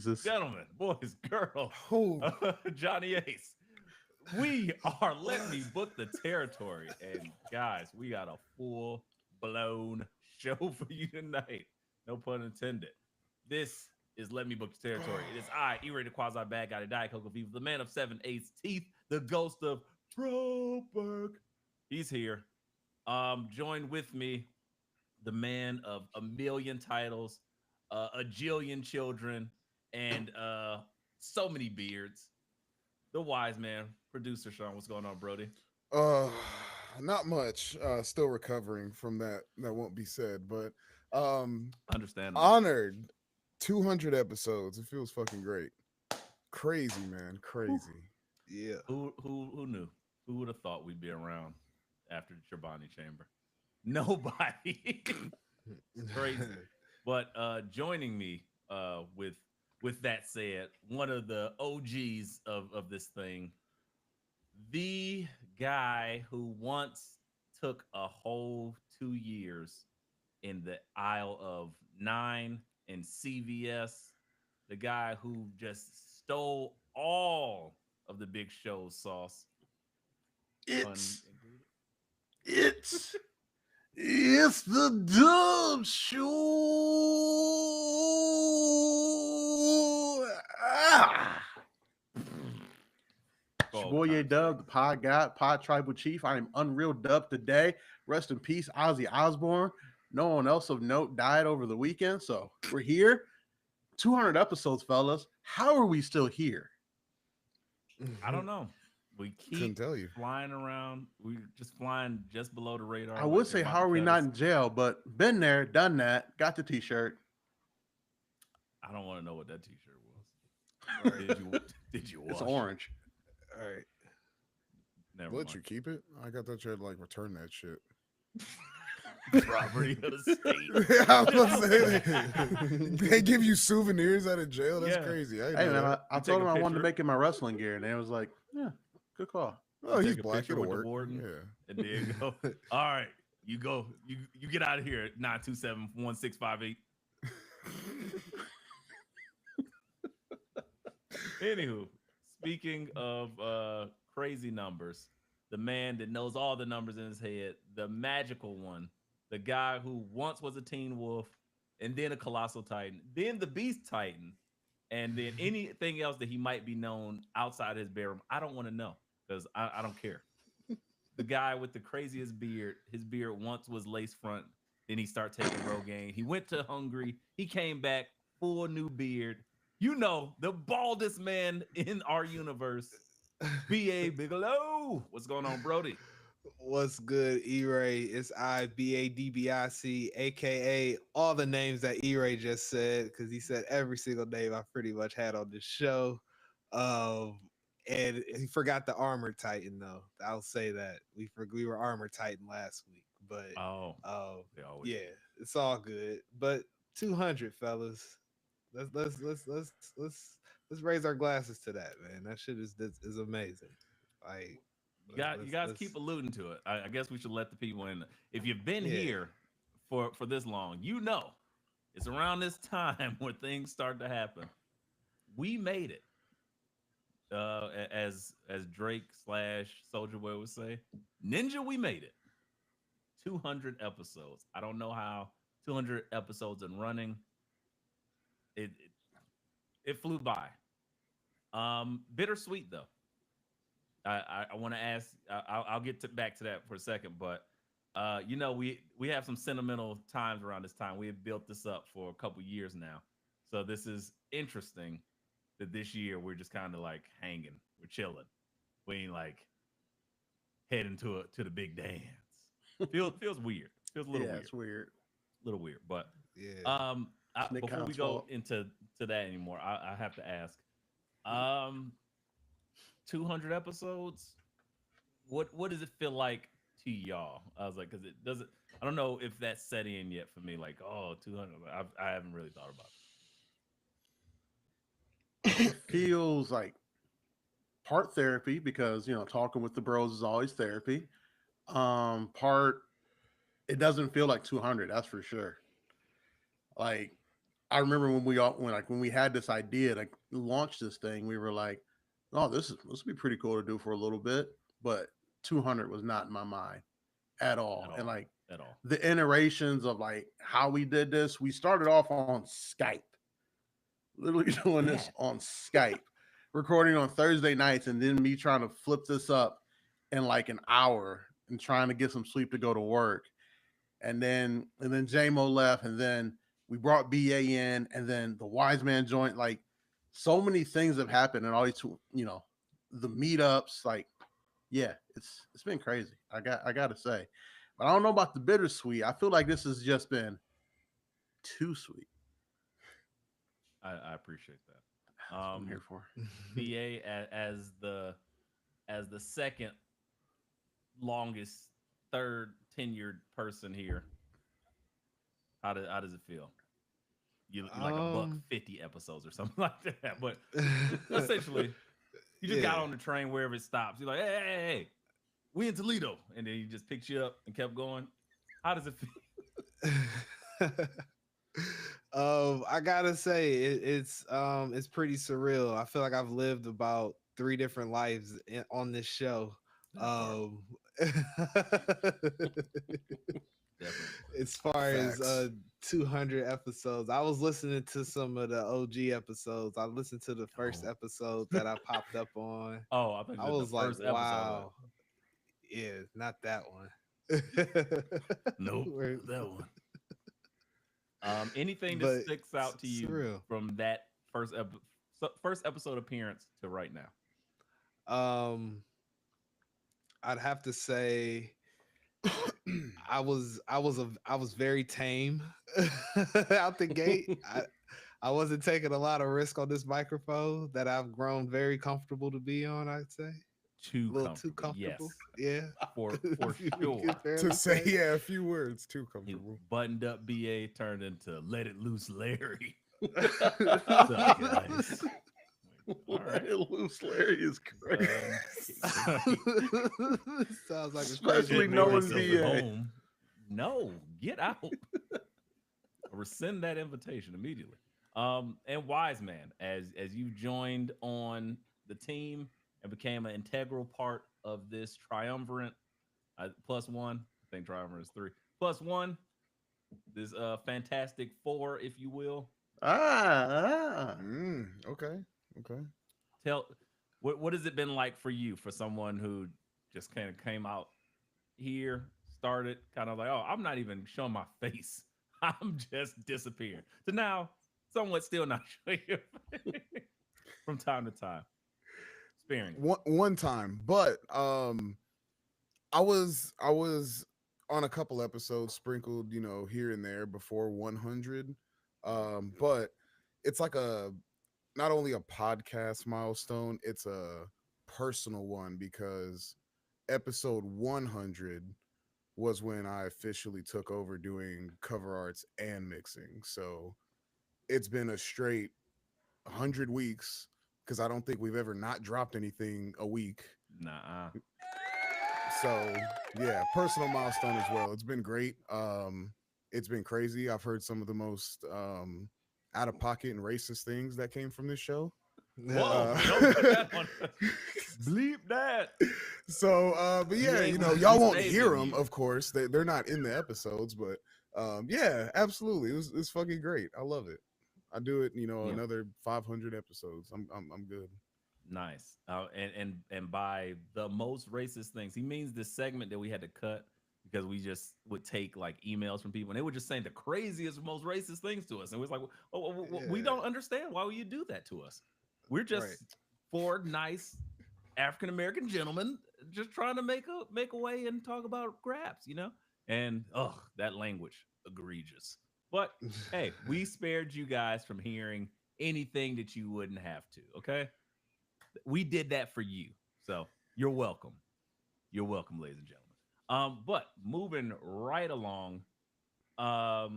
Jesus. gentlemen, boys, girls, Oh, Johnny Ace. We are Let what? Me Book the Territory. And guys, we got a full blown show for you tonight. No pun intended. This is Let Me Book the Territory. It is I, E-rated quasi bad guy, Diet Coco Fever, the man of 7/8 teeth, the ghost of Troberg. He's here. Joined with me, the man of a million titles, a jillion children, and so many beards. The wise man, producer Sean. What's going on, Brody? Uh, not much. Still recovering from that. That won't be said, but um, Understandable. honored. 200 episodes. It feels fucking great. Crazy, man. Whew. Crazy. Yeah. Who knew? Who would have thought we'd be around after the Chobani Chamber? Nobody. It's crazy. But joining me with that said, one of the OGs of this thing, the guy who once took a whole 2 years in the aisle of Nine and CVS, the guy who just stole all of the big show's sauce. Pun It's included. it's it's the Dub Show. Ah. It's your Oh, boy Ye times Dub, six. the Pod God, Pod Tribal Chief. I am Unreal Dub today. Rest in peace, Ozzy Osbourne. No one else of note died over the weekend, so we're here. 200 episodes, fellas. How are we still here? I don't know. We Couldn't keep tell you. flying around. We're just flying just below the radar, I would like they're say, about how to are we cut not us. in jail? But been there, done that, got the t-shirt. I don't want to know what that T-shirt All was. right. Did you It's wash it? orange. All right. Never Let mind. you keep it. I got that you had to like return that shit. Property of the state. I was about to say, they give you souvenirs out of jail. That's Yeah. crazy. I didn't Hey, know man, that. I You take told a him I wanted to picture. make it my wrestling gear, and they was like, yeah, good call. Oh, You he's take a black. picture It'll with the work. warden, Yeah. and there you go. All right, you go. You get out of here at 927-1658. Anywho, speaking of crazy numbers, the man that knows all the numbers in his head, the magical one, the guy who once was a teen wolf, and then a colossal titan, then the beast titan, and then anything else that he might be known outside his bedroom. I don't want to know because I don't care. The guy with the craziest beard, his beard once was lace front, then he started taking Rogaine. He went to Hungary. He came back, full new beard. You know, the baldest man in our universe, B.A. Bigelow. What's going on, Brody? What's good, E-Ray? It's IBADBIC, aka all the names that E-Ray just said, because he said every single name I pretty much had on this show. Um, and he forgot the Armor Titan though. I'll say that we were Armor Titan last week, but Oh, um, they always. yeah, it's all good. But 200 fellas, let's raise our glasses to that, man. That shit is amazing. Like You guys let's keep alluding to it. I guess we should let the people in. If you've been yeah. here for this long, you know it's around this time where things start to happen. We made it. As Drake slash Soldier Boy would say, Ninja, we made it. 200 episodes. I don't know how 200 episodes and running. It it flew by. Bittersweet though. I want to ask. I'll get back to that for a second, but you know, we have some sentimental times around this time. We have built this up for a couple years now, so this is interesting. That this year we're just kind of like hanging, we're chilling, we ain't like heading to the big dance. Feels weird. Feels a little Yeah, weird, it's weird. but Yeah. um, It's Nick before we Khan's go fault. into that anymore, I have to ask, um, 200 episodes. What does it feel like to y'all? I was like, because it doesn't. I don't know if that's set in yet for me. Like, oh, 200. I haven't really thought about It feels like part therapy because talking with the bros is always therapy. Part it doesn't feel like 200. That's for sure. Like I remember when we had this idea to launch this thing, we were like, "Oh, this would be pretty cool to do for a little bit." But 200 was not in my mind at all. At And all. like At all. the iterations of like how we did this, we started off on Skype, literally doing this on Skype, recording on Thursday nights, and then me trying to flip this up in like an hour and trying to get some sleep to go to work. And then JMO left, and then we brought BA in, and then the wise man joined. Like so many things have happened, and all these, the meetups. Like, yeah, it's been crazy. I gotta say, but I don't know about the bittersweet. I feel like this has just been too sweet. I appreciate that. That's what I'm here for. BA as the second longest, third tenured person here. How does it feel? You like a buck 50 episodes or something like that. But essentially, you just got on the train wherever it stops. You're like, hey, we in Toledo, and then he just picked you up and kept going. How does it feel? I gotta say it's pretty surreal. I feel like I've lived about 3 different lives on this show. As far Facts. as 200 episodes, I was listening to some of the OG episodes. I listened to the first episode that I popped up on. Oh, I think I was like, wow. Yeah, not that one. Nope, that one. Anything that sticks out to you surreal. from that first episode appearance to right now? I'd have to say I was very tame out the gate. I wasn't taking a lot of risk on this microphone that I've grown very comfortable to be on, I'd say. Too comfortable. Yeah. For sure. To say a few words, too comfortable. Buttoned up BA turned into Let It Loose Larry. What's up, guys? Let It Loose Larry is crazy. Sounds like especially knowing BA. Home. No, get out. Rescind that invitation immediately. And Wise Man, as you joined on the team and became an integral part of this triumvirate, +1. I think triumvirate is 3 +1. This fantastic 4, if you will. Okay. Tell what has it been like for you, for someone who just kind of came out here, started kind of like, oh, I'm not even showing my face. I'm just disappearing. So now, somewhat still not showing your face from time to time. Sparing. One time, but I was on a couple episodes sprinkled, here and there before 100. But it's like not only a podcast milestone, it's a personal one, because episode 100 was when I officially took over doing cover arts and mixing. So it's been a straight 100 weeks, because I don't think we've ever not dropped anything a week. Nah. So yeah, personal milestone as well. It's been great. It's been crazy. I've heard some of the most out of pocket and racist things that came from this show. Whoa, don't put that on. Bleep that. So, but yeah, y'all won't hear them, of course. They're not in the episodes, but yeah, absolutely. It's fucking great. I love it. I do it, another 500 episodes. I'm good. Nice. And by the most racist things, he means this segment that we had to cut because we just would take like emails from people and they were just saying the craziest, most racist things to us. And it was like, we don't understand. Why would you do that to us? We're just 4 nice African-American gentlemen just trying to make a way and talk about grabs, And that language, egregious. But hey, we spared you guys from hearing anything that you wouldn't have to, okay? We did that for you. So you're welcome. You're welcome, ladies and gentlemen. But moving right along, I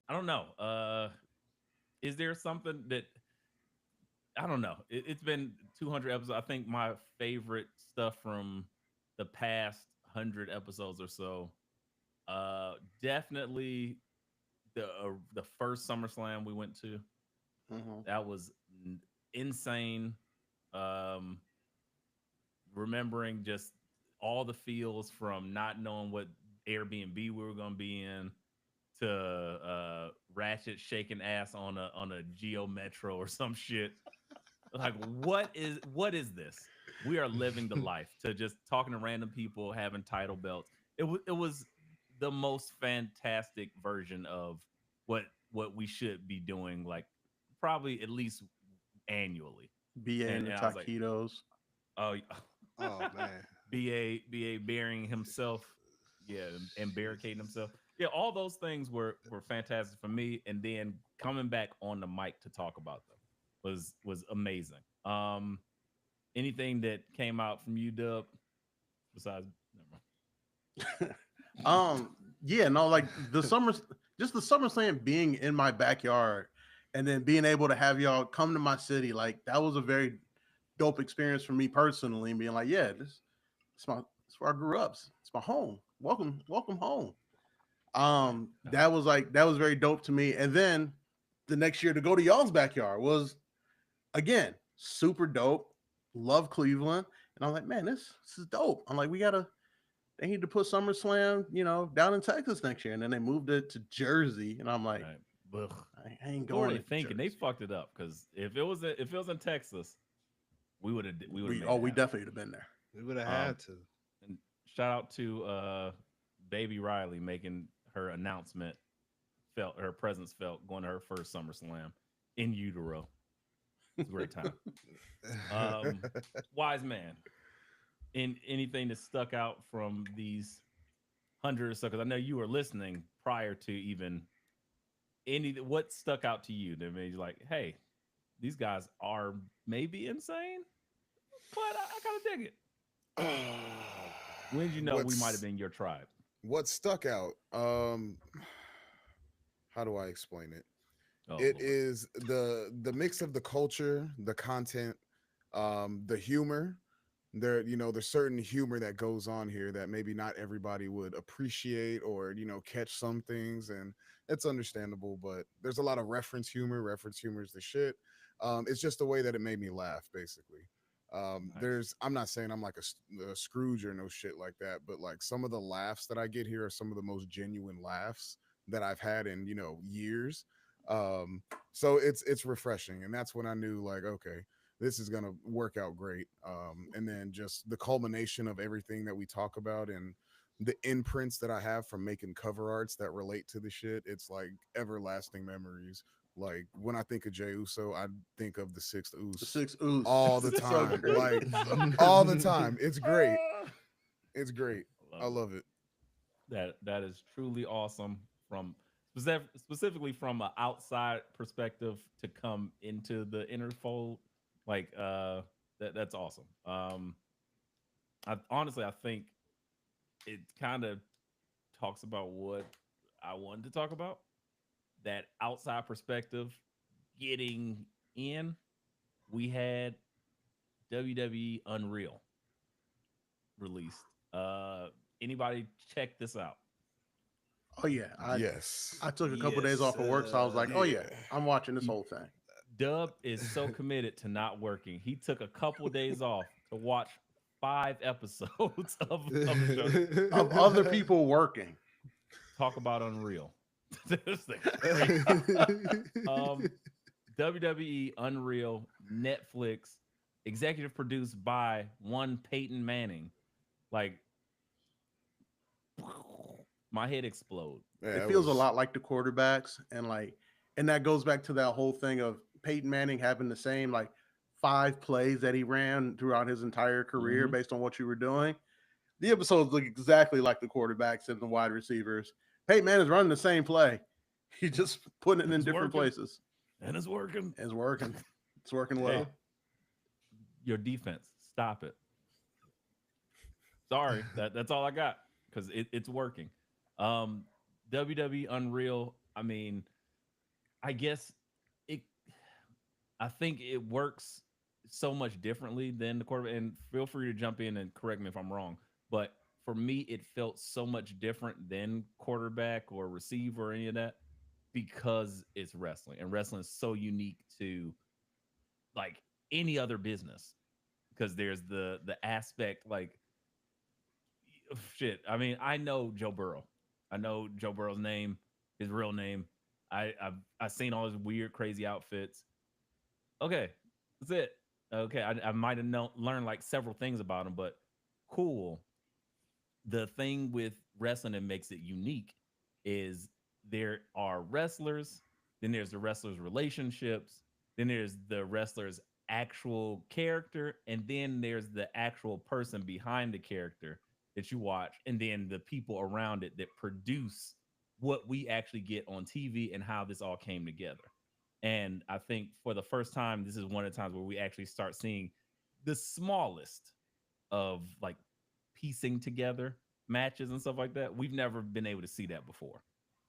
don't know. Is there something that, I don't know. It's been 200 episodes. I think my favorite stuff from the past 100 episodes or so, definitely the first SummerSlam we went to. Mhm. That was insane. Um, remembering just all the feels from not knowing what Airbnb we were gonna be in to Ratchet shaking ass on a Geo Metro or some shit. Like what is this? We are living the life to just talking to random people, having title belts. It was the most fantastic version of what we should be doing, like probably at least annually. BA and the And I was like, taquitos. oh, Oh man. BA burying himself, yeah, and barricading himself. Yeah, all those things were fantastic for me. And then coming back on the mic to talk about them was amazing. Anything that came out from you, Dub, besides never um, yeah, no, like just the SummerSlam being in my backyard, and then being able to have y'all come to my city, like that was a very dope experience for me personally. And being like, yeah, this it's where I grew up. It's my home. Welcome home. That was very dope to me. And then the next year to go to y'all's backyard was again super dope. Love Cleveland, and I'm like, man, this is dope. I'm like, they need to put SummerSlam, down in Texas next year, and then they moved it to Jersey, and I'm like, right. Ugh. I ain't What were going they to thinking? They Jersey. fucked it up because if it was in Texas, we would have made it We happen. definitely would have been there. We would have Um, had to. and shout out to Baby Riley making her announcement felt, her presence felt, going to her first SummerSlam in utero. It's a great time. Wise man, in anything that stuck out from these hundreds, because I know you were listening prior to even any, what stuck out to you that made you like, hey, these guys are maybe insane, but I kind of dig it. When did you know we might have what's been your tribe? what stuck out? How do I explain it? Oh It Lord. is the mix of the culture, the content, the humor. There's certain humor that goes on here that maybe not everybody would appreciate or catch some things, and it's understandable. But there's a lot of reference humor. Reference humor is the shit. It's just the way that it made me laugh, basically. Nice. I'm not saying I'm like a Scrooge or no shit like that, but like some of the laughs that I get here are some of the most genuine laughs that I've had in years. So it's refreshing, and that's when I knew, like, okay, this is gonna work out great. And then just the culmination of everything that we talk about and the imprints that I have from making cover arts that relate to the shit, it's like everlasting memories. Like when I think of Jey Uso, I think of the Sixth The Oos six ooze. all the So time. great. Like all the time. It's great. It's great. Love I it. love it. That is truly awesome from specifically from an outside perspective to come into the inner fold. Like that's awesome. I honestly, I think it kind of talks about what I wanted to talk about. That outside perspective, getting in. We had WWE Unreal released. Anybody check this out? Oh yeah, Yes. I took a couple days Yes. off of work, so I was like, oh yeah, Yeah. I'm watching this He, whole thing. Dub is so committed to not working. He took a couple days off to watch 5 episodes of the show. Of other people working. Talk about Unreal. This thing's crazy. Um, WWE Unreal, Netflix, executive produced by one Peyton Manning. Like, my head explode. It Yeah, it feels a was. lot like the quarterbacks, and that goes back to that whole thing of Peyton Manning having the same like 5 plays that he ran throughout his entire career Hmm. based on what you were doing. The episodes look exactly like the quarterbacks and the wide receivers. Peyton Manning's running the same play. He's just putting it And in it's different working. places. And it's working. It's working. It's working Hey, well. your defense, stop it. Sorry, that's all I got because it's working. Um, WWE Unreal. I mean, I guess it. I think it works so much differently than the quarterback. And feel free to jump in and correct me if I'm wrong. But for me, it felt so much different than quarterback or receiver or any of that. because it's wrestling, and wrestling is so unique to like any other business because there's the aspect like shit. I mean, I know Joe Burrow. I know Joe Burrow's name, his real name. I've seen all his weird, crazy outfits. Okay, that's it. Okay, I might have learned like several things about him, but cool. The thing with wrestling that makes it unique is there are wrestlers, then there's the wrestlers' relationships, then there's the wrestler's actual character, and then there's the actual person behind the character that you watch, and then the people around it that produce what we actually get on TV and how this all came together. And I think for the first time, this is one of the times where we actually start seeing the smallest of like piecing together matches and stuff like that. We've never been able to see that before.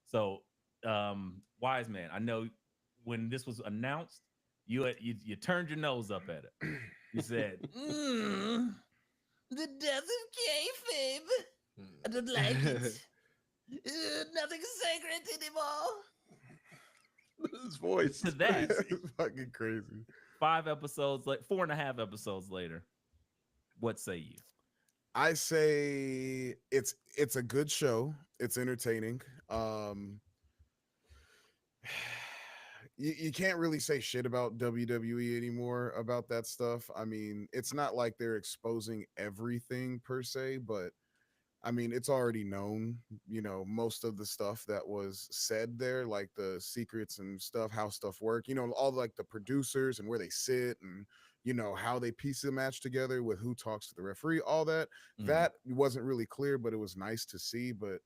So, Wise Man, I know when this was announced, you turned your nose up at it. You said, "The death of kayfabe. I don't like it. Nothing's sacred anymore." His voice To is that, crazy. It's fucking crazy. 5 episodes, like 4.5 episodes later, what say you? I say it's a good show. It's entertaining. You can't really say shit about WWE anymore about that stuff. I mean, it's not like they're exposing everything per se, but I mean, it's already known, most of the stuff that was said there, like the secrets and stuff, how stuff work, all like the producers and where they sit and, how they piece the match together with who talks to the referee, all that. That wasn't really clear, but it was nice to see. But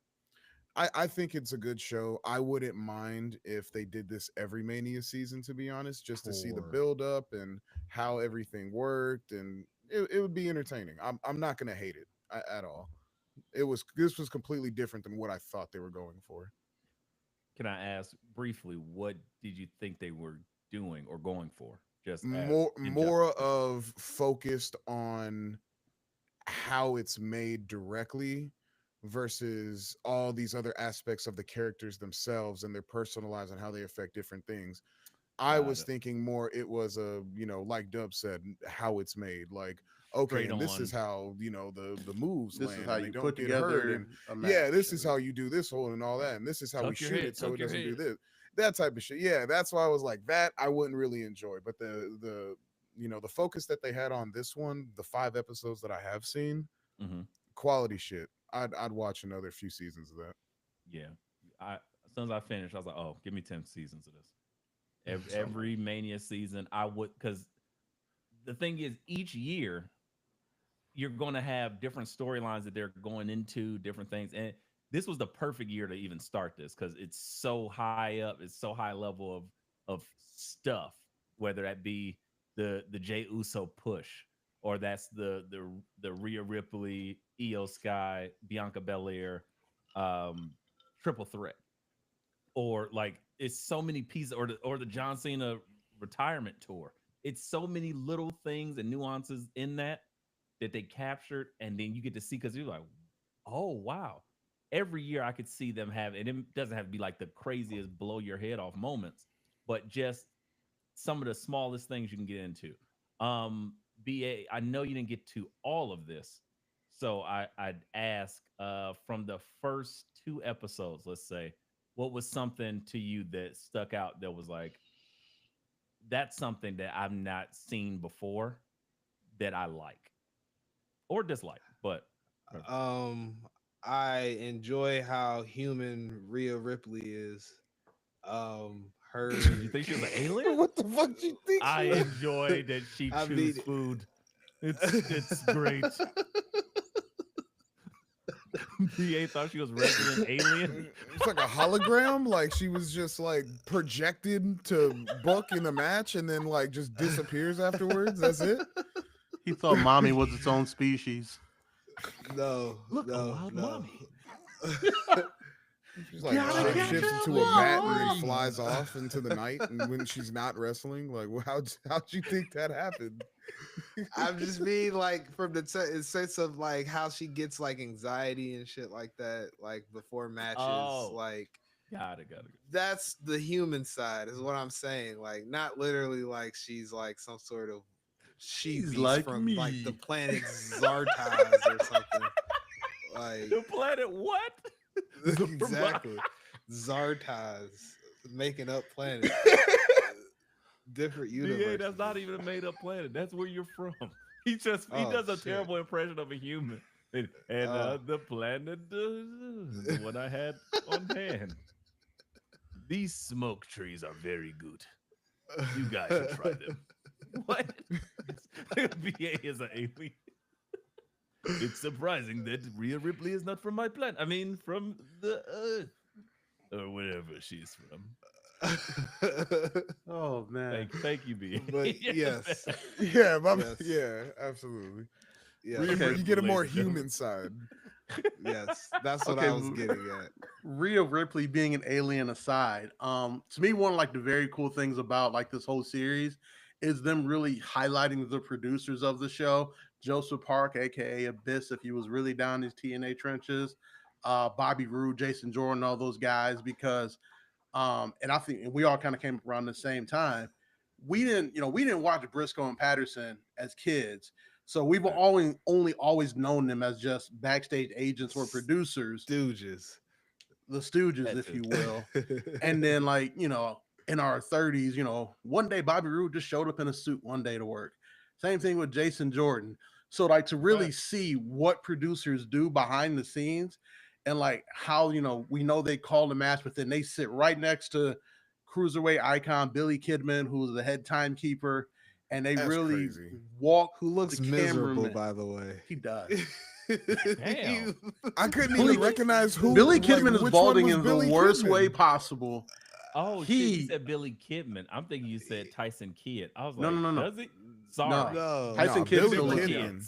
I think it's a good show. I wouldn't mind if they did this every Mania season, to be honest, just to see the Sure. build up and how everything worked. And it would be entertaining. I'm not going to hate it at all. This was completely different than what I thought they were going for. Can I ask briefly, what did you think they were doing or going for? Just as More of focused on how it's made directly versus all these other aspects of the characters themselves and their personal lives and how they affect different things. I got was it. thinking more it was like Dub said, how it's made. Like, okay, Straight and this is on. how, the moves This is land how and they you don't put get hurt. together And a yeah, match. this is how you do this one and all that. And this is how we Tuck your shoot head, it so it tuck your doesn't do head. this. That type of shit. Yeah, that's why I was like, that I wouldn't really enjoy. But the focus that they had on this one, the 5 episodes that I have seen, Hmm. quality shit. I'd watch another few seasons of that. Yeah. As soon as I finished, I was like, oh, give me 10 seasons of this. Something Every Mania season, I would, because the thing is, each year you're going to have different storylines that they're going into, different things. And this was the perfect year to even start this because it's so high up, it's so high level of stuff, whether that be the Jey Uso push, or that's the Rhea Ripley, Io Sky, Bianca Belair, triple threat, or like it's so many pieces, or the John Cena retirement tour. It's so many little things and nuances in that they captured, and then you get to see because you're like, oh wow. Every year I could see them have, and it doesn't have to be like the craziest blow your head off moments, but just some of the smallest things you can get into. BA, I know you didn't get to all of this, so I'd ask from the first 2 episodes, let's say, what was something to you that stuck out that was like, that's something that I've not seen before that I like or dislike, but Um, I enjoy how human Rhea Ripley is. you Her. think she was an alien? What the fuck do you think I she was? enjoy that she I chews mean, food. It's great. BA thought she was Resident Alien. It's like a hologram. Like she was just like projected to book in a match and then like just disappears afterwards. That's it. He thought mommy was its own species. No, Look, a no, wild no. mommy. She's like Gotta catch shapeshifts that into a bat and then mommy. flies off into the night. And when she's not wrestling, like, well, how'd you think that happened? I'm just mean like from the sense of like how she gets like anxiety and shit like that, like before matches, Oh. like Got it. That's the human side, is what I'm saying. Like, not literally like she's like some sort of she She's beast like from like the me. planet Zartaz or something. Like, The planet what? exactly. Zartaz, making up planet. Different universe. That's not even a made up planet. That's where you're from. He Oh, does a shit. terrible impression of a human. And the planet, the one I had on hand. These smoke trees are very good. You guys should try them. What? BA is an alien. It's surprising that Rhea Ripley is not from my planet. I mean, from the Earth or wherever she's from. Oh man. Thank you, BA. But yes. Yeah, Yes. yeah, absolutely. Yes. Okay, You get a more ladies and gentlemen. human side. Yes. That's what Okay, I was getting at. Rhea Ripley being an alien aside, to me, one of like the very cool things about like this whole series is them really highlighting the producers of the show. Joseph Park, aka Abyss, if he was really down his TNA trenches, Bobby Roode, Jason Jordan, all those guys, because and I think we all kind of came around the same time. We didn't watch Briscoe and Patterson as kids. So we've always known them as just backstage agents or producers, Stooges. the Stooges, That's if it. you will. And then, like, in our 30s, one day Bobby Roode just showed up in a suit one day to work. Same thing with Jason Jordan. So, like, to really see what producers do behind the scenes and, like, how, we know they call the match, but then they sit right next to cruiserweight icon Billy Kidman, who's the head timekeeper, and they That's really crazy. walk Who looks the miserable, cameraman. by the way. He does. Damn. I couldn't Billy- even recognize who. Billy like, Kidman is which one balding was in Billy the worst Kidman. way possible. Oh, shit, He- you said Billy Kidman. I'm thinking you said Tyson Kidd. I was No, like, no. does he? Sorry. No. Tyson No, Kidd's Billy still a Kidman. kid.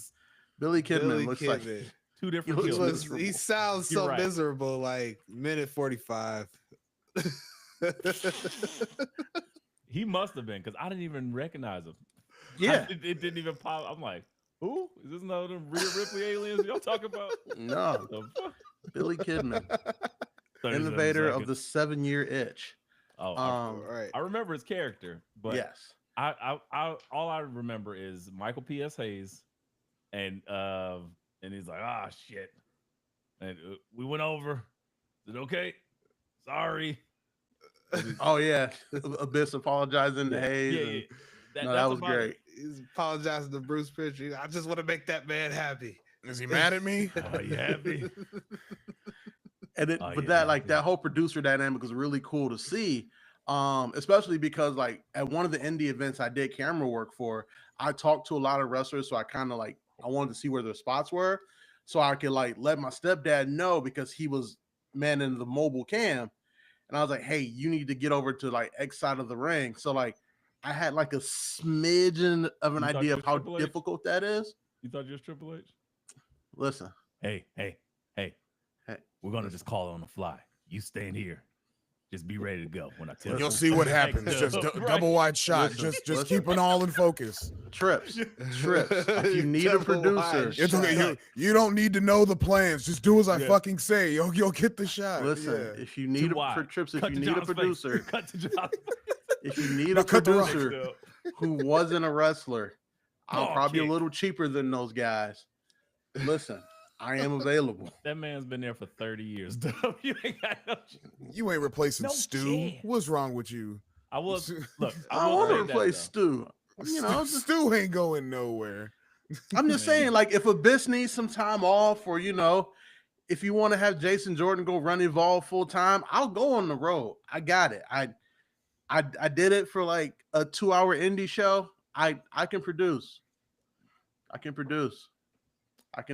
Billy Kidman Billy looks Kidman. like Two different He He, looks killers. miserable. he sounds You're so right. miserable, like minute 45. He must have been, because I didn't even recognize him. yeah. It didn't even pop. I'm like, who? Is this another Rhea Ripley aliens y'all talking about? No, The fuck? Billy Kidman, 37 innovator of the seconds. 7-year itch. Oh, Right. I remember his character, but Yes. I all I remember is Michael P.S. Hayes, and he's like, ah, shit, and we went over. Is it okay? Sorry. Oh yeah, Abyss apologizing to Yeah, Hayes. yeah, and- yeah. No, that that's was about it. great. He's apologizing to Bruce Pritchard. I just want to make that man happy. Is he mad at me? Are you happy? And Oh, but yeah, that yeah, like yeah. that whole producer dynamic was really cool to see. Especially because like at one of the indie events I did camera work for, I talked to a lot of wrestlers, so I kind of like I wanted to see where their spots were, so I could like let my stepdad know because he was manning the mobile cam, and I was like, hey, you need to get over to like X side of the ring. So like I had like a smidgen of an You thought idea you of was how Triple H? difficult that is. You thought you was Triple H? Listen, Hey, Hey, we're gonna listen. just call it on the fly. You stand here. Just be ready to go when I tell you. You'll see what happens. Just Right. double wide shot. Listen, just listen. keep it all in focus. trips. If you need a Double producer, wide It's okay. shot. You don't need to know the plans. Just do as I Yeah. fucking say. You'll get the shot. listen, Yeah. if you need for trips, if Cut you to need a John's face. producer, Cut to John's if you need Now a cut the rock. producer face. who wasn't a wrestler, I'll Dog probably be kick. a little cheaper than those guys. Listen, I am available. That man's been there for 30 years. Dub. You ain't got no. You ain't replacing No Stu. chance. What's wrong with you? I was look. I will want to say that, replace though. Stu. You know, just, Stu ain't going nowhere. I'm just Man. saying, like, if Abyss needs some time off, or if you want to have Jason Jordan go run Evolve full time, I'll go on the road. I got it. I did it for like a 2-hour indie show. I can produce. I can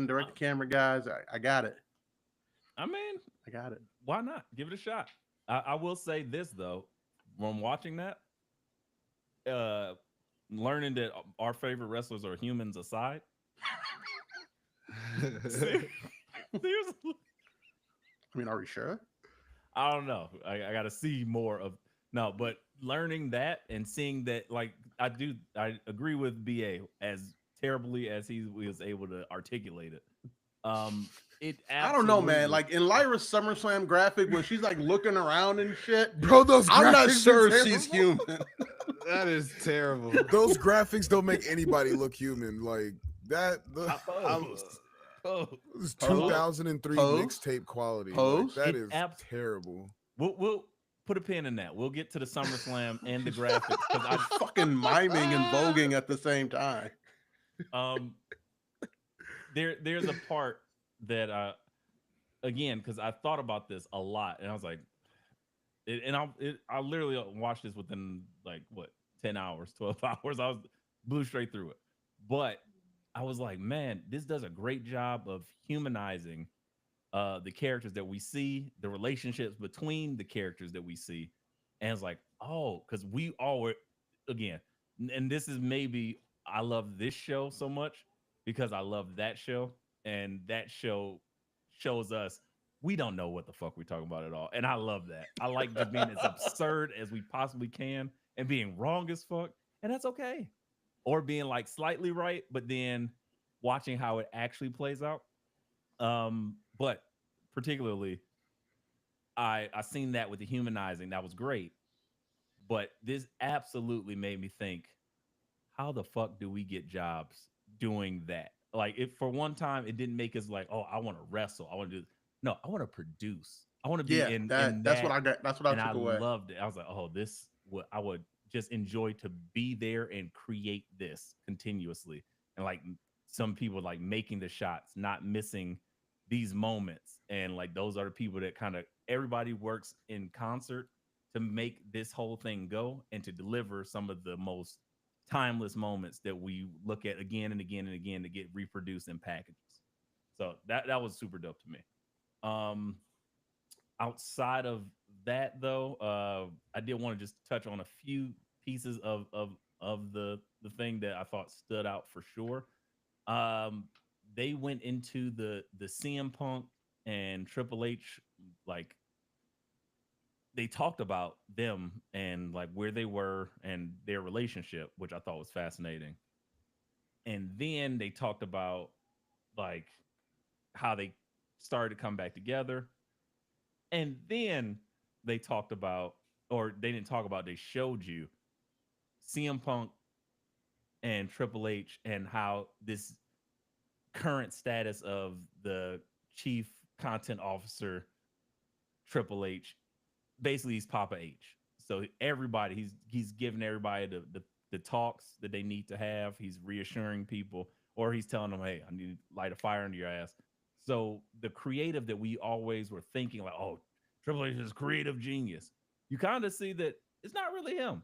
direct the camera guys. I got it. I mean, I got it. why not? Give it a shot. I will say this though, from watching that, learning that our favorite wrestlers are humans aside. Seriously, I mean, are we sure? I don't know. I got to see more of but learning that and seeing that, like I agree with BA as terribly as he was able to articulate it. It I don't know, man. absolutely. Like in Lyra's SummerSlam graphic, when she's like looking around and shit, Bro, those I'm not graphics sure are if she's terrible. human. That is terrible. Those graphics don't make anybody look human. Like that. Pose. Pose. This is Pose. 2003 Pose. mixtape quality. Pose. Like that It is terrible. We'll put a pin in that. We'll get to the SummerSlam and the graphics because I Fucking miming and voguing at the same time. there's a part that again, because I thought about this a lot and I was like, I literally watched this within like what 10 hours, 12 hours. I was blew straight through it, but I was like, man, this does a great job of humanizing the characters that we see, the relationships between the characters that we see, and it's like, oh, because we all were again, and this is maybe I love this show so much because I love that show, and that show shows us we don't know what the fuck we're talking about at all, and I love that. I like just being as absurd as we possibly can and being wrong as fuck, and that's okay, or being like slightly right, but then watching how it actually plays out. But particularly, I seen that with the humanizing. That was great. But this absolutely made me think, how the fuck do we get jobs doing that? Like if for one time it didn't make us like, oh, I want to wrestle. I want to do no, I want to produce. I want to be Yeah, in that's what that. I got. That's what I And I took away. loved it. I was like, oh, this what I would just enjoy to be there and create this continuously. And like some people like making the shots, not missing these moments. And like those are the people that kind of everybody works in concert to make this whole thing go and to deliver some of the most timeless moments that we look at again and again and again to get reproduced in packages. So that was super dope to me. Um, outside of that though, I did want to just touch on a few pieces of the thing that I thought stood out for sure. Um, they went into the CM Punk and Triple H like they talked about them and like where they were and their relationship, which I thought was fascinating. And then they talked about like how they started to come back together. And then they talked about, or they didn't talk about, they showed you CM Punk and Triple H and how this current status of the chief content officer, Triple H, basically he's Papa H. So everybody, he's giving everybody the talks that they need to have. He's reassuring people, or he's telling them, "Hey, I need to light a fire under your ass." So the creative that we always were thinking, like, "Oh, Triple H is creative genius," you kind of see that it's not really him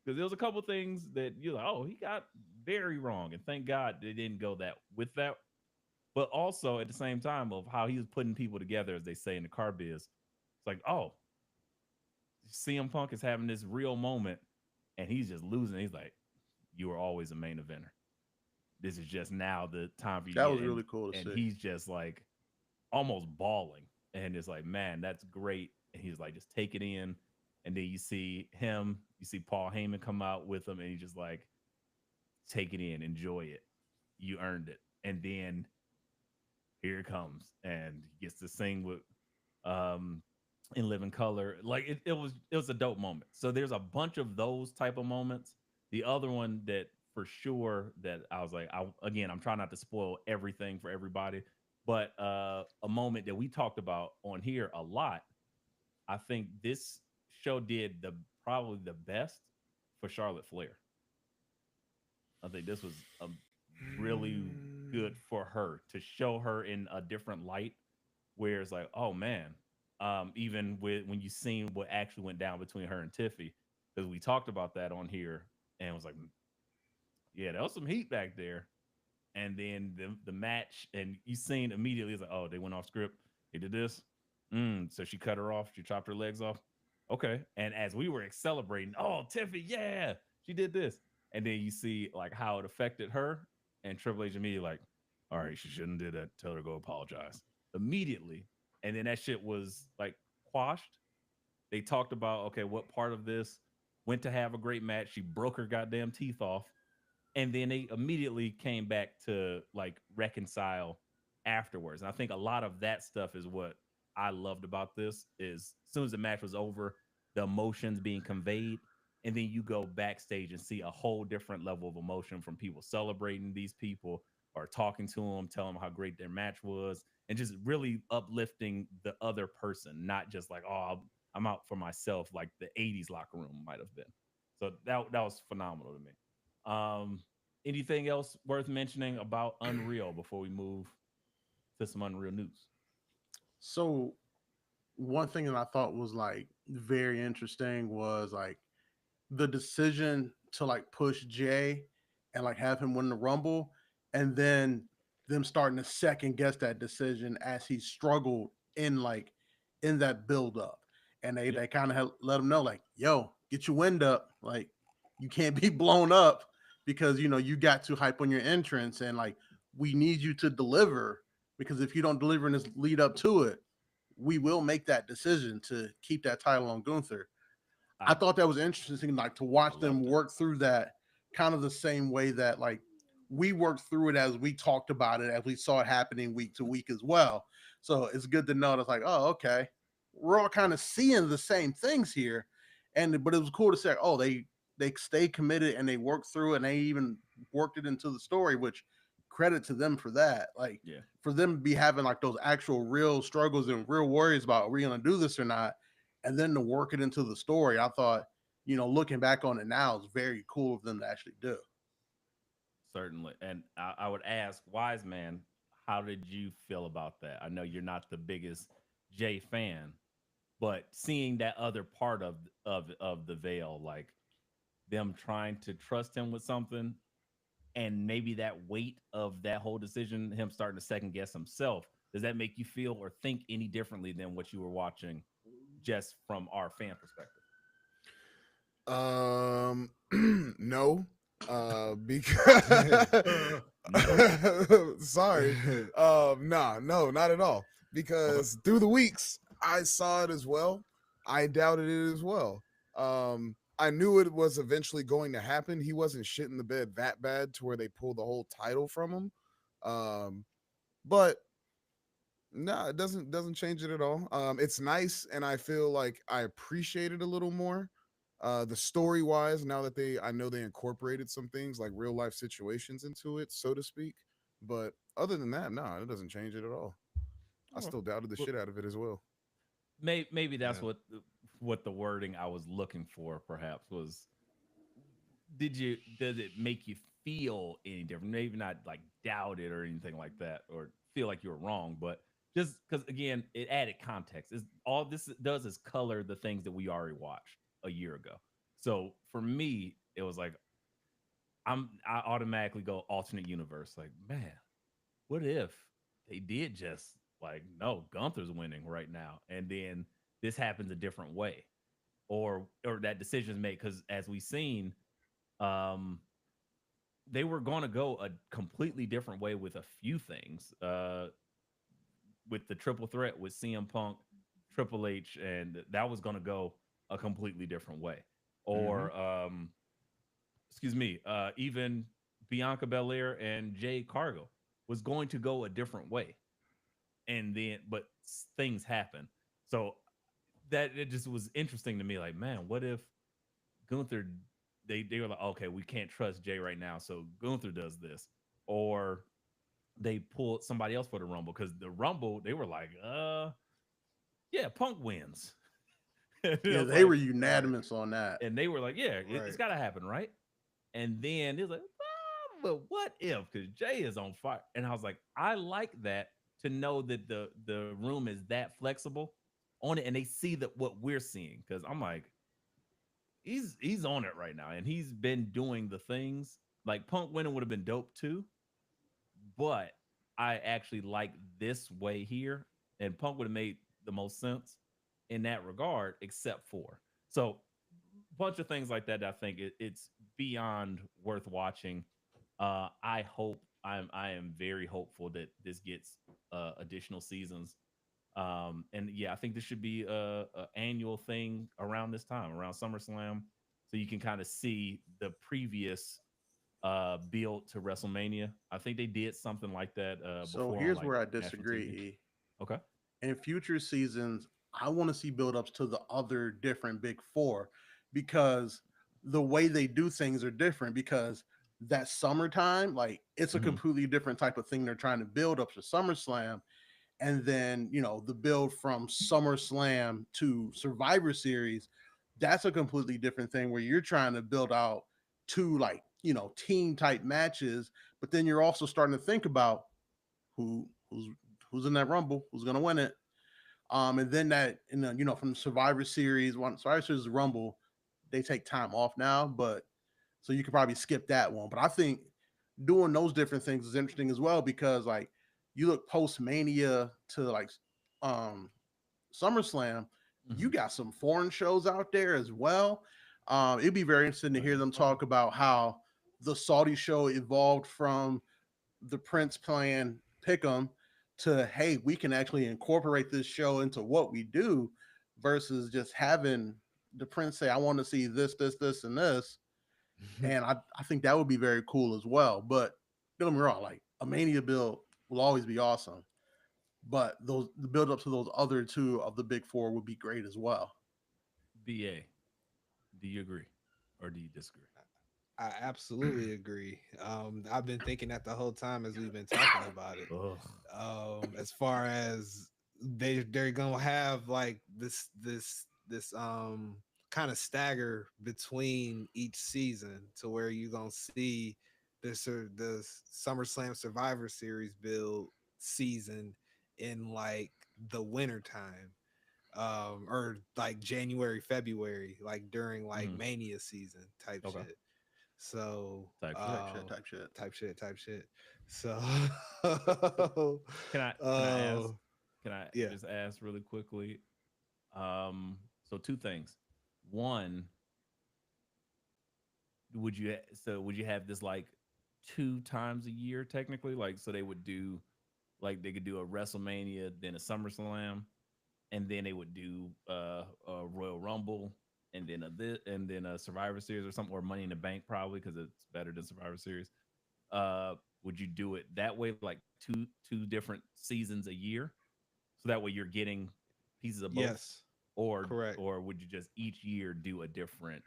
because there was a couple things that you're like, "Oh, he got very wrong," and thank God they didn't go that with that. But also at the same time of how he was putting people together, as they say in the car biz, it's like, oh, CM Punk is having this real moment and he's just losing. He's like, you were always a main eventer. This is just now the time for you to That get was in. really cool to And see. he's just like almost bawling. And it's like, man, that's great. And he's like, just take it in. And then you see him, you see Paul Heyman come out with him, and he's just like, take it in, enjoy it. You earned it. And then here it comes. And he gets to sing with in living color. Like it was a dope moment. So there's a bunch of those type of moments. The other one that for sure that I was like, again, I'm trying not to spoil everything for everybody, but a moment that we talked about on here a lot. I think this show did the probably the best for Charlotte Flair. I think this was a really good for her to show her in a different light where it's like, oh man, even with when you seen what actually went down between her and Tiffy, because we talked about that on here and it was like, yeah, there was some heat back there. And then the match, and you seen immediately, it's like, oh, they went off script. They did this. So she cut her off. She chopped her legs off. Okay. And as we were celebrating, oh, Tiffy, yeah, she did this. And then you see like how it affected her. And Triple H immediately like, all right, she shouldn't do that. Tell her to go apologize immediately. And then that shit was like quashed. They talked about, okay, what part of this went to have a great match. She broke her goddamn teeth off. And then they immediately came back to like reconcile afterwards. And I think a lot of that stuff is what I loved about this is as soon as the match was over, the emotions being conveyed, and then you go backstage and see a whole different level of emotion from people celebrating these people or talking to them, telling them how great their match was, and just really uplifting the other person, not just like, oh, I'm out for myself, like the '80s locker room might have been. So that was phenomenal to me. Um, Anything else worth mentioning about Unreal before we move to some Unreal news? So one thing that I thought was like very interesting was like the decision to like push Jay and like have him win the Rumble, and then them starting to second guess that decision as he struggled in like in that build up, and Yep. they kind of let him know like, yo, get your wind up, like you can't be blown up because you know you got too hype on your entrance, and like we need you to deliver because if you don't deliver in this lead up to it, we will make that decision to keep that title on Gunther. I I thought that was interesting, like to I watch them loved it. work through that kind of the same way that like we worked through it as we talked about it, as we saw it happening week to week as well. So it's good to know that's like, oh, okay, we're all kind of seeing the same things here, and but it was cool to say, oh, they stay committed and they worked through it and they even worked it into the story, which credit to them for that. Like Yeah, for them to be having like those actual real struggles and real worries about are we going to do this or not, and then to work it into the story. I thought, you know, looking back on it now, it's very cool of them to actually do. certainly. And I would ask, Wise Man, how did you feel about that? I know you're not the biggest Jay fan, but seeing that other part of the veil, like them trying to trust him with something, and maybe that weight of that whole decision, him starting to second guess himself, does that make you feel or think any differently than what you were watching just from our fan perspective? No, because Nope. sorry, nah, no, not at all. Okay. Because through the weeks, I saw it as well. I doubted it as well. I knew it was eventually going to happen. He wasn't shit in the bed that bad to where they pulled the whole title from him. Um, but no, it doesn't change it at all. It's nice, and I feel like I appreciate it a little more. The story wise, now that I know they incorporated some things like real life situations into it, so to speak. But other than that, no, it doesn't change it at all. I Okay. still doubted the Well, shit out of it as well. maybe that's Yeah. what the wording I was looking for perhaps was. Does it make you feel any different? Maybe not like doubt it or anything like that, or feel like you were wrong, but just because again, it added context. Is all this does is color the things that we already watched a year ago. So for me, it was like I automatically go alternate universe. Like, man, what if they did just like no, Gunther's winning right now, and then this happens a different way, or that decision is made because as we seen, um, they were going to go a completely different way with a few things. With the triple threat with CM Punk, Triple H, and that was going to go a completely different way. Mm-hmm. Or, excuse me, even Bianca Belair and Jay Cargo was going to go a different way, and then but things happen. So that it just was interesting to me. Like, man, what if Gunther, they were like, okay, we can't trust Jay right now, so Gunther does this, or they pulled somebody else for the Rumble because the Rumble they were like, yeah, Punk wins. And it Yeah, was they were like, Right. unanimous on that. and they were like, yeah, it's Right. got to happen, right? And then it was like, but what if? Because Jay is on fire, and I was like, I like that to know that the room is that flexible on it, and they see that what we're seeing. Because I'm like, he's on it right now, and he's been doing the things like Punk winning would have been dope too, but I actually like this way here, and Punk would have made the most sense in that regard, except for so bunch of things like that. I think it's beyond worth watching. I hope I am very hopeful that this gets additional seasons. And yeah, I think this should be a annual thing around this time, around SummerSlam, so you can kind of see the previous build to WrestleMania. I think they did something like that So before on here's like where I national disagree. TV. E. Okay. In future seasons, I want to see build-ups to the other different big four because the way they do things are different because that summertime, like it's a Hmm. completely different type of thing they're trying to build up to SummerSlam. And then, the build from SummerSlam to Survivor Series, that's a completely different thing where you're trying to build out two like, team type matches, but then you're also starting to think about who's in that rumble, who's gonna win it. And then that, from Survivor Series, Survivor Series Rumble, they take time off now, but so you could probably skip that one. But I think doing those different things is interesting as well because like you look post Mania to like um SummerSlam, you Hmm. got some foreign shows out there as well. It'd be very interesting to hear them talk about how the Saudi show evolved from the Prince playing Pick'em to hey, we can actually incorporate this show into what we do versus just having the Prince say, I want to see this, this, this, and this. And I think that would be very cool as well. But don't get me wrong, like a Mania build will always be awesome. But the build up to those other two of the big four would be great as well. BA, do you agree or do you disagree? I absolutely agree. I've been thinking that the whole time as we've been talking about it. Ugh. As far as they're gonna have like this kind of stagger between each season to where you're gonna see the SummerSlam Survivor Series build season in like the winter time, or like January, February, like during like Mhm. Mania season type Okay. shit. So Type shit. Type shit, type shit. type shit. So Can I ask? Can I yeah. just ask really quickly? So two things. One, would you have this like two times a year technically? Like so they would do like they could do a WrestleMania, then a SummerSlam, and then they would do a Royal Rumble, and then and then a Survivor Series or something, or Money in the Bank probably because it's better than Survivor Series. Would you do it that way, like two different seasons a year, so that way you're getting pieces of both, Yes. or Correct. would you just each year do a different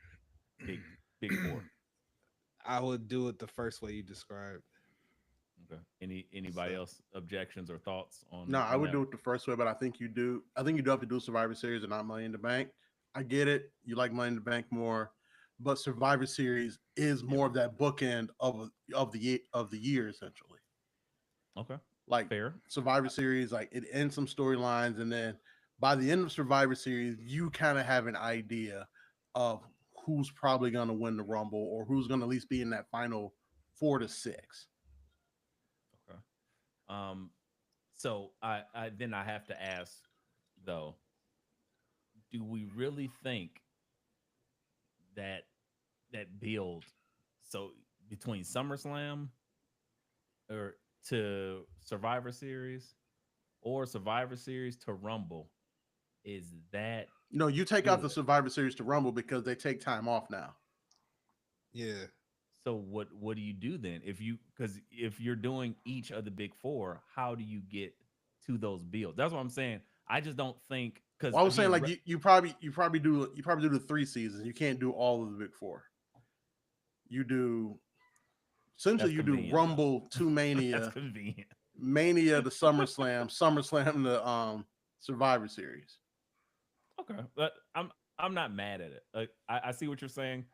big big four? I would do it the first way you described. Okay. Anybody So else objections or thoughts No, I on would that? do it the first way, but I think you do. I think you do have to do Survivor Series and not Money in the Bank. I get it. You like Money in the Bank more, but Survivor Series is Yep. more of that bookend of the year essentially. Okay. Like Fair. Survivor Series, like it ends some storylines, and then by the end of Survivor Series, you kind of have an idea of who's probably going to win the Rumble or who's going to at least be in that final 4 to 6. Okay. Um. So I then I have to ask though, do we really think that build so between SummerSlam or to Survivor Series or Survivor Series to Rumble is that No, you take out the good? Survivor Series to Rumble because they take time off now. yeah. So what do you do then if you because if you're doing each of the big four, how do you get to those builds? That's what I'm saying. I just don't think because Well, I was saying again, like you probably do the 3 seasons. You can't do all of the big four. You do essentially that's you do convenient though. Rumble to That's Mania, convenient. Mania to SummerSlam, SummerSlam to Survivor Series. Okay, but I'm not mad at it. Like I see what you're saying.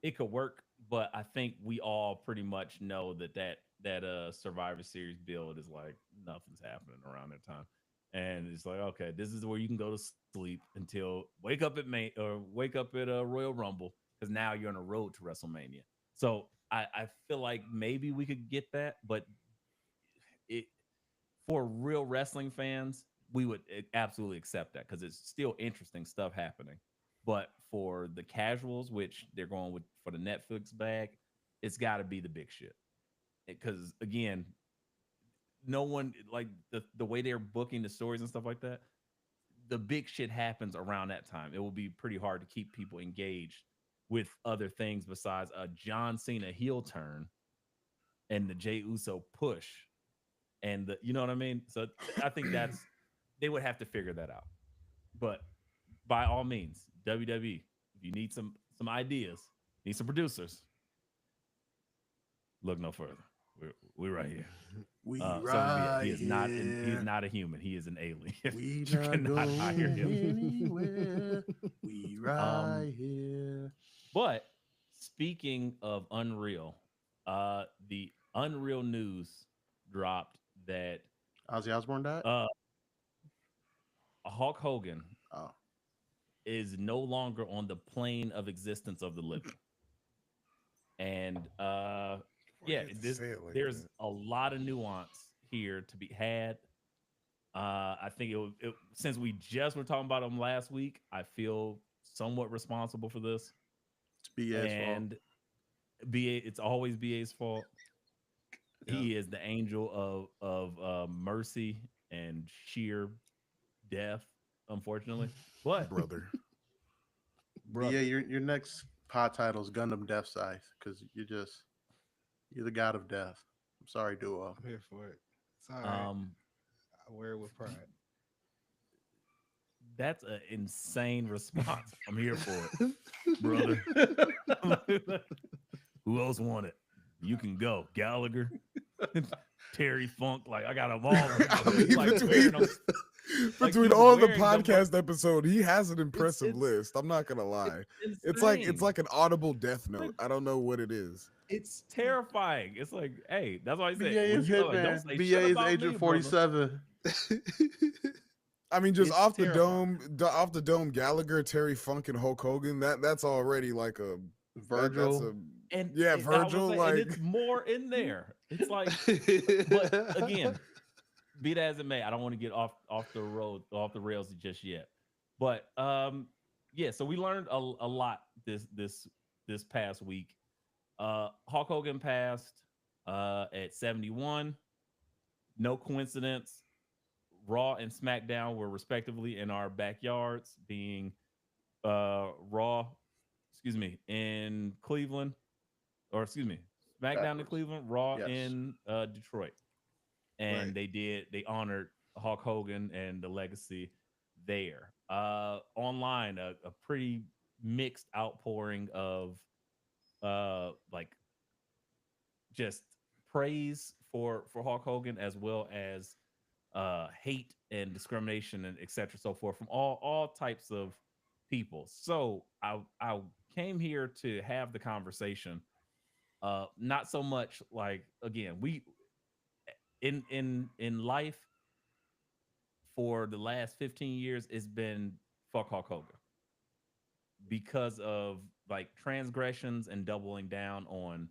It could work, but I think we all pretty much know that Survivor Series build is like nothing's happening around that time, and it's like okay, this is where you can go to sleep until wake up at May or wake up at Royal Rumble because now you're on a road to WrestleMania. So I feel like maybe we could get that, but it for real wrestling fans, we would absolutely accept that because it's still interesting stuff happening. But for the casuals, which they're going with for the Netflix bag, it's got to be the big shit. Because again, no one like the way they're booking the stories and stuff like that. The big shit happens around that time. It will be pretty hard to keep people engaged with other things besides a John Cena heel turn and the Jey Uso push, and you know what I mean. So I think they would have to figure that out. But by all means, WWE, if you need some ideas, need some producers, look no further. We're right here. We So right he is not he is here. not a human. He is an alien. We You not cannot going hire him. anywhere. We right here. But speaking of Unreal, the Unreal news dropped that Ozzy Osbourne died. Hulk Hogan Oh, is no longer on the plane of existence of the living. And yeah, there's a lot of nuance here to be had. I think since we just were talking about him last week, I feel somewhat responsible for this. it's BA's And BA, it's always BA's fault. Yeah. He is the angel of mercy and sheer death, unfortunately. But brother. fault. Yeah, your next pod title is Gundam Death Scythe because you're the god of death. I'm sorry, Duo. I'm here for it. It's all right. I wear it with pride. That's an insane response. I'm here for it, brother. Who else want it? You can go, Gallagher, Terry Funk. Like I got them all. I mean, Like, between all the podcast episode, he has an impressive list. I'm not gonna lie. It's like an audible death note. I don't know what it is. It's terrifying. It's like, hey, that's why I say BA is Hitman. BA is Agent 47. I mean, just It's off terrifying. the dome, Gallagher, Terry Funk, and Hulk Hogan. That's already like a Virgil. Virgil. And it's more in there. It's like, but again, be that as it may, I don't want to get off the rails just yet. But yeah, so we learned a lot this past week. Hulk Hogan passed at 71. No coincidence. Raw and SmackDown were respectively in our backyards, being Raw, in Cleveland, or SmackDown Backwards. in Cleveland, Raw Yes. in Detroit. And Right. they honored Hulk Hogan and the legacy there. Online, a pretty mixed outpouring of like just praise for Hulk Hogan, as well as hate and discrimination and etc. so forth from all types of people. So I came here to have the conversation. Not so much like, again, we in life for the last 15 years, it's been fuck Hulk Hogan because of like transgressions and doubling down on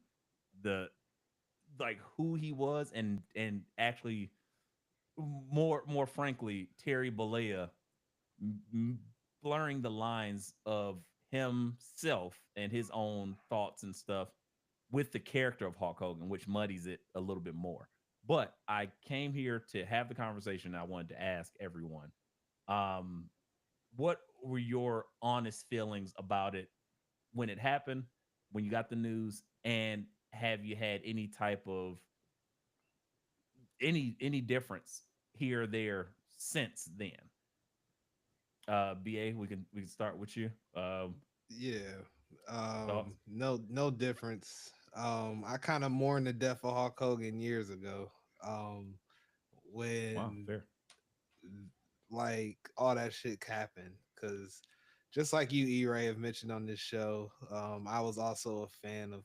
the like who he was, and actually more frankly, Terry Bollea blurring the lines of himself and his own thoughts and stuff with the character of Hulk Hogan, which muddies it a little bit more. But I came here to have the conversation. I wanted to ask everyone, what were your honest feelings about it when it happened, when you got the news, and have you had any type of any difference here or there since then? BA, we can start with you. Thoughts? No difference. I kind of mourned the death of Hulk Hogan years ago. When Wow, fair. like all that shit happened, because just like you, E-Ray, have mentioned on this show, I was also a fan of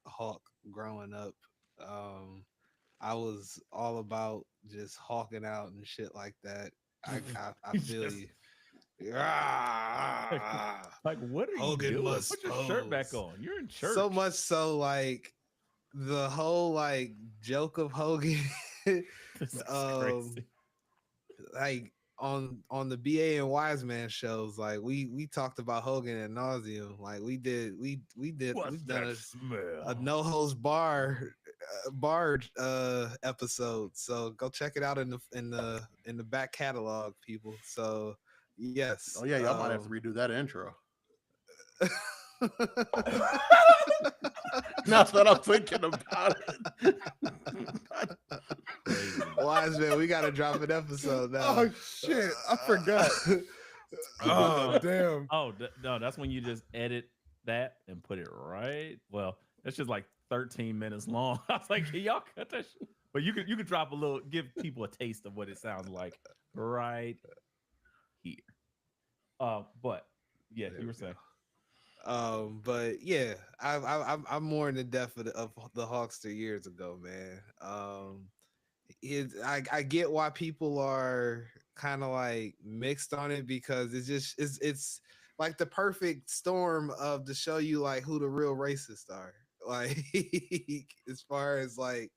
Hulk growing up. I was all about just hawking out and shit like that. I feel Just- you. Ah, Like, what are Hogan you doing? must Put your shirt back pose. on. You're in church. so much so, like the whole like joke of Hogan, This is crazy. like on the BA and Wiseman shows, like we talked about Hogan ad nauseum. Like we've done a no holds barred episode. So go check it out in the back catalog, people. So yes. Oh yeah, y'all might have to redo that intro. That's what I'm thinking about it. Wise man, we gotta drop an episode now. Oh shit, I forgot. Oh damn. Oh no, that's when you just edit that and put it right. Well, that's just like 13 minutes long. I was like, can y'all cut that shit? But you could drop a little, give people a taste of what it sounds like right here. But yeah, you were saying. But yeah, I'm more in the depth of the Hawkster years ago, man. I get why people are kind of like mixed on it, because it's like the perfect storm of to show you like who the real racists are. Like as far as like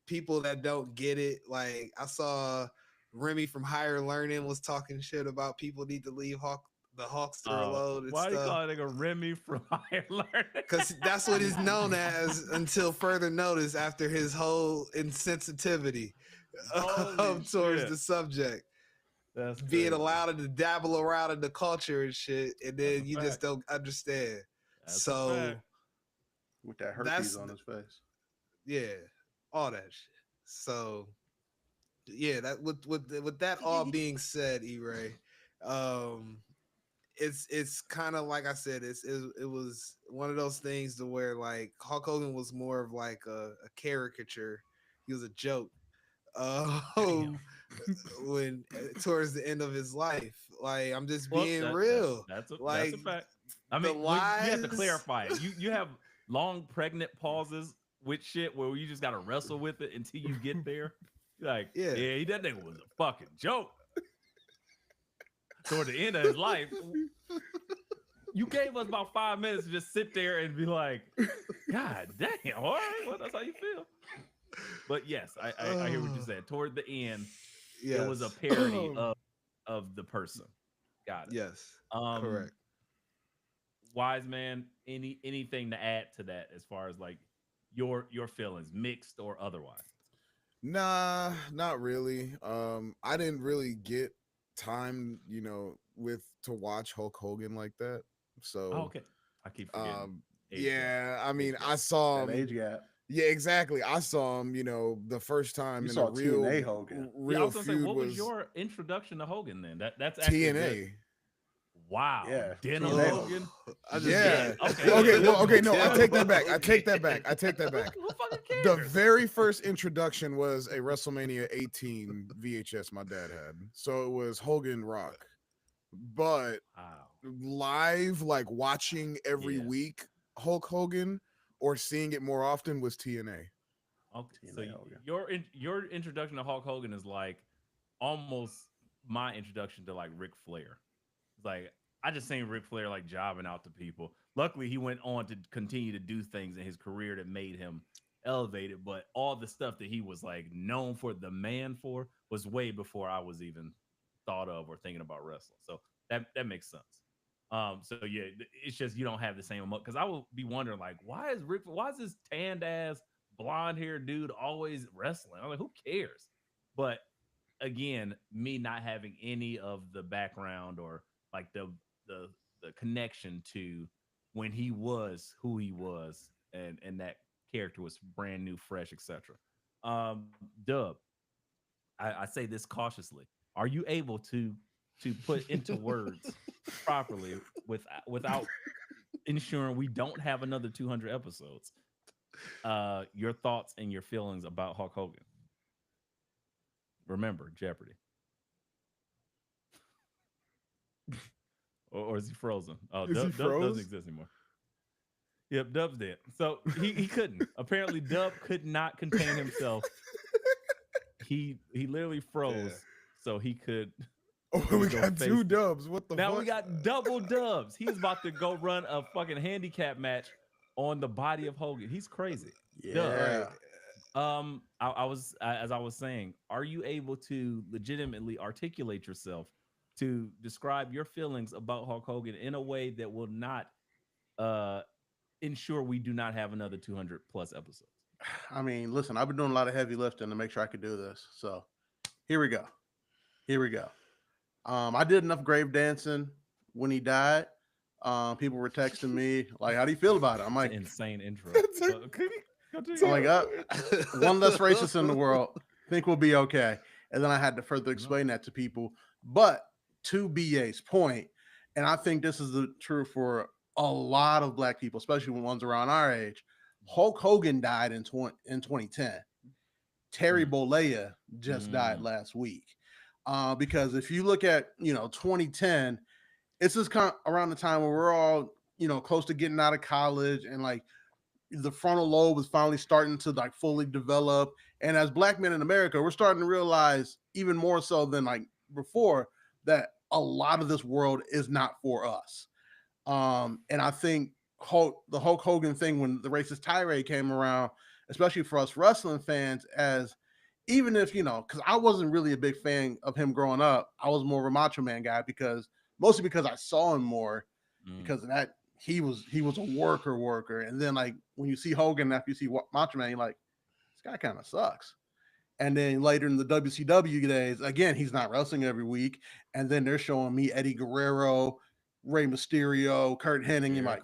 people that don't get it, like I saw Remy from Higher Learning was talking shit about people need to leave the Hawkster alone. And Why do you stuff. call it a Remy from Higher Learning? Because that's what he's known as until further notice after his whole insensitivity towards the subject. That's being crazy. allowed to dabble around in the culture and shit, and then you just don't understand. That's so with that herpes on his face. Yeah, all that shit. So yeah, that with that all being said, E-Ray, it's kind of like I said, it was one of those things to where like Hulk Hogan was more of like a caricature. He was a joke. When towards the end of his life, like I'm just being real. That's a fact. I mean, you have to clarify it. You have long pregnant pauses with shit where you just gotta wrestle with it until you get there. Like, yeah, that nigga was a fucking joke. Toward the end of his life, you gave us about 5 minutes to just sit there and be like, God damn, all right, well, that's how you feel. But yes, I hear what you said. Toward the end, it was a parody of the person. Got it. Yes. Correct. Wise man, anything to add to that as far as like your feelings, mixed or otherwise? Nah, not really. I didn't really get time, to watch Hulk Hogan like that. So okay. I keep forgetting. I mean, I saw him. Age gap. Yeah, exactly. I saw him, the first time you in saw a real TNA Hogan. I was gonna say, what was your introduction to Hogan then? That's actually TNA. Wow. Yeah. Dental Hogan. Yeah. Okay. No, I take that back. I take that back. Who fucking cares? The very first introduction was a WrestleMania 18 VHS my dad had. So it was Hogan Rock. But live, like watching every week Hulk Hogan or seeing it more often was TNA. Okay. So your introduction to Hulk Hogan is like almost my introduction to like Ric Flair. It's like I just seen Ric Flair like jobbing out to people. Luckily, he went on to continue to do things in his career that made him elevated. But all the stuff that he was like known for, the man for, was way before I was even thought of or thinking about wrestling. So that makes sense. So yeah, it's just you don't have the same amount, because I will be wondering like, why is this tanned ass blonde haired dude always wrestling? I'm like, who cares? But again, me not having any of the background or like the connection to when he was who he was, and that character was brand new, fresh, etc. Dub, I say this cautiously. Are you able to put into words properly without ensuring we don't have another 200 episodes, your thoughts and your feelings about Hulk Hogan? Remember, Jeopardy. Or is he frozen? Oh, Dub doesn't exist anymore. Yep, Dub's dead. So he couldn't. Apparently, Dub could not contain himself. He literally froze, so he could. Oh, we got two Dubs. What the now fuck? We got double Dubs. He's about to go run a fucking handicap match on the body of Hogan. He's crazy. Yeah. Dub, I was as I was saying, are you able to legitimately articulate yourself to describe your feelings about Hulk Hogan in a way that will not ensure we do not have another 200 plus episodes? I mean, listen, I've been doing a lot of heavy lifting to make sure I could do this. So here we go. I did enough grave dancing when he died. People were texting me like, how do you feel about it? I'm like, insane intro. I'm like, one less racist in the world. think we'll be okay. And then I had to further explain that to people. But to BA's point, and I think this is the truth for a lot of black people, especially ones around our age. Hulk Hogan died in 2010. Terry Bollea just died last week. Because if you look at 2010, it's just kind of around the time where we're all close to getting out of college, and like the frontal lobe was finally starting to like fully develop. And as black men in America, we're starting to realize even more so than like before that a lot of this world is not for us. And I think the Hulk Hogan thing, when the racist tirade came around, especially for us wrestling fans, as even if because I wasn't really a big fan of him growing up, I was more of a Macho Man guy because mostly because I saw him more because of that. He was a worker, and then like when you see Hogan after you see Macho Man, you're like, this guy kind of sucks. And then later in the WCW days, again, he's not wrestling every week. And then they're showing me Eddie Guerrero, Rey Mysterio, Kurt Hennig, and like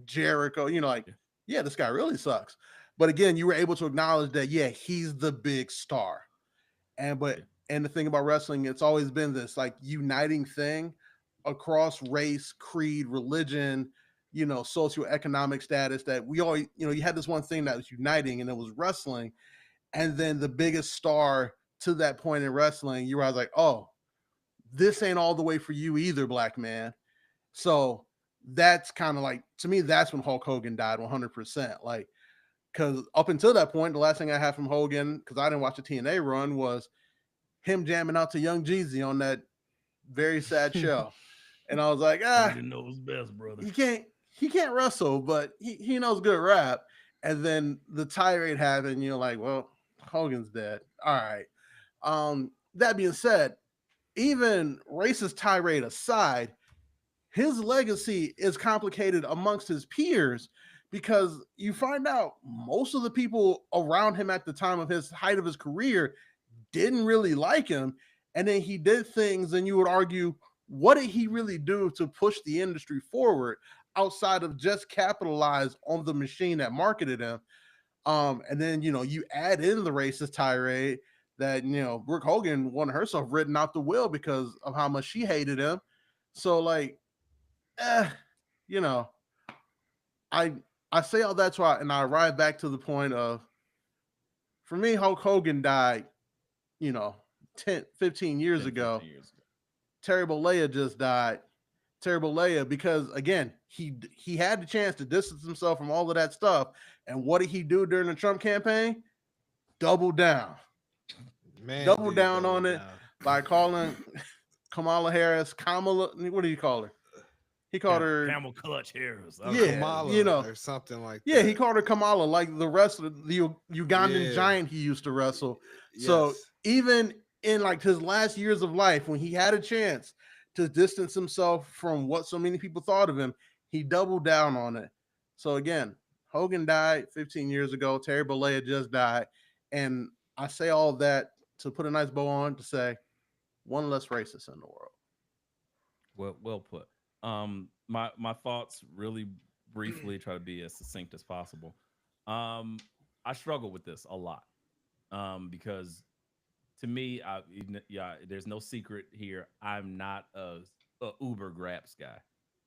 Jericho. Like, yeah, this guy really sucks. But again, you were able to acknowledge that, yeah, he's the big star. And the thing about wrestling, it's always been this like uniting thing across race, creed, religion, socioeconomic status, that we all, you had this one thing that was uniting, and it was wrestling. And then the biggest star to that point in wrestling, you realize like, oh, this ain't all the way for you either, black man. So that's kind of like, to me, that's when Hulk Hogan died 100%. Like, because up until that point, the last thing I had from Hogan, because I didn't watch the TNA run, was him jamming out to Young Jeezy on that very sad show. And I was like, Hogan knows best, brother. He can't wrestle, but he knows good rap. And then the tirade happened, and you're like, well, Hogan's dead. All right. That being said, even racist tirade aside, his legacy is complicated amongst his peers because you find out most of the people around him at the time of his height of his career didn't really like him. And then he did things, and you would argue, what did he really do to push the industry forward outside of just capitalize on the machine that marketed him? And then, you add in the racist tirade that, Brooke Hogan wanted herself written out the will because of how much she hated him. So like, you know, I I say all that's why, and I arrive back to the point of, for me, Hulk Hogan died, you know, 10, 15 years 10, ago. 15 years ago. Terry Bollea just died. Terry Bollea, because again, he had the chance to distance himself from all of that stuff. And what did he do during the Trump campaign? Double down. Man, Double did he down double on it down. by calling Kamala Harris, what do you call her? He called her, Camel Clutch Harris. yeah, Kamala or something like yeah, that. he called her Kamala, like the wrestler, the Ugandan Yeah. giant he used to wrestle. So Yes. even in like his last years of life, when he had a chance to distance himself from what so many people thought of him, he doubled down on it. So again, Hogan died 15 years ago. Terry Bollea just died. And I say all that to put a nice bow on to say one less racist in the world. Well put. My thoughts really briefly, try to be as succinct as possible. I struggle with this a lot. Because to me, yeah, there's no secret here. I'm not a Uber Graps guy.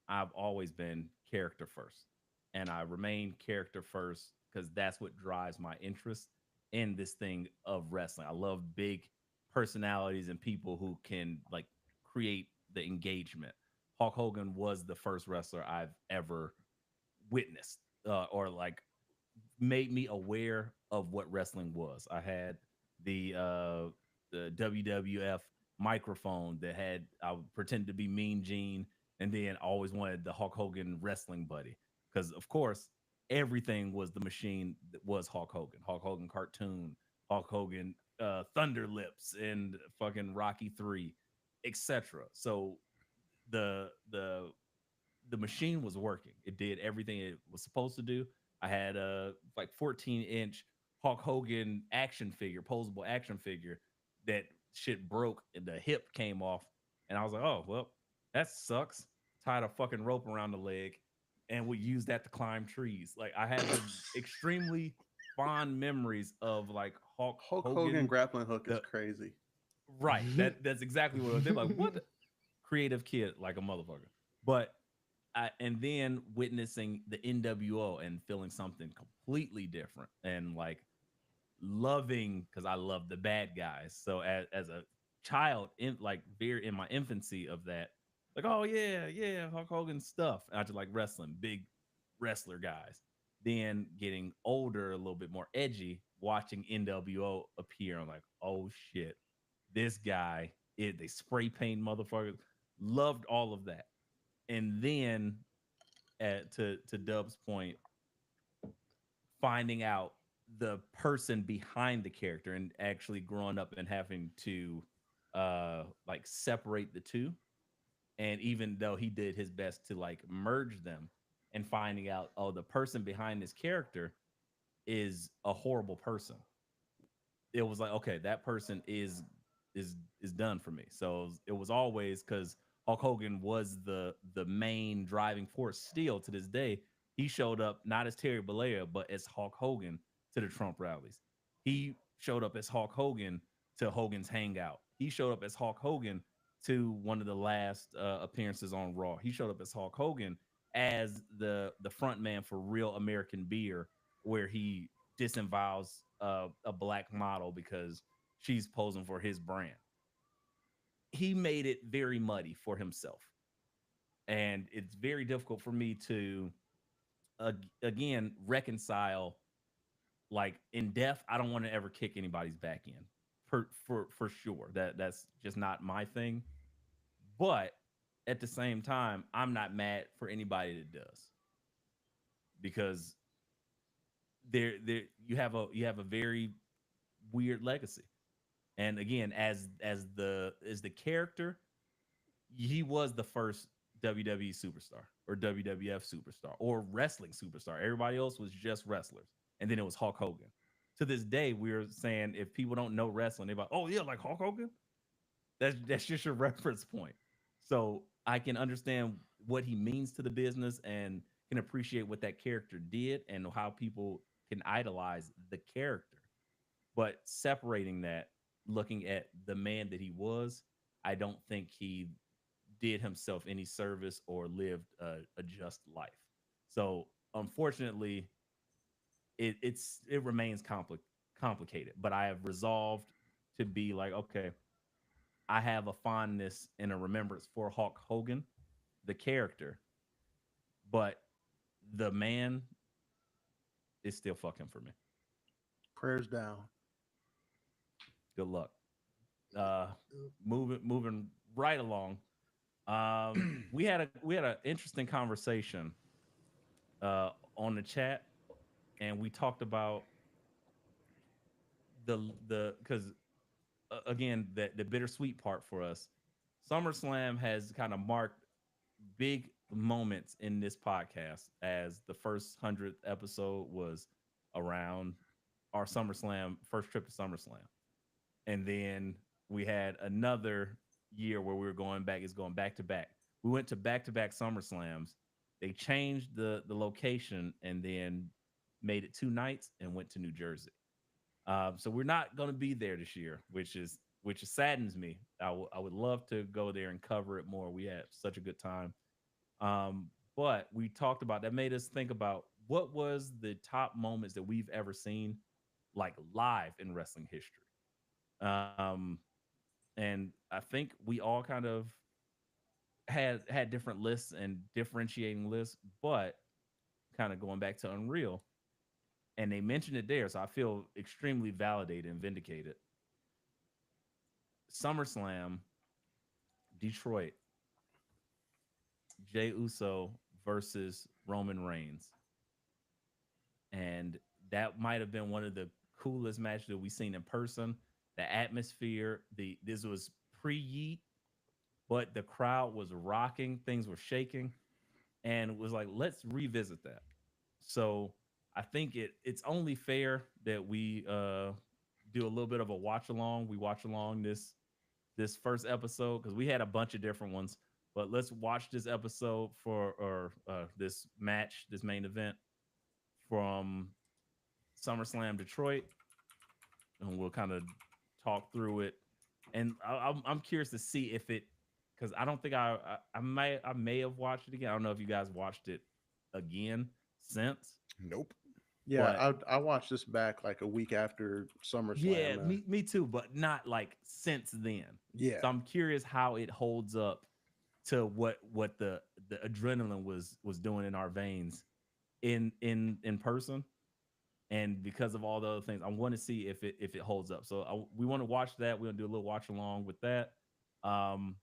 I've always been character first, and I remain character first because that's what drives my interest in this thing of wrestling. I love big personalities and people who can like create the engagement. Hulk Hogan was the first wrestler I've ever witnessed, or like made me aware of what wrestling was. I had the WWF microphone that had I would pretend to be Mean Gene, and then always wanted the Hulk Hogan wrestling buddy because of course everything was the machine that was Hulk Hogan cartoon, Hulk Hogan Thunder Lips, and fucking Rocky 3, etc. So the the machine was working. It did everything it was supposed to do. I had a like 14-inch Hulk Hogan action figure, posable action figure that shit broke and the hip came off. And I was like, oh, well, that sucks. Tied a fucking rope around the leg and would use that to climb trees. Like I had the extremely fond memories of like Hulk Hulk Hogan Hogan. grappling hook is The crazy. right, that's exactly what it was. They're like, what creative kid like a motherfucker. But and then witnessing the NWO and feeling something completely different and like loving because I love the bad guys. So as a child in like very in my infancy of that, like, oh yeah, yeah, Hulk Hogan stuff. And I just like wrestling, big wrestler guys. Then getting older, a little bit more edgy, watching NWO appear. I'm like, oh shit, this guy, they spray paint motherfuckers. Loved all of that. And then to Dub's point, finding out the person behind the character and actually growing up and having to like separate the two, and even though he did his best to like merge them, and finding out, oh, the person behind this character is a horrible person. It was like, okay, that person is done for me. So it was always because Hulk Hogan was the main driving force still to this day. He showed up not as Terry Bollea, but as Hulk Hogan to the Trump rallies. He showed up as Hulk Hogan to Hogan's Hangout. He showed up as Hulk Hogan to one of the last appearances on Raw. He showed up as Hulk Hogan as the front man for Real American Beer, where he disavows a black model because she's posing for his brand. He made it very muddy for himself. And it's very difficult for me to, again, reconcile. Like in death, I don't want to ever kick anybody's back in for sure. That's just not my thing. But at the same time, I'm not mad for anybody that does, because there you have a very weird legacy. And again, as the character, he was the first WWE superstar or WWF superstar or wrestling superstar. Everybody else was just wrestlers. And then it was Hulk Hogan. To this day, we're saying if people don't know wrestling, they're like, oh yeah, like Hulk Hogan. That's just your reference point. So I can understand what he means to the business and can appreciate what that character did and how people can idolize the character. But separating that, looking at the man that he was, I don't think he did himself any service or lived a just life. So unfortunately, it remains complicated. But I have resolved to be like, okay, I have a fondness and a remembrance for Hulk Hogan, the character, but the man is still fucking for me. Prayers down. Good luck. Uh, moving right along. We had an interesting conversation on the chat, and we talked about the because again, the bittersweet part for us. SummerSlam has kind of marked big moments in this podcast, as the first 100th episode was around our SummerSlam first trip to SummerSlam, and then we had another year where we were going back. It's going back to back. We went to back SummerSlams. They changed the location and then made it 2 nights and went to New Jersey. So we're not going to be there this year, which saddens me. I would love to go there and cover it more. We had such a good time. But we talked about that, made us think about what was the top moments that we've ever seen, like live in wrestling history. Um, and I think we all kind of had different lists and differentiating lists, but kind of going back to Unreal, and they mentioned it there, so I feel extremely validated and vindicated. SummerSlam, Detroit, Jey Uso versus Roman Reigns, and that might have been one of the coolest matches that we've seen in person. The atmosphere, this was pre-Yeet, but the crowd was rocking, things were shaking, and it was like, let's revisit that. So I think it's only fair that we do a little bit of a watch along. We watch along this first episode because we had a bunch of different ones, but let's watch this episode this match, this main event from SummerSlam Detroit, and we'll kind of talk through it. And I'm curious to see if it, because I don't think I may have watched it again. I don't know if you guys watched it again since, Nope. Yeah, but I watched this back like a week after yeah, SummerSlam. me too, but not like since then. Yeah, So I'm curious how it holds up to what the adrenaline was doing in our veins in person. And because of all the other things, I want to see if it holds up. So we want to watch that. We're gonna do a little watch along with that, um,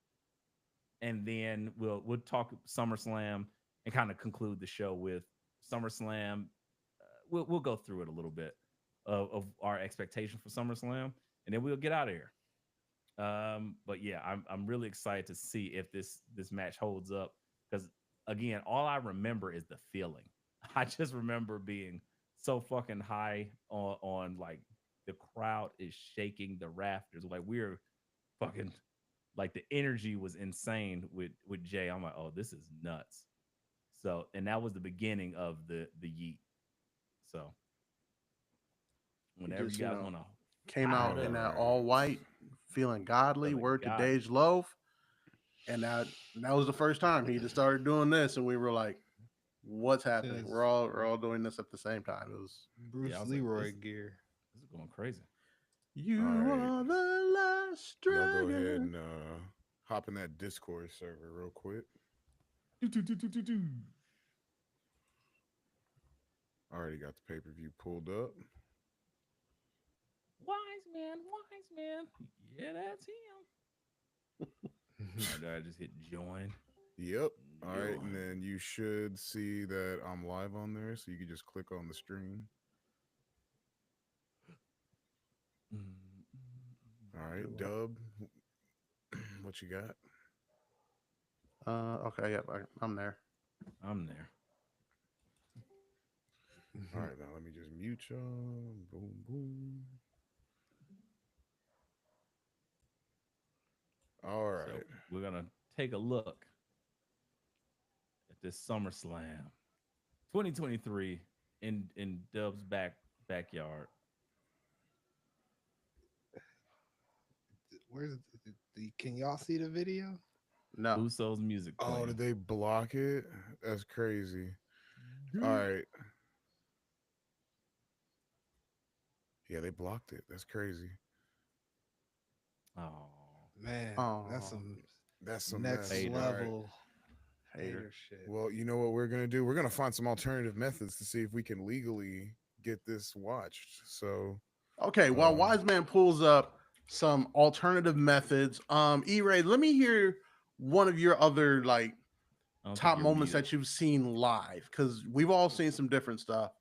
and then we'll talk SummerSlam and kind of conclude the show with SummerSlam. We'll go through it a little bit of our expectation for SummerSlam, and then we'll get out of here. But yeah, I'm really excited to see if this match holds up, because again, all I remember is the feeling. I just remember being so fucking high on like the crowd is shaking the rafters. Like we're fucking like the energy was insane with Jay. I'm like, oh, this is nuts. So, and that was the beginning of the yeet. So he whenever just you guys want to came fire out it in up, that Alright. all white, feeling godly. feeling Word to God. Dage Loaf, and that was the first time he just started doing this, and we were like, "What's happening?" Says We're all doing this at the same time. It was Yeah, I Bruce was like, Leroy gear. this is going crazy. All you right. are the last Y'all go ahead dragon. and hop in that Discord server real quick. Do. Already got the pay-per-view pulled up. Wise man. Yeah, that's him. All right, I just hit join. Yep. All right, and Join. then you should see that I'm live on there, so you can just click on the stream. All right, Dub, what you got? Okay, yep, I'm there. I'm there. All right, now let me just mute y'all. Boom, boom. All So right. we're gonna take a look at this SummerSlam 2023 in Dub's backyard. Where's can y'all see the video? No, Usos music Oh, playing. did they block it? That's crazy. All right. Yeah, they blocked it. That's crazy. Oh, Man, that's oh, some That's some next mess. Hater. All right. level hater. hater shit. Well, you know what we're gonna do? We're gonna find some alternative methods to see if we can legally get this watched. So, Okay, while Wise Man pulls up some alternative methods, E-Ray, let me hear one of your other like I don't think top you're moments muted. that you've seen live, because we've all seen some different stuff.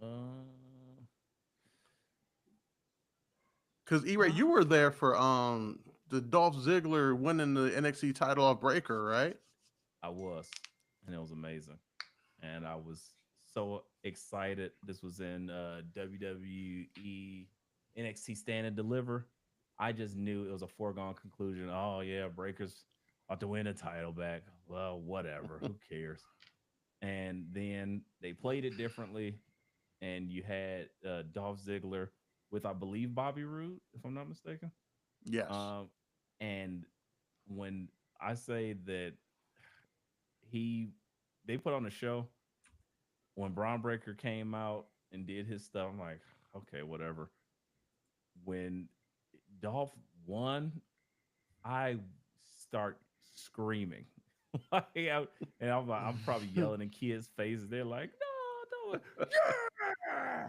Uh, Because E-Ray, you were there for the Dolph Ziggler winning the NXT title off Breaker, right? I was, and it was amazing, and I was so excited. This was in WWE NXT Stand and Deliver. I just knew it was a foregone conclusion. Oh yeah, Breaker's about to win a title back. Well, whatever. Who cares? And then they played it differently, and you had Dolph Ziggler with, I believe, Bobby Roode, if I'm not mistaken. Yes. Um, and when I say that he they put on a show when Braun Breaker came out and did his stuff, I'm like, okay, whatever. When Dolph won, I start screaming. And I'm like, I'm probably yelling in kids' faces. They're like, no, don't, yeah,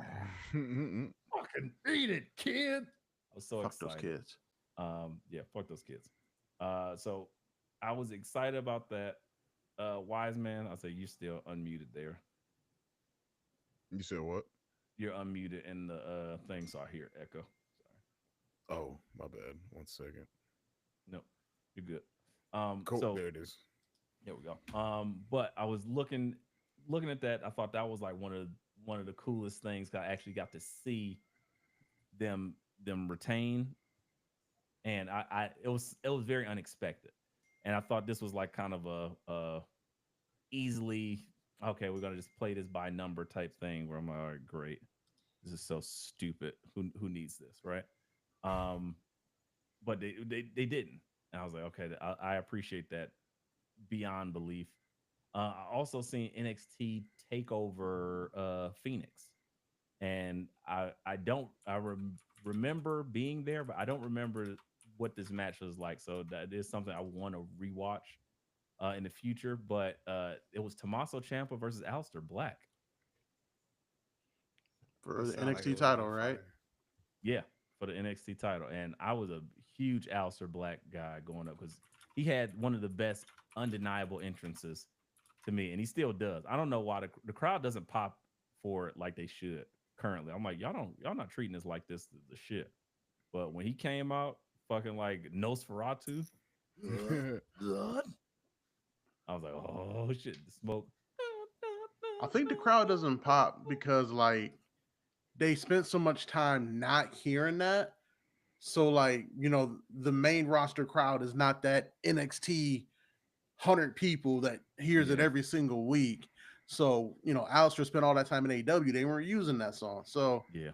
fucking eat it, kid. I was so Fuck those excited. kids. Yeah, fuck those kids. So I was excited about that. Wise man, I say you're still unmuted there. you said what? You're unmuted in the thing, so I hear echo. Sorry. Oh, my bad. 1 second. No, you're good. Cool. So There it is. here we go. But I was looking at that. I thought that was like one of the coolest things. I actually got to see them retain, and it was very unexpected. And I thought this was like kind of a easily, okay, we're gonna just play this by number type thing where I'm like, all right, great. This is so stupid. Who needs this, right? Um, but they didn't. And I was like, okay, I appreciate that beyond belief. I also seen NXT take over Phoenix, and remember being there, but I don't remember what this match was like. So that is something I want to rewatch in the future. But it was Tommaso Ciampa versus Aleister Black. For That the sound like NXT it was gonna title, be right? fire. Yeah, for the NXT title, and I was a huge Aleister Black guy going up because he had one of the best undeniable entrances to me, and he still does. I don't know why the crowd doesn't pop for it like they should currently. I'm like, y'all not treating this like this the shit. But when he came out, fucking like Nosferatu, blood, I was like, oh shit, the smoke. I think the crowd doesn't pop because like they spent so much time not hearing that. So like, the main roster crowd is not that NXT 100 people that hears it Yeah. every single week. So, Alistair spent all that time in AEW. They weren't using that song. So Yeah.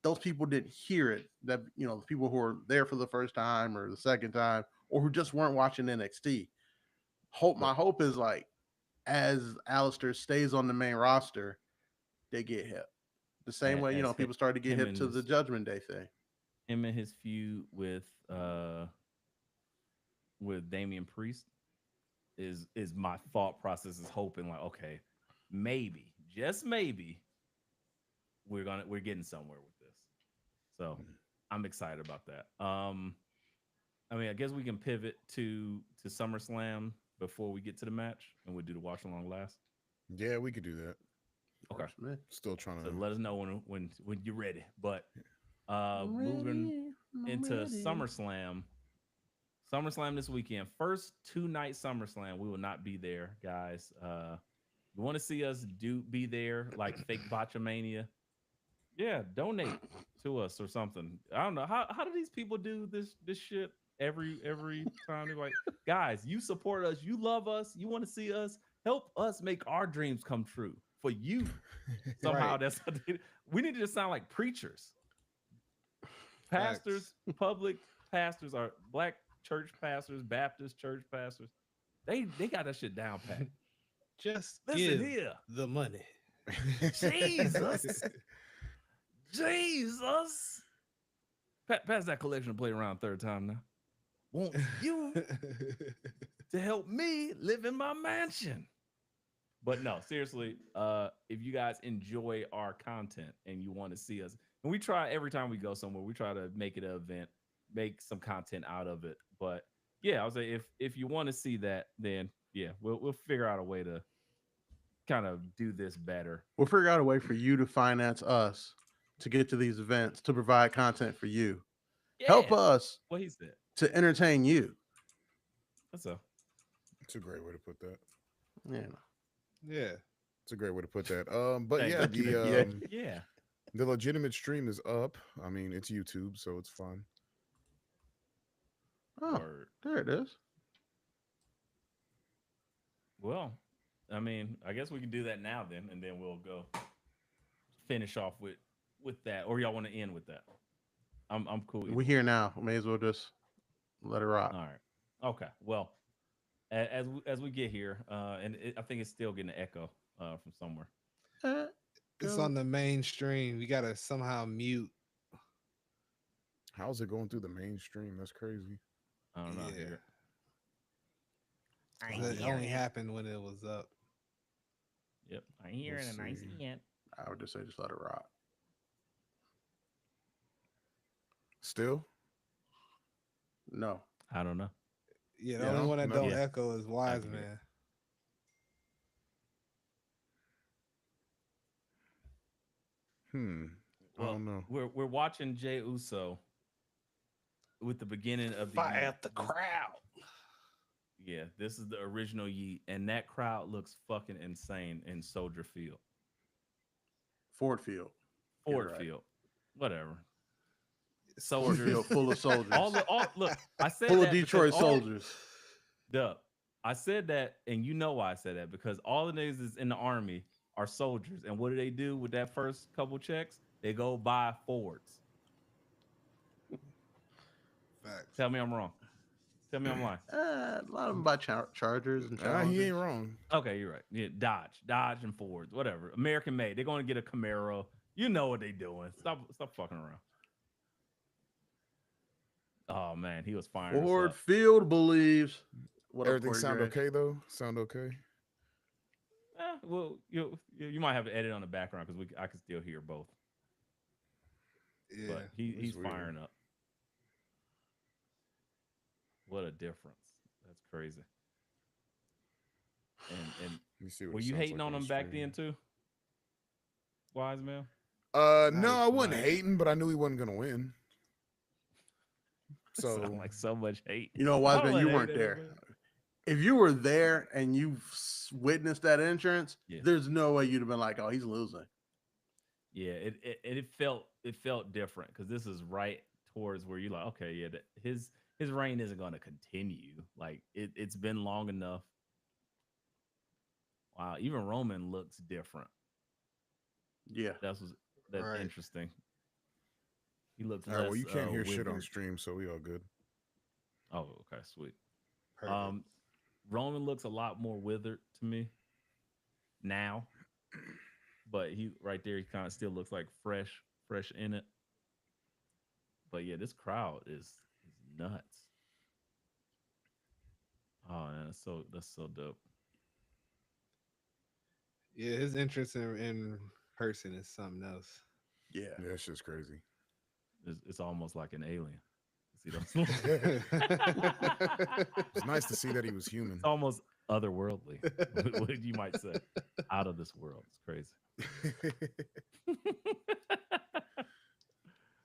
those people didn't hear it. That, the people who were there for the first time or the second time, or who just weren't watching NXT. My hope is like, as Alistair stays on the main roster, they get hip. The same way, As people started to get him hip and to the Judgment Day thing. him and his feud with Damian Priest is my thought process is hoping like, okay, maybe, just maybe, we're getting somewhere with this. So I'm excited about that. I mean, I guess we can pivot to SummerSlam before we get to the match, and we'll do the watch along last. Yeah, we could do that. Okay. Still trying So to let us know when you're ready. But I'm moving ready, into ready. SummerSlam. SummerSlam this weekend. First 2-night SummerSlam. We will not be there, guys. You want to see us be there like fake Botchamania? Yeah, donate to us or something. I don't know. How do these people do this shit every time? They're like, guys, you support us, you love us, you want to see us, help us make our dreams come true for you. Somehow Right. that's we need to just sound like preachers. Pastors, Facts. public pastors are black church pastors, Baptist church pastors. They got that shit down pat. Just Listen give here. the money. Jesus. Jesus. Pass that collection and play around third time now. Want you to help me live in my mansion. But no, seriously, if you guys enjoy our content and you want to see us, and we try every time we go somewhere, we try to make it an event, make some content out of it. But yeah, I would say if you want to see that, then yeah, we'll figure out a way to kind of do this better. We'll figure out a way for you to finance us to get to these events, to provide content for you. Yeah. Help us What he said. to entertain you. That's a It's a great way to put that. Yeah. Yeah. It's a great way to put that. But Thank yeah, you. the yeah. the legitimate stream is up. I mean, it's YouTube, so it's fun. Oh, Word. there it is. Well, I mean, I guess we can do that now then, and then we'll go finish off with that. Or y'all want to end with that? I'm cool. We're here now. May as well just let it rock. All right. Okay. Well, as we get here, and I think it's still getting an echo from somewhere. It's on the mainstream. We gotta somehow mute. How's it going through the mainstream? That's crazy. I don't know. Yeah. Here. It only happened when it was up. Yep. I hear it and I see it. I would just say just let it rock. Still? No. I don't know. Yeah, the Yeah, only one that no. don't Yeah. echo is Wise can hear it. Man. I don't know. We're watching Jey Uso with the beginning of the Fire Yeet. at the crowd. Yeah, this is the original Yeet, and that crowd looks fucking insane in Soldier Field. Ford Field. Ford right. Field. Whatever. Ford Soldiers. Field full of soldiers. all look, I said full that of because Detroit soldiers. Duh. I said that, and you know why I said that, because all the niggas is in the army are soldiers, and what do with that first couple checks? They go buy Fords. Facts. Tell me I'm wrong. Tell me I'm lying. A lot of them buy Chargers and Challengers. He ain't wrong. Okay, you're right. Yeah, Dodge and Fords, whatever. American made. They're going to get a Camaro. You know what they doing. Stop fucking around. Oh man, he was firing us Ford up. Field believes. What up, Everything Corey sound Gray? okay though? Sound okay? Well, you might have to edit on the background because I can still hear both. Yeah. But he's weird. firing up. What a difference! That's crazy. And Let me see what were it you sounds hating like on him back stream. then too? Wise man. No, I as wasn't much. hating, but I knew he wasn't gonna win. Sound So like so much hate. You know, I Wiseman, wasn't you hating weren't at there. him, man. If you were there and you witnessed that entrance, Yeah. there's no way you'd have been like, "Oh, he's losing." Yeah, it felt different because this is right towards where you're like, okay, yeah, his reign isn't going to continue. Like it's been long enough. Wow, even Roman looks different. Yeah. That's Right. interesting. He looks all right, well, less you can't hear shit on withered. stream, so we all good. Oh, okay, sweet. Perfect. Roman looks a lot more withered to me now, but he right there, he kind of still looks like fresh in it. But yeah, this crowd is nuts. Oh man, that's so dope. Yeah, his entrance in person is something else. Yeah. Yeah, that shit's crazy. It's almost like an alien. See those? It's nice to see that he was human. It's almost otherworldly. What you might say, out of this world. It's crazy.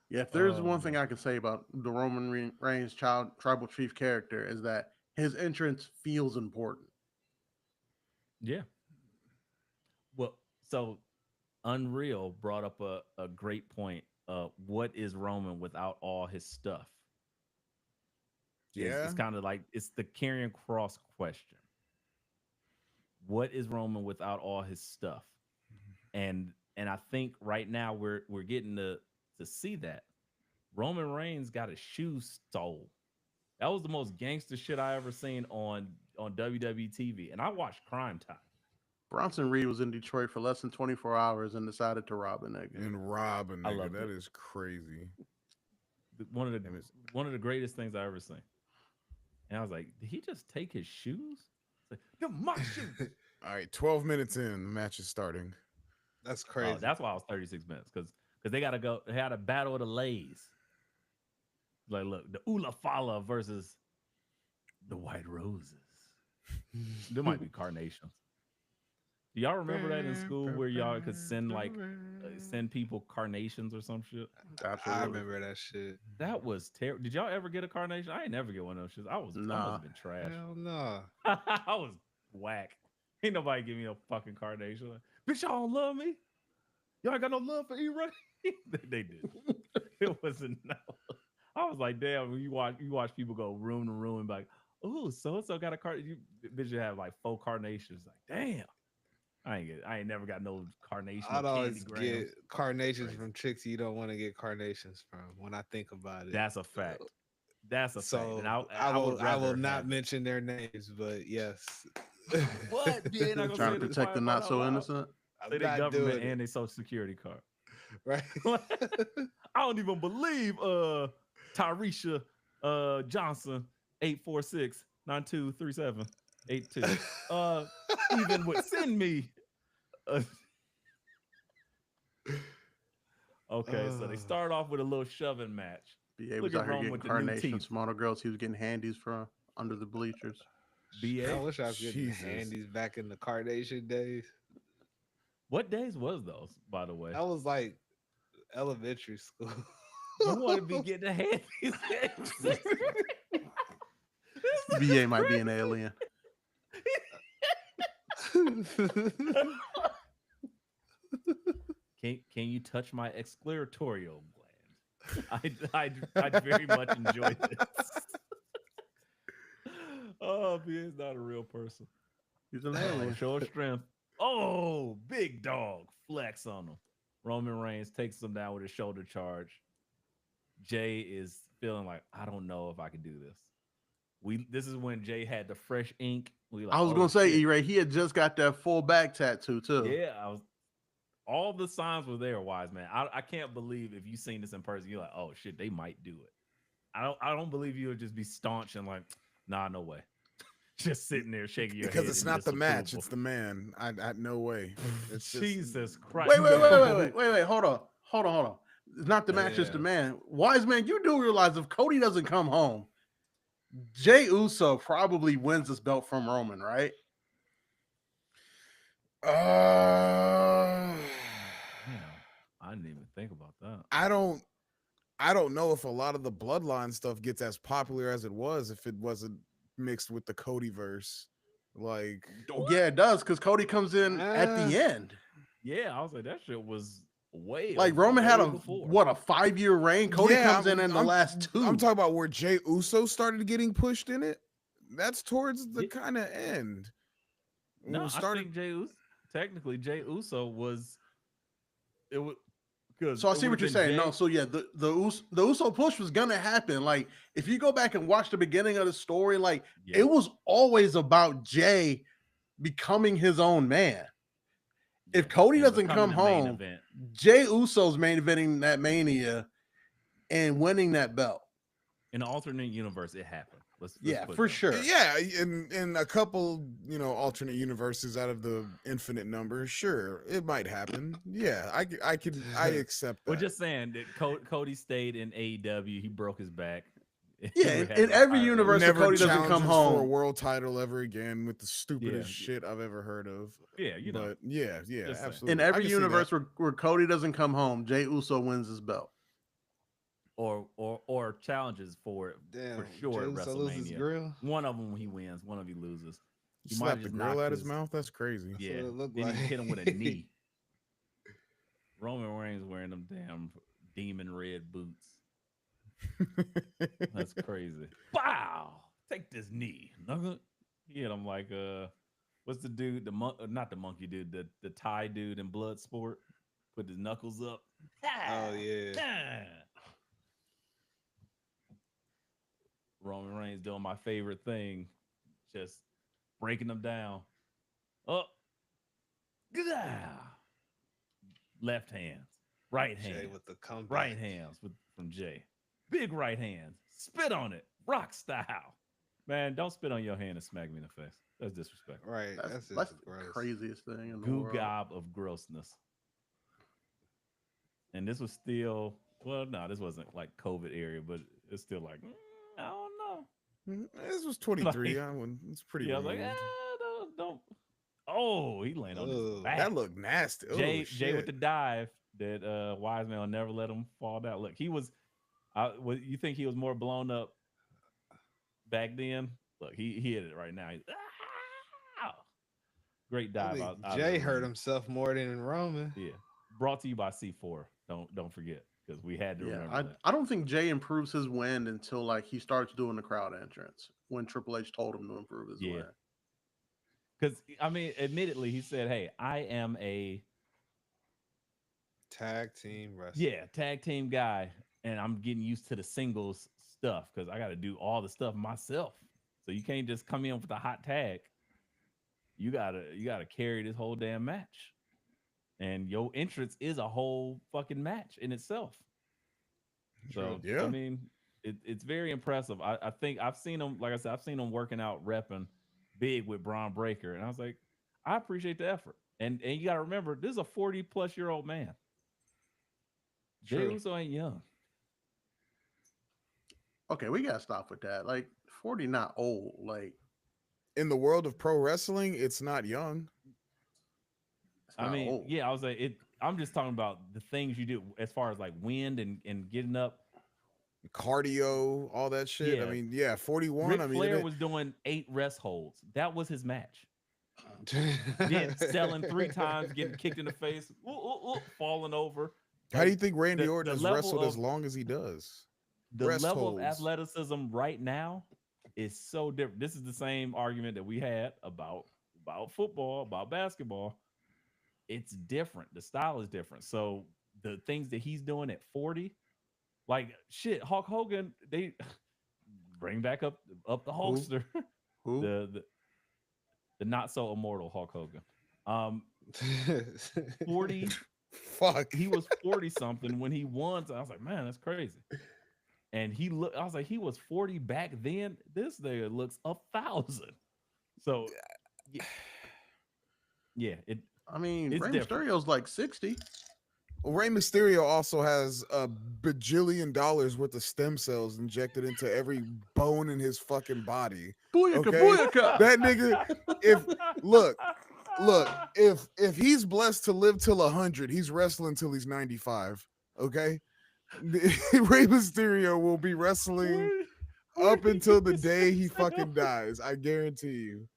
Yeah, if there's Oh, one thing man. I can say about the Roman Reigns tribal chief character is that his entrance feels important. Yeah. Well, so Unreal brought up a great point. What is Roman without all his stuff? Yeah. It's kind of like it's the carrying cross question. What is Roman without all his stuff? And I think right now we're getting to see that Roman Reigns got his shoes stole. That was the most gangster shit I ever seen on WWE TV. And I watched Crime Time. Bronson Reed was in Detroit for less than 24 hours and decided to rob a nigga. And rob a I nigga. loved That it. is crazy. One Damn it. of the greatest things I ever seen. And I was like, did he just take his shoes? It's like, they're my shoes. All right, 12 minutes in, the match is starting. That's crazy. Oh, that's why I was 36 minutes because they gotta go. They had a battle of the Lays. Like, look, the Ula Fala versus the White Roses. There might be carnations. Do y'all remember that in school where y'all could send send people carnations or some shit? Absolutely. I remember that shit. That was terrible. Did y'all ever get a carnation? I ain't never get one of those shits. I must Nah. have been trash. Hell no. I was whack. Ain't nobody give me no fucking carnation. Like, bitch, y'all don't love me. Y'all ain't got no love for E-Ray. They did. It wasn't no. I was like, damn. When you watch people go room to room and be like, oh, so and so got a card. Bitch, you have like 4 carnations. Like, damn. I ain't never got no carnation. I'd or always candy grams. get carnations Crazy. from chicks you don't want to get carnations from. When I think about it, That's a fact. That's a fact. so And I will rather not have- mention their names, but yes. What? Yeah, not gonna Trying say to this protect the quiet not out so loud. innocent. I'm Say their not government doing and it, their social security card. right? I don't even believe Tyresha Johnson 846-9237-82 even would send me okay, so they start off with a little shoving match. BA Look was at out here Rome getting with the new carnations teeth. from all the girls he was getting handies from under the bleachers. BA. I wish I was getting Jesus. handies back in the Carnation days. What days was those, by the way? That was like elementary school. You want to be getting handies. BA might be an alien. Can you touch my excoriatorial gland? I'd very much enjoy this. Oh he is not a real person. He's an Oh, alien. show of strength. Oh, big dog. Flex on him. Roman Reigns takes him down with a shoulder charge. Jay is feeling like, I don't know if I can do this. This is when Jay had the fresh ink. We like, I was oh, gonna say, shit. E-Ray, he had just got that full back tattoo too. Yeah, all the signs were there, wise man. I can't believe if you seen this in person, you're like, oh shit, they might do it. I don't believe you would just be staunch and like, nah, no way. Just sitting there shaking your head. Because it's not the match, it's the man. I no way. It's just, Jesus Christ. Wait. Hold on. It's not the match, it's the man. Wise man, you do realize if Cody doesn't come home, Jey Uso probably wins this belt from Roman, right? I didn't even think about that. I don't know if a lot of the bloodline stuff gets as popular as it was if it wasn't mixed with the Cody verse. Like, yeah, it does, because Cody comes in at the end. Yeah, I was like, that shit was way like over, Roman had a before. what, a 5-year reign. Cody comes in the last 2. I'm talking about where Jey Uso started getting pushed in it. That's towards the kind of end. No, I think technically Jey Uso was it was. So I see what you're saying. No, so yeah, the Uso push was gonna happen. Like, if you go back and watch the beginning of the story, like it was always about Jay becoming his own man. If Cody doesn't come home, Jey Uso's main eventing that Mania and winning that belt. In an alternate universe, it happened. Let's for sure. Yeah, in a couple, alternate universes out of the infinite number, sure, it might happen. Yeah, I accept that. We're just saying that Cody stayed in AEW. He broke his back. Yeah, in every universe, if Cody doesn't come home for a world title ever again with the stupidest shit I've ever heard of. Yeah, but yeah, absolutely. In every universe where Cody doesn't come home, Jey Uso wins his belt. Or challenges for it. Damn, for sure at WrestleMania. One of them he wins, one of he loses. He slapped the grill out his mouth. That's crazy. Yeah, then he hit him with a knee. Roman Reigns wearing them damn demon red boots. That's crazy. Wow! Take this knee. He hit him like what's the dude? Not the monkey dude. The Thai dude in Bloodsport. Put his knuckles up. Oh yeah. Roman Reigns doing my favorite thing, just breaking them down. Oh, left hands, right hands, with the comeback. Right hands from Jay. Big right hands. Spit on it, rock style. Man, don't spit on your hand and smack me in the face. That's disrespectful. Right, that's the craziest thing in the world. Gob of grossness. And this was still, this wasn't like COVID area, but it's still like, I don't know. This was 23. It's pretty. Yeah, I was like, don't. Oh, he landed on his back. That looked nasty. Jay with the dive that Wise Man will never let him fall down. Look, he was. You think he was more blown up back then? Look, he hit it right now. Great dive. Jay hurt himself more than Roman. Yeah. Brought to you by C4. Don't forget, because we had to remember that. I don't think Jay improves his win until like he starts doing the crowd entrance when Triple H told him to improve his win. Because admittedly, he said, "Hey, I am a tag team wrestler. Yeah, tag team guy, and I'm getting used to the singles stuff because I got to do all the stuff myself. So you can't just come in with a hot tag. You gotta carry this whole damn match." And your entrance is a whole fucking match in itself. So, yeah. It's very impressive. I think I've seen him, like I said, I've seen him working out, repping big with Braun Breaker. And I was like, I appreciate the effort. And you got to remember, this is a 40-plus-year-old man. Jey Uso ain't young. Okay, we got to stop with that. Like, 40 not old. Like, in the world of pro wrestling, it's not young. Old. Yeah, I was like, I'm just talking about the things you do as far as like wind and getting up, cardio, all that shit. Yeah. 41. Ric Flair was doing 8 rest holds. That was his match. Selling 3 times, getting kicked in the face, falling over. How do you think Randy Orton has wrestled as long as he does? The level of athleticism right now It's so different. This is the same argument that we had about football, about basketball. It's different. The style is different. So the things that he's doing at 40, like shit, Hulk Hogan, they bring back up the Who? Hulkster, Who? the not so immortal Hulk Hogan. Um, 40, Fuck. he was 40 something when he won. So I was like, man, that's crazy. And I was like, he was 40 back then. This nigga looks 1,000. So yeah, I mean, it's Rey different. Mysterio's like 60. Well, Rey Mysterio also has a bajillion dollars worth of stem cells injected into every bone in his fucking body. Booyaka, Okay? booyaka. That nigga, if look, if he's blessed to live till 100, he's wrestling till he's 95. Okay, Rey Mysterio will be wrestling up until the day he fucking dies. I guarantee you.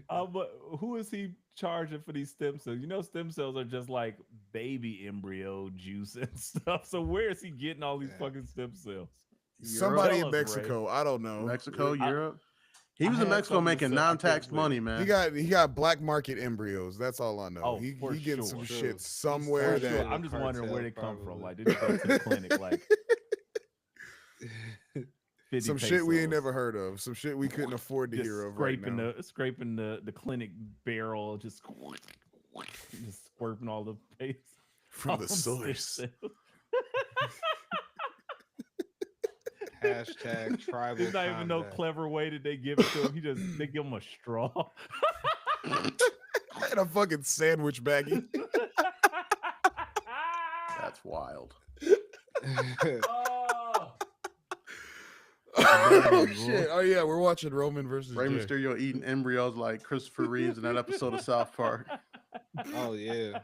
But who is he charging for these stem cells? You know, stem cells are just like baby embryo juice and stuff. So where is he getting all these fucking stem cells? Somebody Tell in us, Mexico. Ray. I don't know. Mexico, I- Europe. He I was in had Mexico something to making say, I non-taxed couldn't money, think. man. He got black market embryos. That's all I know. Oh, he for getting sure. some True. shit He's somewhere For tied that sure. to I'm just wondering where they cartel, come from. probably. Like, did he go to the clinic like 50 some shit we ain't pesos? never heard of. Some shit we couldn't afford to Just hear of right now. scraping the clinic barrel, just squirting all the paste From the off stem source. cells. Hashtag tribal. There's not even no combat. clever way that they give it to him. They give him a straw. And a fucking sandwich baggie. That's wild. Oh. Oh shit! Oh yeah, we're watching Roman versus Rey Jey. Mysterio eating embryos like Christopher Reeves in that episode of South Park. Oh yeah.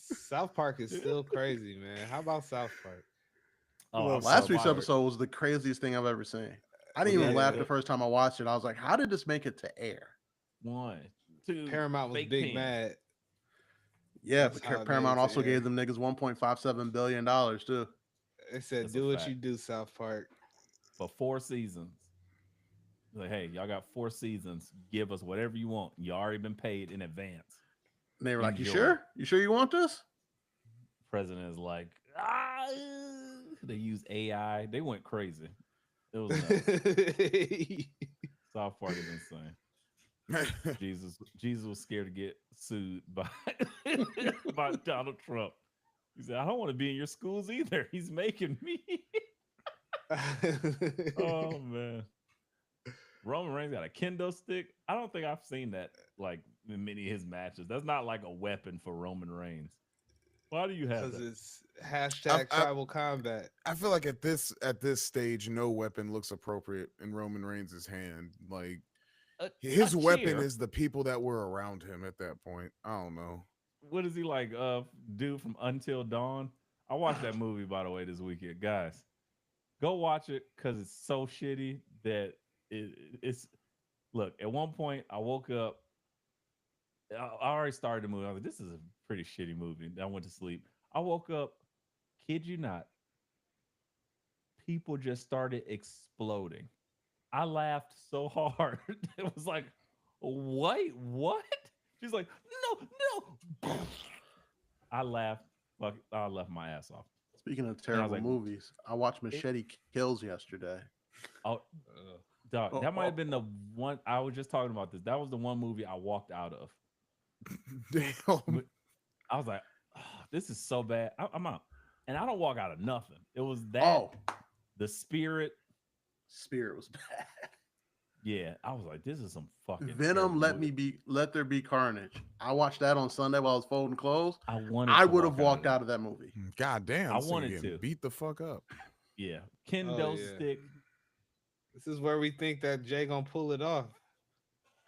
South Park is still crazy, man. How about South Park? Oh, Love Last South week's Park. episode was the craziest thing I've ever seen. I didn't even Yeah. laugh the first time I watched it. I was like, how did this make it to air? 1, 2. Paramount was fake big pin. mad. Yeah, That's but how it Paramount made it to also air. gave them niggas $1.57 billion too. They said, That's a "Do what fact. you do, South Park." For 4 seasons. Like, hey, y'all got 4 seasons. Give us whatever you want. You already been paid in advance. And they were like, you Enjoy. sure? You sure you want this? President is like, they use AI. They went crazy. It was nuts. South Park is insane. Jesus was scared to get sued by by Donald Trump. He said, I don't want to be in your schools either. He's making me. Oh man. Roman Reigns got a kendo stick. I don't think I've seen that like in many of his matches. That's not like a weapon for Roman Reigns. Why do you have Because that? it's hashtag tribal combat. I feel like at this stage, no weapon looks appropriate in Roman Reigns' hand. Like his a weapon chair. is the people that were around him at that point. I don't know. What is he like? Dude from Until Dawn. I watched that movie by the way this weekend, guys. Go watch it because it's so shitty that it's. Look, at one point I woke up. I already started the movie. I was like, "This is a pretty shitty movie." I went to sleep. I woke up. Kid you not. People just started exploding. I laughed so hard. It was like, wait, what? She's like, no. I laughed. Fuck, I left my ass off. Speaking of terrible like, movies, I watched Machete Kills yesterday. Oh, dog, that might have been the one. I was just talking about this. That was the one movie I walked out of. Damn. I was like, oh, this is so bad. I'm out. And I don't walk out of nothing. It was that. Oh, The Spirit. Spirit was bad. Yeah, I was like, this is some fucking Venom. terrible Let There Be Carnage. I watched that on Sunday while I was folding clothes. I would have walked out of that movie. God damn. I this nigga wanted getting to. beat the fuck up. Yeah, kendo stick. This is where we think that Jay gonna pull it off.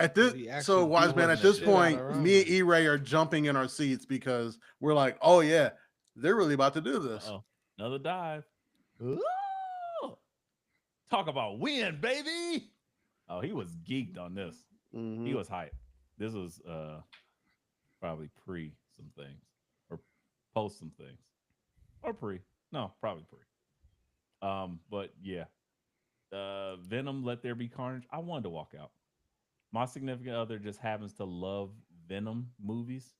At He this, actually so wise beat man. the At this shit out point, of Roman. me and E-Ray are jumping in our seats because we're like, oh yeah, they're really about to do this. Oh, another dive. Ooh. Talk about win, baby. Oh, he was geeked on this. Mhm. He was hyped. This was probably pre some things or post some things or pre. No, probably pre. But yeah, Venom, Let There Be Carnage. I wanted to walk out. My significant other just happens to love Venom movies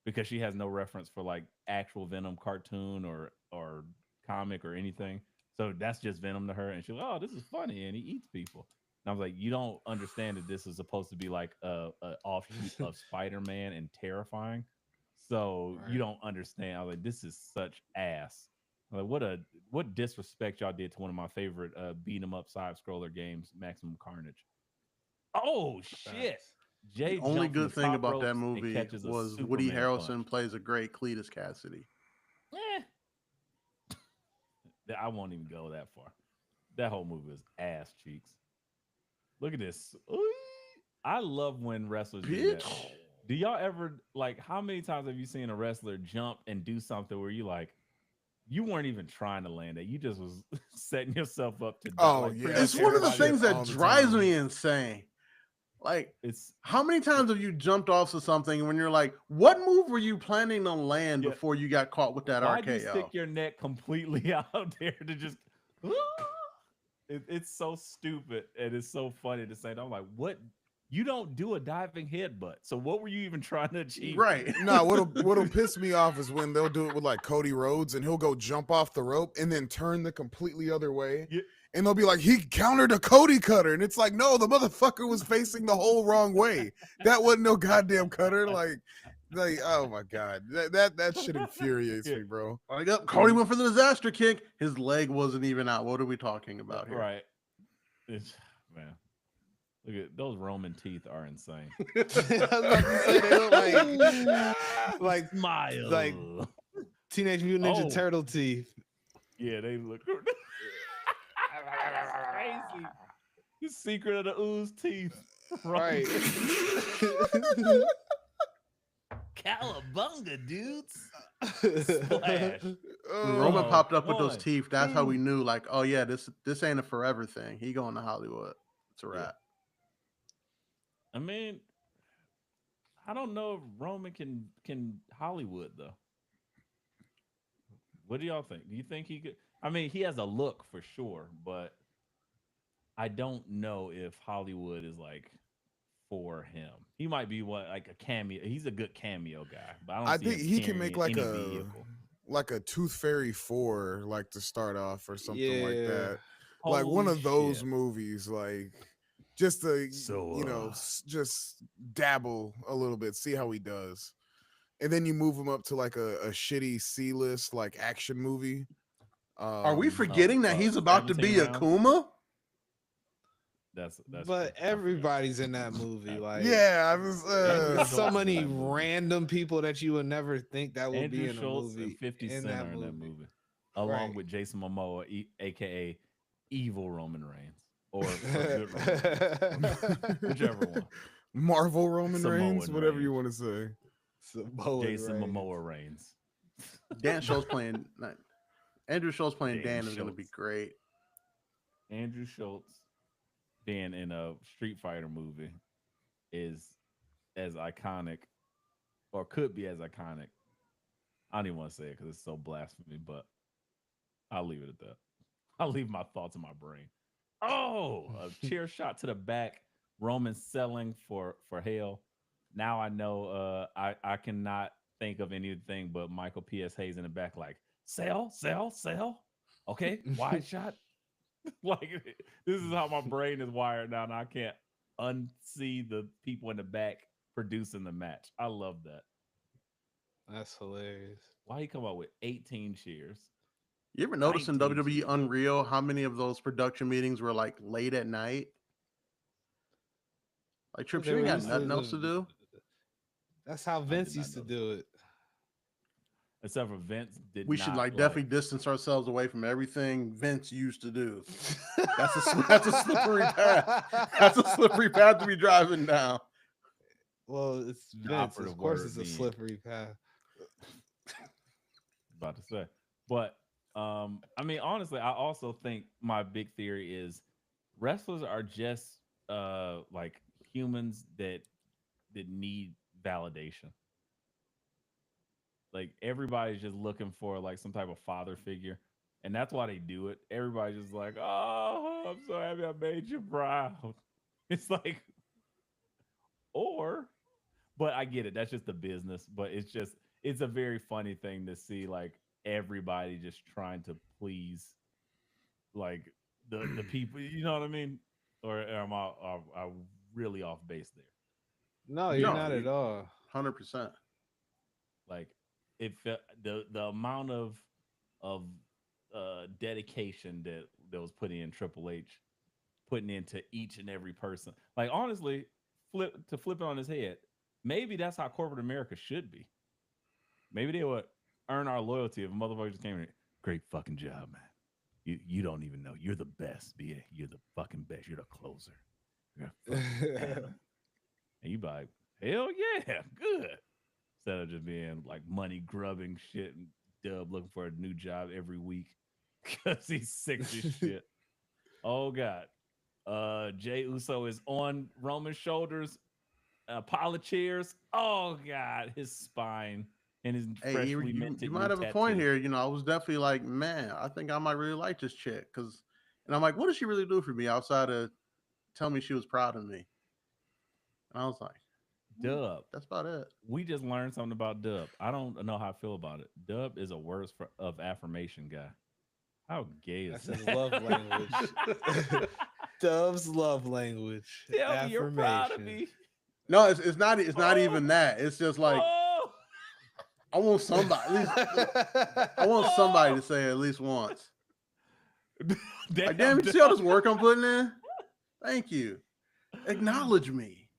because she has no reference for like actual Venom cartoon or comic or anything. So that's just Venom to her, and she's like, "Oh, this is funny," and he eats people. And I was like, "You don't understand that this is supposed to be like a offshoot of Spider Man and terrifying." So you Right. don't understand. I was like, "This is such ass." I'm like, what disrespect y'all did to one of my favorite beat 'em up side scroller games, Maximum Carnage. Oh shit! Facts. The Jay only jumps from the good thing top about that ropes and movie catches a was Woody Superman punch. Harrelson plays a great Cletus Cassidy. Eh, I won't even go that far. That whole movie was ass cheeks. Look at this. Ooh, I love when wrestlers do that. Bitch. Do y'all ever like? How many times have you seen a wrestler jump and do something where you like you weren't even trying to land it? You just was setting yourself up to die. Oh Like yeah, pretty I It's much see one of that the everybody. shit things that all the drives time. me insane. Like, It's how many times have you jumped off of something when you're like, what move were you planning to land yeah. before you got caught with that Why'd you RKO? stick your neck completely out there to just? It's so stupid and it's so funny to say. I'm like, what? You don't do a diving headbutt. So what were you even trying to achieve Right. here? Nah, what'll piss me off is when they'll do it with like Cody Rhodes and he'll go jump off the rope and then turn the completely other way. Yeah, And they'll be like, he countered a Cody cutter. And it's like, no, the motherfucker was facing the whole wrong way. That wasn't no goddamn cutter. Like, oh my God. That shit infuriates yeah, me, bro. Like, up, yeah, Cody went for the disaster kick. His leg wasn't even out. What are we talking about here? right. It's man. Look at those Roman teeth are insane. I was about to say they look like Smile. Teenage Mutant Ninja Oh, Turtle teeth. yeah, they look. That's crazy. The secret of the ooze teeth. Right. Cowabunga, dudes. Splash. When Roman Oh, popped up with those 1, teeth, that's how we 2. knew, like, oh yeah, this ain't a forever thing. He going to Hollywood. It's a Yeah. wrap. I mean, I don't know if Roman can Hollywood though. What do y'all think? Do you think he could? I mean, he has a look for sure, but I don't know if Hollywood is like for him. He might be what like a cameo. He's a good cameo guy, but I don't I see think him he can make carrying any vehicle. like a Tooth Fairy 4, like to start off or something like Yeah. that. Like one Holy of those shit! movies, like just to So, just dabble a little bit, see how he does. And then you move him up to like a shitty C-list like action movie. Are we Um forgetting that he's about to 17 be rounds. Akuma? That's true. But I forgot. everybody's in that movie. Like, yeah, I was Andrew there's so Schultz is in many that movie. random people that you would never think that would be Andrew in a Schultz and movie. 50 In Cent that are in that movie, movie, along right? with Jason Momoa, aka Evil Roman Reigns, or Good Roman Reigns, whichever one. Marvel Roman Reigns, Samoan whatever you Reigns, want to say. Samoan Jason Reigns. Momoa Reigns, Dan Schultz playing Andrew Schultz playing Dan Dan is going to be Schultz, great. Andrew Schultz being in a Street Fighter movie is as iconic, or could be as iconic. I don't even want to say it because it's so blasphemy, but I'll leave it at that. I'll leave my thoughts in my brain. Oh, a chair shot to the back. Roman selling for hell. Now I know I cannot think of anything but Michael P.S. Hayes in the back, like sell, sell, sell. Okay, wide shot. Like this is how my brain is wired now, and I can't unsee the people in the back producing the match. I love that. That's hilarious. Why he come up with 18 cheers? You ever notice in 19 WWE cheers. Unreal how many of those production meetings were like late at night? Like, Trips, They you were ain't got used nothing else to to. do. That's how I did Vince not used to notice do that. it. Except for Vince did We should not like like. definitely distance ourselves away from everything Vince used to do. That's a slippery path. That's a slippery path to be driving down. Well, it's The Vince. Of operative course, word it's a being slippery path. about to say. But I mean, honestly, I also think my big theory is wrestlers are just like humans that need validation. Like everybody's just looking for like some type of father figure. And that's why they do it. Everybody's just like, oh, Oh, I'm so happy I made you proud. It's like, or, but I get it. That's just the business. But it's a very funny thing to see like everybody just trying to please like the people. You know what I mean? Or am I really off base there? No, you're No, not at all. 100%. Like it felt the amount of dedication that was put in Triple H putting into each and every person. Like honestly, flip it on his head. Maybe that's how corporate America should be. Maybe they would earn our loyalty if motherfuckers just came in. Great fucking job, man. You don't even know. You're the best, BA. You're the fucking best. You're the closer. You're a fucking animal. And you be like, hell yeah, good. Instead of just being like money grubbing shit and Dub looking for a new job every week because he's sick as shit. Oh God. Jay Uso is on Roman's shoulders, pile of chairs. Oh God, his spine and his Hey, freshly you minted might new have a point tattoo. here. I was definitely like, man, I think I might really like this chick. And I'm like, what does she really do for me outside of tell me she was proud of me? And I was like, Dub. that's about it. We just learned something about Dub. I don't know how I feel about it. Dub is a of affirmation guy. How gay is That's his that? love language. Dove's love language. Tell me you're proud of Affirmation. me. No, it's not. It's not Oh, even that. It's just like oh, I want somebody. At least, I want somebody to say it at least once. Like, damn, you see all this work I'm putting in? Thank you. Acknowledge me.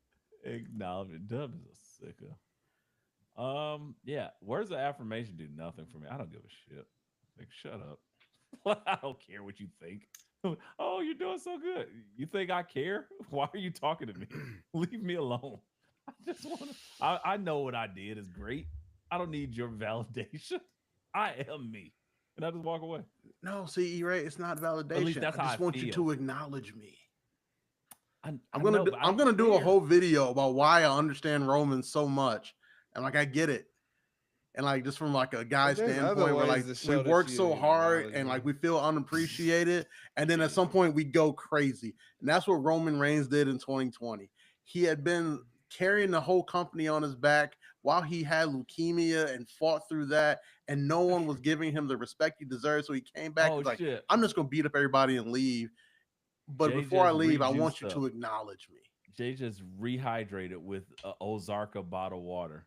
Acknowledge Dub is a sicko. Yeah. Words of affirmation do nothing for me. I don't give a shit. Like, shut up. I don't care what you think. Oh, you're doing so good. You think I care? Why are you talking to me? Leave me alone. I just want to. I know what I did is great. I don't need your validation. I am me, and I just walk away. No, see, E-Ray, it's not At least validation. that's I how just I want you feel. to acknowledge me. I know, but I I'm don't gonna do a care. whole video about why I understand Roman so much. And like I get it. And like just from like a guy But there's other standpoint where ways like to we show that work you so hard acknowledge and like me. we feel unappreciated. And then at some point we go crazy. And that's what Roman Reigns did in 2020. He had been carrying the whole company on his back while he had leukemia and fought through that. And no one was giving him the respect he deserved. So he came back and Oh was like, shit! I'm just gonna beat up everybody and leave. But Jay before I just leave, I want rejuiced you up. to acknowledge me. Jay just rehydrated with Ozarka bottled water,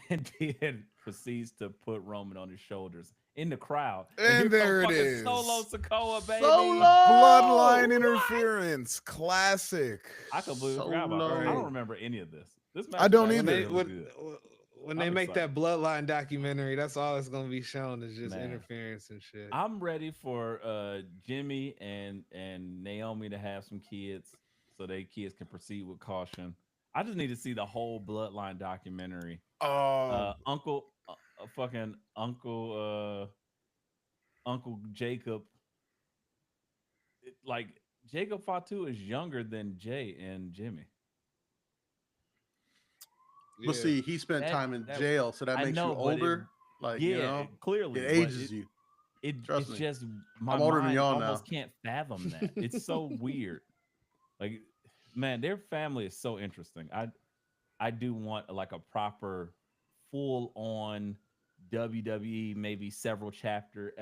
and then proceeds to put Roman on his shoulders in the crowd. And here And comes there it fucking Solo is. Sikoa, baby. Solo! Bloodline What? interference. Classic. I completely forgot about that. I Solo. don't remember any of this. This match I don't was When actually either. they really good. when they I'm make excited. that bloodline documentary, that's all it's gonna be shown is just Man. interference and shit. I'm ready for Jimmy and Naomi to have some kids so they kids can proceed with caution. I just need to see the whole bloodline documentary. Uncle fucking Uncle Jacob, like Jacob Fatu is younger than Jay and Jimmy. But Yeah. see, he spent That time in that jail, so that I makes you know, but older. Like, clearly, it but ages you. Trust it's me. just my I'm older than mind y'all now. almost can't fathom that. It's so weird. Like, man, their family is so interesting. I do want like a proper, full on WWE, maybe several chapter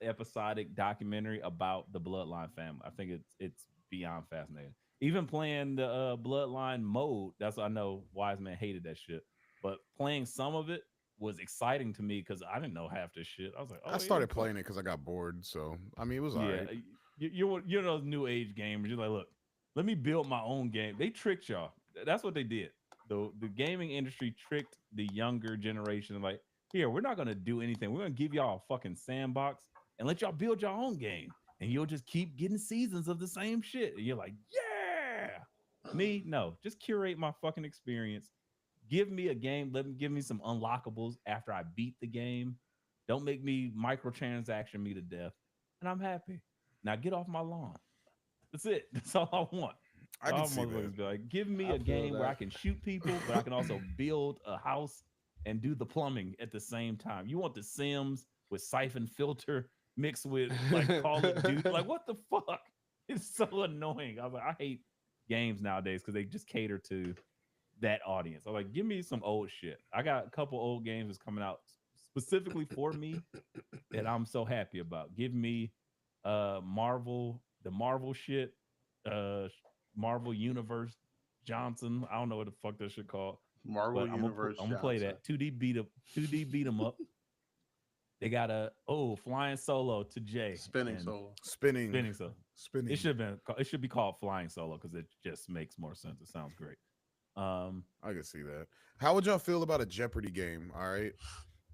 episodic documentary about the Bloodline family. I think it's beyond fascinating. Even playing the Bloodline mode, that's I know Wiseman hated that shit, but playing some of it was exciting to me because I didn't know half this shit. I was like, oh, I yeah, started cool. playing it because I got bored. So I mean, it was Yeah, alright. you're those new age gamers. You're like, look, let me build my own game. They tricked y'all. That's what they did. The gaming industry tricked the younger generation. Like, here, we're not gonna do anything. We're gonna give y'all a fucking sandbox and let y'all build your own game, and you'll just keep getting seasons of the same shit. And you're like, yeah. Me, no, just curate my fucking experience. Give me a game. Give me some unlockables after I beat the game. Don't make me microtransaction me to death, and I'm happy. Now get off my lawn. That's it. That's all I want. I can All see that. motherfuckers be like, give me I a feel game where I that. can shoot people, but I can also build a house and do the plumbing at the same time. You want the Sims with siphon filter mixed with like Call of Duty. Like, what the fuck? It's so annoying. I was like, I hate games nowadays because they just cater to that audience. I'm like, give me some old shit. I got a couple old games that's coming out specifically for me that I'm so happy about. Give me Marvel, the Marvel shit, uh Marvel Universe Johnson. I don't know what the fuck that shit called. Marvel But Universe. I'm gonna play that 2D beat 'em up. They got a flying solo to Jay. Spinning and solo. Spinning solo. Spinning. It should be called flying solo because it just makes more sense. It sounds great. I can see that. How would y'all feel about a Jeopardy game? All right,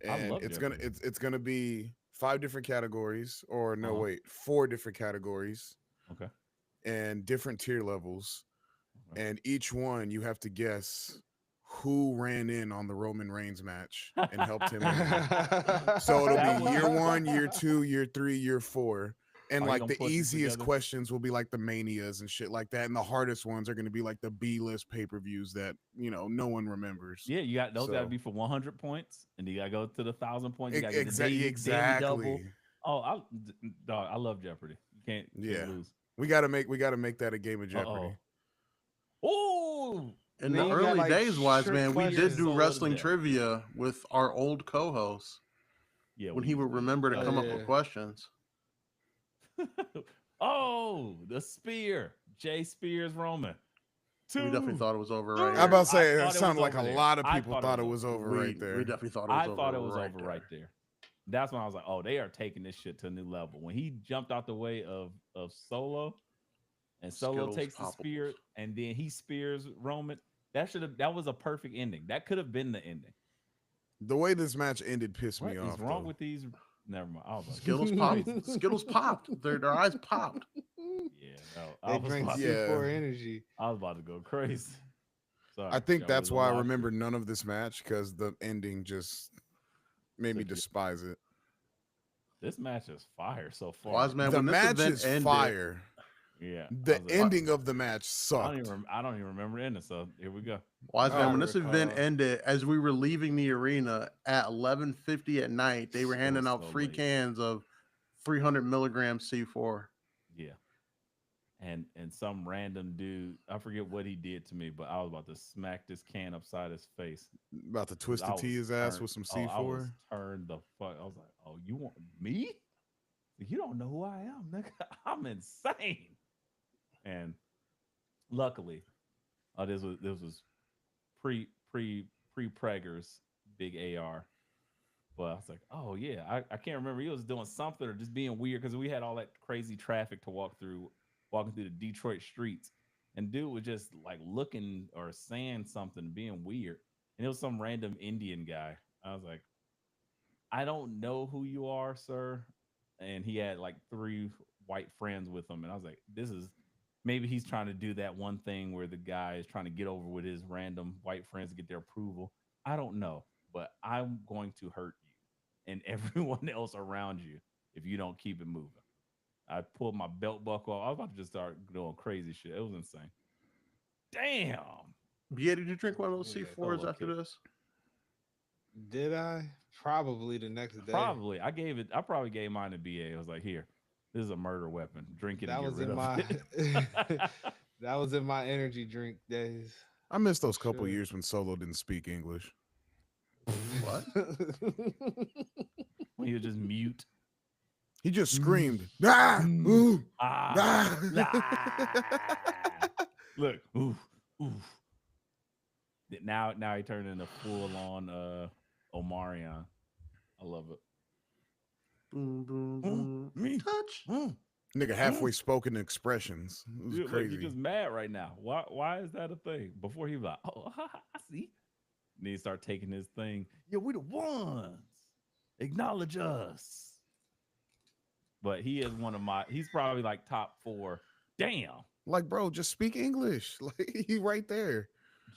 I and love it's Jeopardy. it's gonna be 5 different categories, or no, Uh-huh. wait, 4 different categories Okay. and different tier levels, Okay. and each one you have to guess who ran in on the Roman Reigns match and helped him win. So it'll That be was- year 1, year 2, year 3, year 4. And Are you like gonna the put this easiest together? questions will be like the manias and shit like that. And the hardest ones are going to be like the B-list pay-per-views that, no one remembers. Yeah, you got those. Got to So- be for 100 points, and you got to go to the 1,000 points. You got to get the Exactly. daily double. Oh, dog, I love Jeopardy. You can't Yeah. lose. We gotta make that a game of Jeopardy. Oh, In Then the you got, early like, days, Wise trick Man, we did questions. do Solo to wrestling death. trivia with our old co-host yeah. when we he would used to- remember to Oh, come up yeah. with questions. Oh, the spear. Jay Spears Roman. We definitely Two. thought it was over Three. right I'm about to here. say I it thought it sounded was like a over there. lot of I people thought it was over we, right there. we definitely thought it was I over. thought it was right over there. right there. That's when I was like, oh, they are taking this shit to a new level. When he jumped out the way of Solo, and Solo Skittles takes the poppables. spear, and then he spears Roman. That was a perfect ending. That could have been the ending. The way this match ended pissed What me is off. wrong though. with these? Never mind. I was like, Skittles popped. Skittles popped. Their eyes popped. Yeah, no, I They was drink about, Yeah. C4 energy. I was about to go crazy. Sorry, I think that that's was a why I lot remember shit. none of this match, because the ending just made me Took you- despise it. This match is fire so far. Wise Man, The when this match event is ended, fire. Yeah, I The was like, ending of the match I don't sucked. even remember the ending. So here we go. Wise Man, I when this event recall. ended, as we were leaving the arena at 11:50 at night, they were It handing was out so free late. cans of 300 milligram C4. Yeah. And some random dude, I forget what he did to me, but I was about to smack this can upside his face. About to twist I the was T his ass turned- with some I was C4. turned the fuck. I was like, oh, you want me? You don't know who I am, nigga. I'm insane. And luckily, this was pre Prager's big AR. But I was like, oh yeah, I can't remember. He was doing something or just being weird because we had all that crazy traffic to walking through the Detroit streets. And dude was just like looking or saying something, being weird. And it was some random Indian guy. I was like, I don't know who you are, sir. And he had like 3 white friends with him. And I was like, maybe he's trying to do that one thing where the guy is trying to get over with his random white friends to get their approval. I don't know, but I'm going to hurt you and everyone else around you if you don't keep it moving. I pulled my belt buckle off. I was about to just start doing crazy shit. It was insane. Damn. Yeah, did you drink one of those Yeah, C4s solo after kick. this? Did I? Probably the next day. Probably. I probably gave mine to BA. I was like, here, this is a murder weapon. Drink it That and get was rid in of my it. that was in my energy drink days. I missed those couple Sure. years when Solo didn't speak English. What? When he was just mute. He just screamed, ah, ooh, Ah, ah. Look, oof, oof. Now he turned into full on Omarion. I love it. Boom, boom, boom. Me. Touch. Nigga halfway spoken expressions. It was Dude, look, crazy. you're just mad right now. Why is that a thing? Before he was like, oh, I see. And then he start taking his thing. Yeah, we the ones. Acknowledge us. But he is he's probably like top 4. Damn. Like, bro, just speak English. Like, he right there.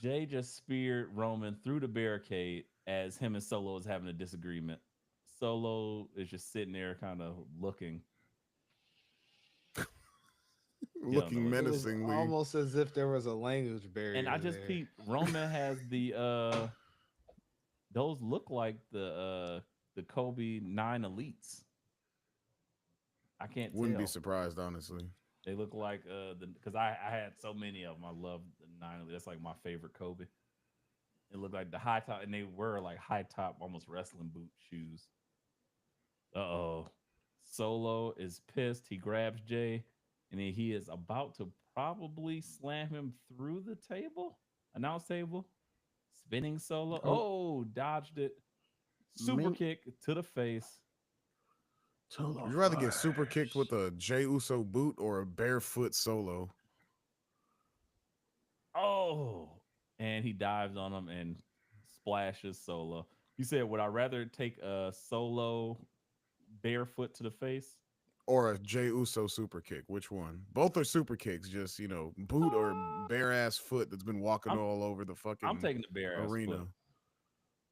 Jay just speared Roman through the barricade as him and Solo is having a disagreement. Solo is just sitting there kind of looking. Looking it was It was menacingly. almost as if there was a language barrier. And I just there. peeped. Roman has the those look like the Kobe 9 elites. I can't Wouldn't be tell. surprised, honestly. They look like because I had so many of them. I love the 9. That's like my favorite Kobe. It looked like the high top, and they were like high top, almost wrestling boot shoes. Uh-oh. Solo is pissed. He grabs Jay, and then he is about to probably slam him through the table, announce table. Spinning Solo. Oh, Oh, dodged it. Super me kick to the face. to the Would you rather get super kicked face. with a Jey Uso boot or a barefoot Solo? Oh, and he dives on him and splashes Solo. You said, would I rather take a Solo barefoot to the face? Or a Jey Uso super kick? Which one? Both are super kicks, just boot or Uh, bare ass foot that's been walking I'm all over the I'm fucking taking the bare ass arena. foot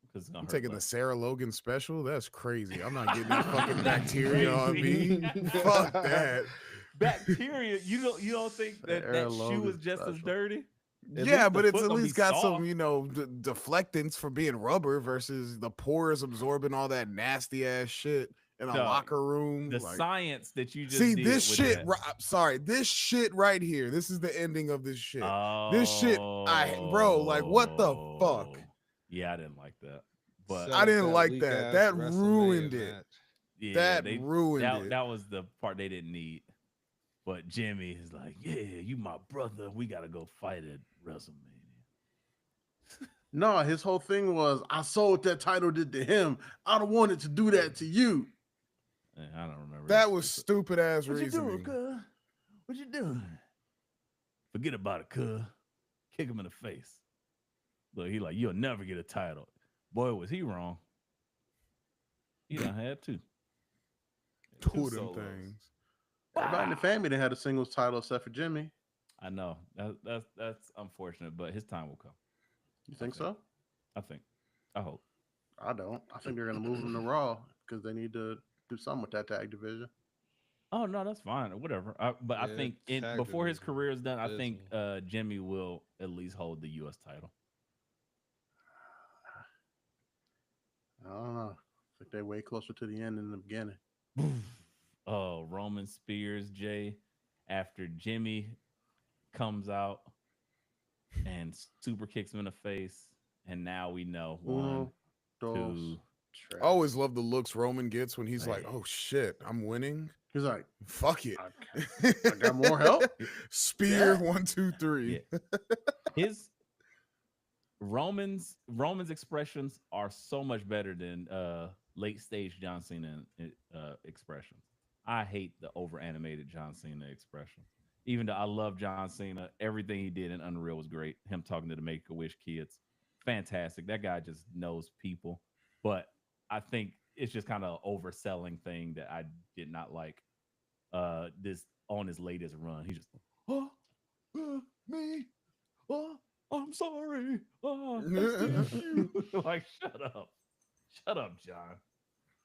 because it's gonna I'm hurt taking the less. Sarah Logan special. That's crazy. I'm not getting that fucking That's bacteria on crazy. me. Fuck that. Bacteria. You don't think that Sarah that shoe is Logan just as special. dirty? At Yeah, least the but it's foot at gonna be least got some, soft. deflectants for being rubber versus the pores absorbing all that nasty ass shit in a Dog, locker room. the Like, science that you just see did this with shit. that. Sorry, this shit right here. This is the ending of this shit. This shit, bro. Like, what the fuck? Oh, yeah, I didn't like that, but I Set up didn't that like weak that. ass That WrestleMania ruined it. match. yeah, That they ruined that it. that was the part they didn't need. But Jimmy is like, yeah, you my brother. We gotta go fight at WrestleMania. No, his whole thing was, I saw what that title did to him. I don't want it to do that to you. I don't remember. That was stupid ass What you doing, reasoning. cuz? What you doing? Forget about it, cuz. Kick him in the face. Look, he like, you'll never get a title. Boy, was he wrong. He done had two. Two of them solos. things. Everybody in the family that had a singles title except for Jimmy. I know. That's unfortunate, but his time will come. You think so? I think. I hope. I don't. I think they're going to move him to Raw because they need to do something with that tag division. Oh no, that's fine. Whatever. But I Yeah, think tag before his division career is done, I is think Jimmy will at least hold the U.S. title. I don't know. I think they're way closer to the end than the beginning. Oh, Roman Spears, Jay, after Jimmy comes out and super kicks him in the face, and now we know one, two. I always love the looks Roman gets when he's like, "Oh shit, I'm winning." He's like, "Fuck it, I got more help." Spear Yeah. 1, 2, 3. Yeah. His Roman's expressions are so much better than late stage John Cena expressions. I hate the over animated John Cena expression. Even though I love John Cena, everything he did in Unreal was great. Him talking to the Make a Wish kids, fantastic. That guy just knows people. But I think it's just kind of overselling thing that I did not like. This on his latest run, he just me. Oh, I'm sorry. Oh, like, shut up, John.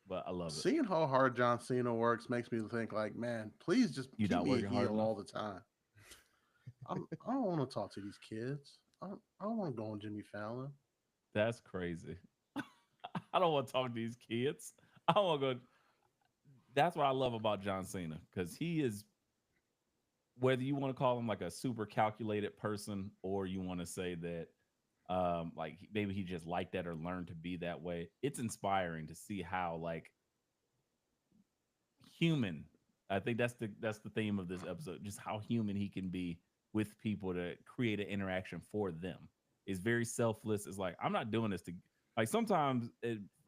But I love it. Seeing how hard John Cena works makes me think like, man, please just You keep not me a working hard heel enough? all the time. I don't want to talk to these kids. I don't want to go on Jimmy Fallon. That's crazy. I don't want to talk to these kids. I don't want to go. That's what I love about John Cena because he is, whether you want to call him like a super calculated person or you want to say that like maybe he just liked that or learned to be that way, it's inspiring to see how like human, I think that's the theme of this episode, just how human he can be with people to create an interaction for them. It's very selfless. It's like, I'm not doing this to, like, sometimes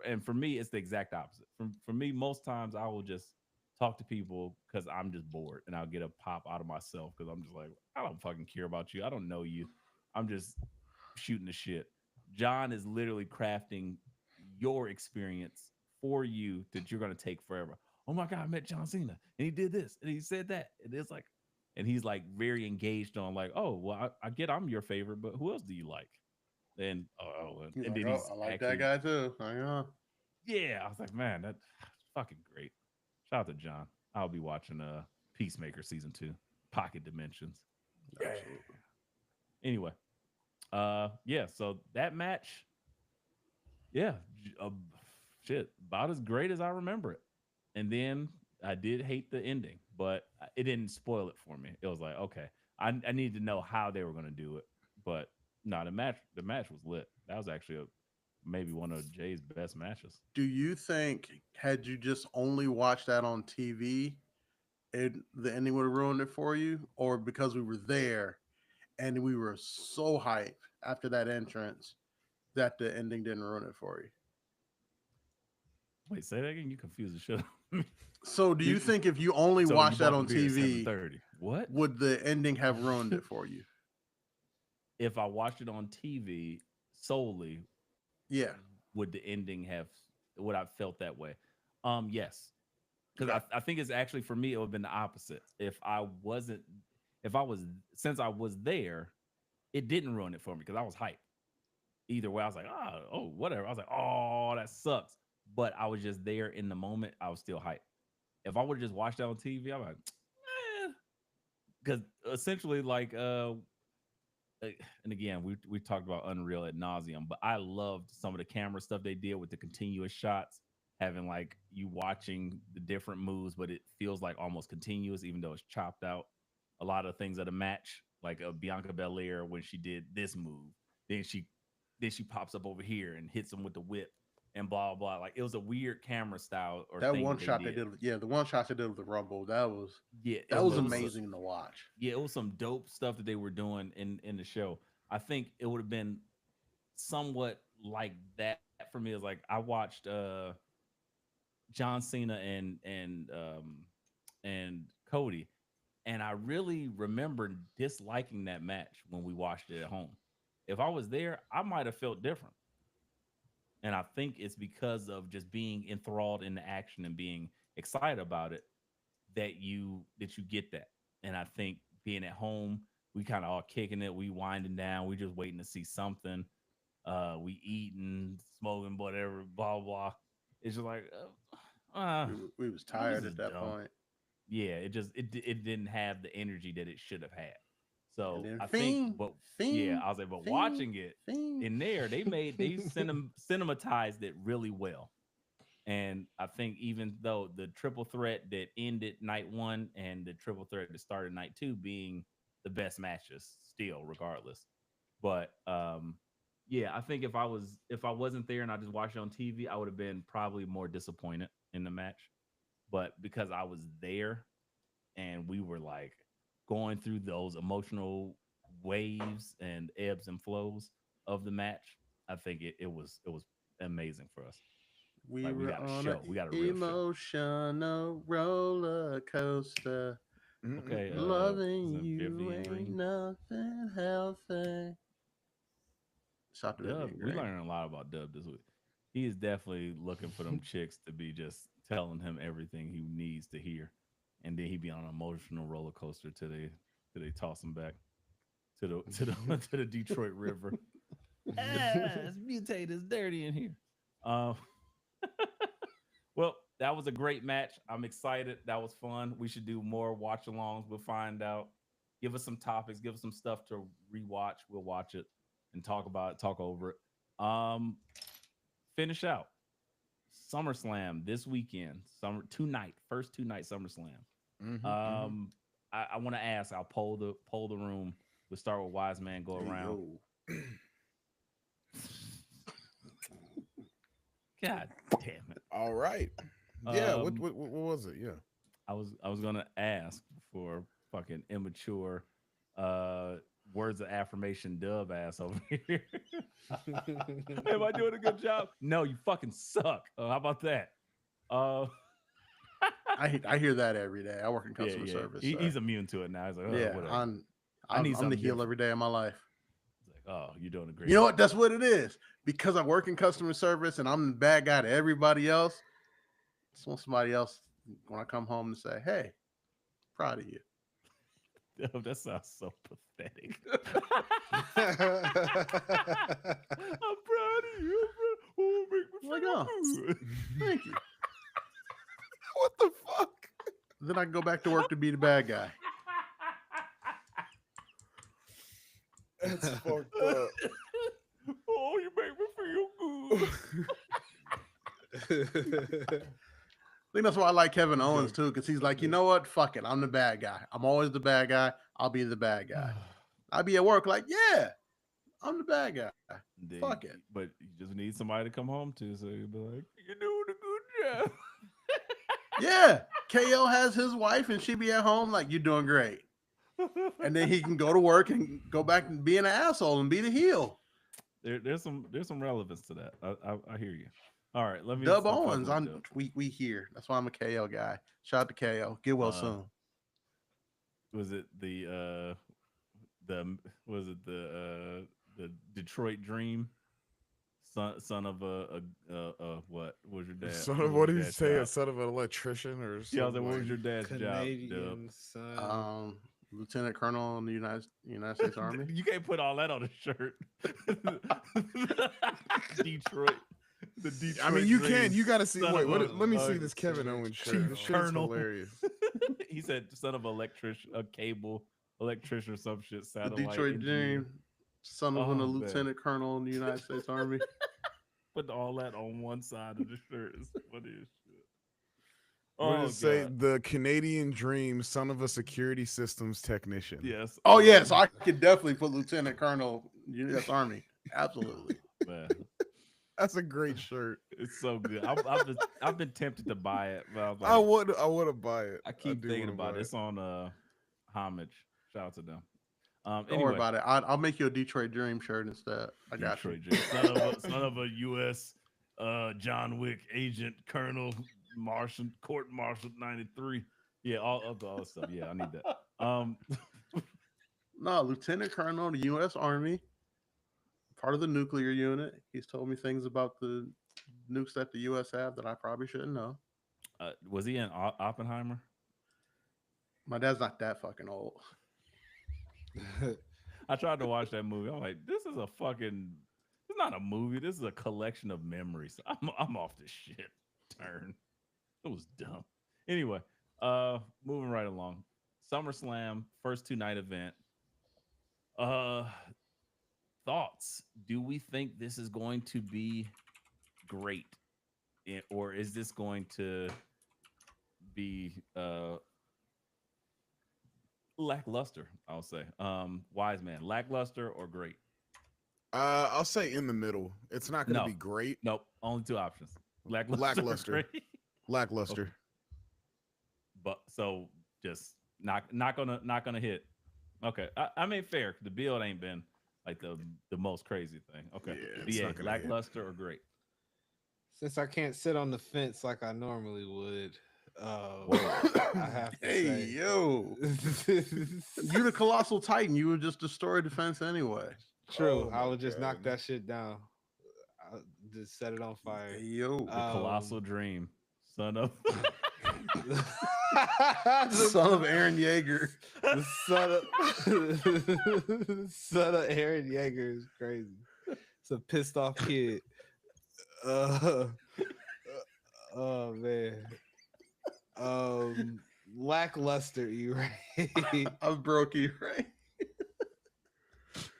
and for me it's the exact opposite. For me, most times I will just talk to people because I'm just bored and I'll get a pop out of myself because I'm just like, I don't fucking care about you. I don't know you. I'm just shooting the shit. John is literally crafting your experience for you that you're going to take forever. Oh my God, I met John Cena and he did this and he said that. And it's like, and he's like very engaged on like, oh, well, I get I'm your favorite, but who else do you like? And He's and like, then he's I like actually, that guy too. I know. yeah, I was like, man, that's fucking great. Shout out to John. I'll be watching Peacemaker season 2, Pocket Dimensions. Yeah. Anyway, yeah. So that match, yeah, shit, about as great as I remember it. And then I did hate the ending, but it didn't spoil it for me. It was like, okay, I need to know how they were going to do it. But no, the match was lit. That was actually maybe one of Jay's best matches. Do you think had you just only watched that on TV, the ending would have ruined it for you, or because we were there and we were so hyped after that entrance that the ending didn't ruin it for you? Wait, say that again. You confused the shit out of me. So, do you think if you only So you watched that bought the on beer at TV, 7:30. What? would the ending have ruined it for you? If I watched it on TV solely, Yeah. would the ending have would I felt that way? Yes. Because Okay. I think it's actually for me, it would have been the opposite. If I was since I was there, it didn't ruin it for me because I was hyped. Either way, I was like, oh, whatever. I was like, oh, that sucks. But I was just there in the moment. I was still hyped. If I would have just watched that on TV, I'm like, because essentially, and again, we talked about Unreal ad nauseum, but I loved some of the camera stuff they did with the continuous shots, having like you watching the different moves, but it feels like almost continuous, even though it's chopped out. A lot of things of the match, like Bianca Belair when she did this move, then she pops up over here and hits him with the whip and blah blah. Like it was a weird camera style or That thing one that shot they did, yeah, the one shot they did with the Rumble, Yeah, that was it was amazing to watch. yeah, it was some dope stuff that they were doing in the show. I think it would have been somewhat like that for me. Is like I watched John Cena and Cody, and I really remember disliking that match when we watched it at home. If I was there, I might have felt different. And I think it's because of just being enthralled in the action and being excited about it that you get that. And I think being at home, we kind of all kicking it, we winding down, we just waiting to see something. We eating, smoking, whatever, blah blah. It's just like, We was this tired is at that dumb. point. Yeah, it didn't have the energy that it should have had. And So then I think, but yeah, Fiend, I was like, but Fiend, watching it Fiend. in there, they cinematized it really well. And I think even though the triple threat that ended night one and the triple threat that started night two being the best matches still, regardless. But yeah, I think if I wasn't there and I just watched it on TV, I would have been probably more disappointed in the match. But because I was there and we were like going through those emotional waves and ebbs and flows of the match, I think it was amazing for us. We Like we were got a on an show. We got a real show. emotional roller coaster. Okay, is Loving it you Vivian ain't Green? nothing healthy. Shout to Dub, Vivian we Green. learned a lot about Dub this week. He is definitely looking for them chicks to be just telling him everything he needs to hear, and then he be on an emotional roller coaster till they toss him back to the Detroit River. It's mutated, it's dirty in here. Um, well, that was a great match. I'm excited. That was fun. We should do more watch alongs. We'll find out. Give us some topics. Give us some stuff to rewatch. We'll watch it and talk about it, talk over it. Finish out SummerSlam this weekend. First 2 night SummerSlam. I want to ask. I'll poll the room. We'll start with Wise Man. Go Hey, around. yo. God damn it. All right. Yeah. Um, What was it? Yeah. I was gonna ask for fucking immature words of affirmation dub ass over here. Am I doing a good job? No, you fucking suck. How about that? Uh I hear that every day. I work in yeah, customer yeah. service. He's immune to it now. He's like, Yeah, whatever. I need I'm the something heel different. every day of my life. It's like, oh, you're doing a great You know job. what? That's what it is. Because I work in customer service and I'm the bad guy to everybody else. Just want somebody else when I come home to say, "Hey, proud of you." Damn, that sounds so pathetic. Yeah. I'm proud of you. Oh, make me Like, feel oh. good. Thank you. What the fuck? Then I can go back to work to be the bad guy. That's fucked up. Oh, you make me feel good. think that's why I like Kevin Owens too, because he's like, you know what? Fuck it. I'm the bad guy. I'm always the bad guy. I'll be the bad guy. I'll be at work like, yeah, I'm the bad guy. Fuck it. But you just need somebody to come home to, so you'll be like, you're doing a good job. Yeah. KO has his wife and she be at home like, you're doing great. And then he can go to work and go back and be an asshole and be the heel. There's some relevance to that. I hear you. All right, let me Dub Owens. We here. That's why I'm a KO guy. Shout out to KO. Get well soon. Was it the Detroit Dream? Son of a what was your dad? Son of what did you say? A son of an electrician or something? Yeah, I was like, what was your dad's Canadian job? son. Lieutenant Colonel in the United States Army. You can't put all that on a shirt. Detroit. The Detroit. I mean, you Dream, can. You got to see. son Wait, of what, a- let me see this Kevin Owens shirt. This shit's Colonel. hilarious. He said son of electrician, a cable electrician or some shit. The Satellite Detroit engineer. Dream. Son of Oh, a man. Lieutenant Colonel in the United States Army. Put all that on one side of the shirt is funny as shit. What Oh, does it say? God. The Canadian Dream, son of a security systems technician. Yes. Oh yeah, so I could definitely put Lieutenant Colonel U.S. Army. Absolutely. Man, That's a great shirt. it's so good. I've been tempted to buy it, but I was like, I want to buy it. I keep do thinking wanna about buy it. It's on Homage. Shout out to them. Don't Anyway, worry about it. I'll make you a Detroit Dream shirt instead. I got Detroit you. Dream. Son of a U.S. John Wick agent, Colonel Marshall, Court Marshall 93. Yeah, all of the other stuff. Yeah, I need that. No, Lieutenant Colonel in the U.S. Army, part of the nuclear unit. He's told me things about the nukes that the U.S. have that I probably shouldn't know. Was he in Oppenheimer? My dad's not that fucking old. I tried to watch that movie. I'm like, this is a fucking. It's not a movie. This is a collection of memories. I'm off the shit turn. It was dumb. Anyway, moving right along. SummerSlam first 2-night event. Thoughts? Do we think this is going to be great, or is this going to be lackluster? I'll say. Wise man, lackluster or great? I'll say in the middle. It's not going to No. be great. Nope. Only two options. Lackluster. or Lackluster. great. Lackluster. Okay. But so just not gonna hit. Okay. I mean fair. The build ain't been like the most crazy thing. Okay. Yeah, But it's yeah, not gonna hit. lackluster or great. Since I can't sit on the fence like I normally would, I have to Hey, say, yo. You the colossal titan. You would just destroy defense anyway. true. Oh I my would just knock God. that shit down. I'll just set it on fire. Hey, yo. The colossal dream. Son of Son of Aaron Yeager. The son of Aaron Yeager is crazy. It's a pissed off kid. Oh man. Lackluster, E-Ray. I'm broke you, right?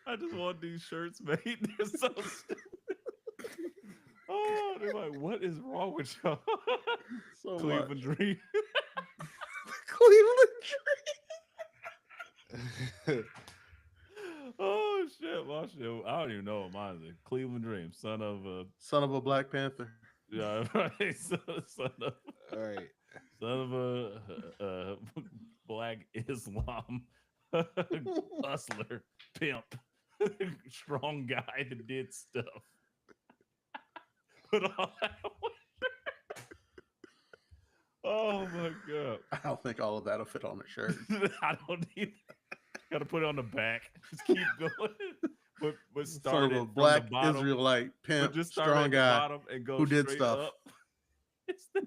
I just want these shirts made. They're so stupid. Oh, they're like, what is wrong with y'all? So Cleveland Dream. Cleveland Oh shit, my shit. I don't even know what mine is. Cleveland Dream, son of a Son of a Black Panther. yeah, right. Son of All right. son of a black Islam hustler, pimp, strong guy that did stuff. Put all that on. Oh my god. I don't think all of that'll fit on a shirt. I don't need. Got to put it on the back. Just keep going. But Son start of it a from Black the bottom. Israelite But pimp, just start strong at the guy. bottom and go who did straight stuff. up. It's the-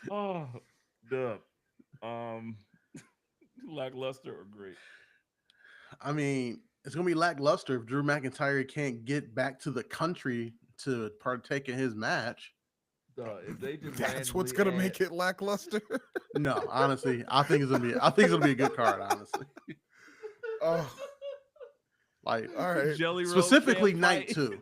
oh, dub. Lackluster or great? I mean, it's gonna be lackluster if Drew McIntyre can't get back to the country to partake in his match. If they just That's what's going to make it lackluster. No, honestly, I think it's gonna be a good card. Honestly, Oh, like all right. Jelly Roll specifically can't night fight. 2.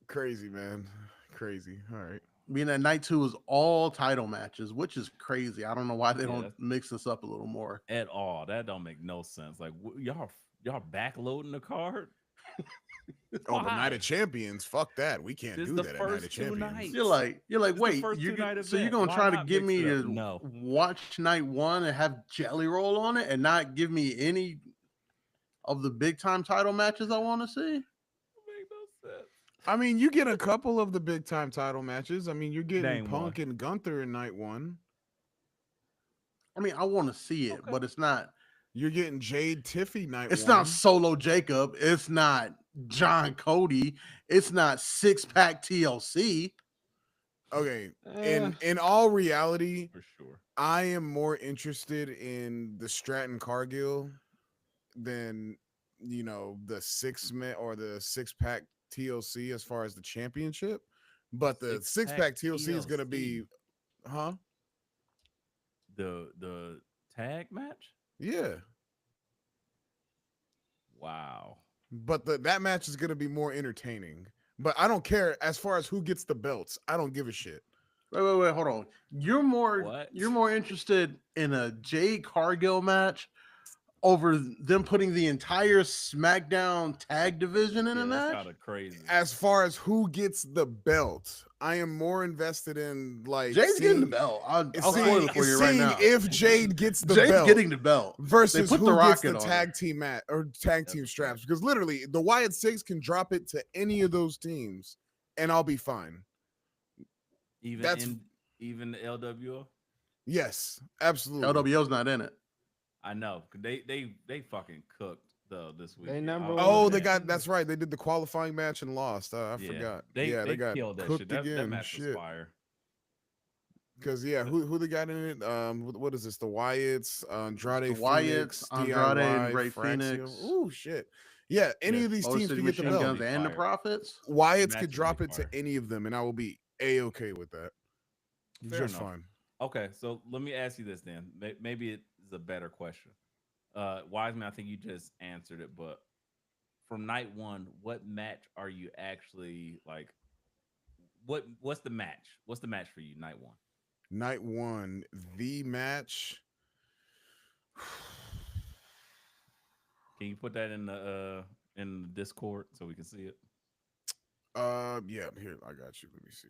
Crazy, man. Crazy. All right. Being that night 2 is all title matches, which is crazy. I don't know why they Yeah, don't that's mix this up a little more. at all. That don't make no sense. Like y'all backloading the card. Oh, but Night of Why? Champions, fuck that. We can't This do the that at Night of first two Champions. You're nights. like, you're like, It's the wait, first you two-night so you're event. gonna Why try to not get mix me it up? to No. watch night 1 and have Jelly Roll on it and not give me any of the big time title matches I want to see? Make no sense. I mean, you get a couple of the big time title matches. I mean, you're getting Name Punk one. and Gunther in night 1. I mean, I want to see it, Okay. but it's not. You're getting Jade Tiffy night It's 1. not Solo Jacob. It's not John Cody. It's not Six Pack TLC. Okay. Eh, In all reality, For sure. I am more interested in the Stratton Cargill than the 6-man or the 6-pack TLC as far as the championship. But the 6-pack TLC is gonna be, huh? The tag match? Yeah. Wow. But that match is gonna be more entertaining. But I don't care as far as who gets the belts. I don't give a shit. Wait, hold on. You're more What? interested in a Jade Cargill match over them putting the entire SmackDown tag division in Yeah, a that's match? kind of crazy. As far as who gets the belt, I am more invested in like Jade's getting the seeing, belt. I'll spoil seeing, it for you right seeing now. if Jade gets the Jade's belt getting the belt. versus They put who the gets the rocket on tag team mat or tag team That's straps. Because literally, the Wyatt Six can drop it to any of those teams, and I'll be fine. Even That's- even the LWO. Yes, absolutely. LWO's not in it. I know. 'Cause they fucking cooked though this week. They number Oh, one. they got that's right. They did the qualifying match and lost. I Yeah. forgot. They They got killed that cooked shit. That again. match was Shit. fire. Because who they got in it? What is this? The Wyatts, Andrade, The Wyatts, Phoenix, Andrade, and DIY, Ray Fraxio. Phoenix. Oh shit! Yeah, any Yeah. of these Motor teams City can get the Machine belt. Guns and the Fire. Profits. Wyatts Match could would drop be it to fire. any of them, and I will be a-okay with that. Fair Just enough. fine. Okay, so let me ask you this then. Maybe it's a better question. Wiseman, I think you just answered it, but from night 1, what match are you actually like? What's the match? What's the match for you, night 1? Night 1, the match. Can you put that in the Discord so we can see it? Yeah, here I got you. Let me see.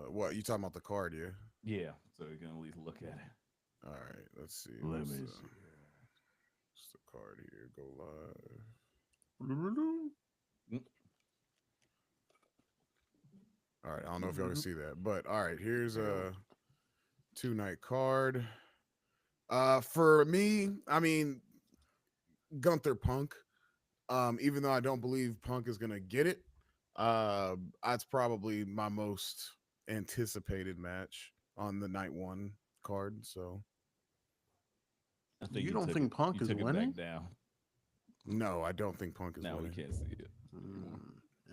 What you talking about the card? Yeah. Yeah, so we can at least look at it. All right, let's see. Let What's me the- see. what's the card here? Go live. All right, I don't know if y'all can see that, but all right, here's a 2-night card. For me, I mean, Gunther Punk. Even though I don't believe Punk is gonna get it, that's probably my most anticipated match on the night 1 card. So I think You don't took think it- Punk you is took it winning? back down. no, I don't think Punk is Now we winning. can't see it.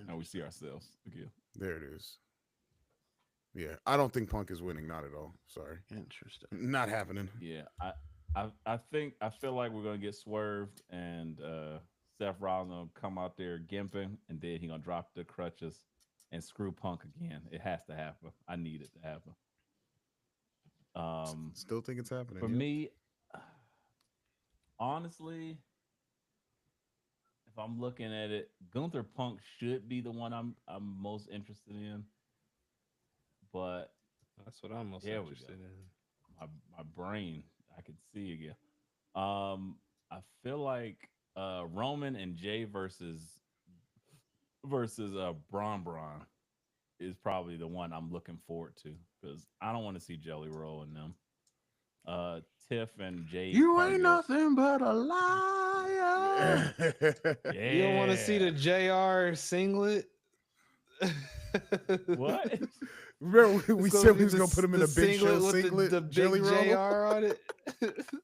Now we see ourselves again. There it is. Yeah, I don't think Punk is winning. Not at all. Sorry, Interesting. not happening. Yeah, I feel like we're gonna get swerved and Seth Rollins gonna come out there gimping and then he gonna drop the crutches and screw Punk again. It has to happen. I need it to happen. Still think it's happening. For yeah. me, honestly, if I'm looking at it, Gunther Punk should be the one I'm most interested in. But That's what I'm most There we interested go. in. my brain, I can see again. I feel like Roman and Jay versus Braun is probably the one I'm looking forward to because I don't want to see Jelly Roll in them. Tiff and Jay. You ain't Cargill. nothing but a liar. Yeah. You don't want to see the JR singlet? What? Remember we It's said we be was gonna put him in the a Big Show with singlet, the Jelly big Roll. JR on it.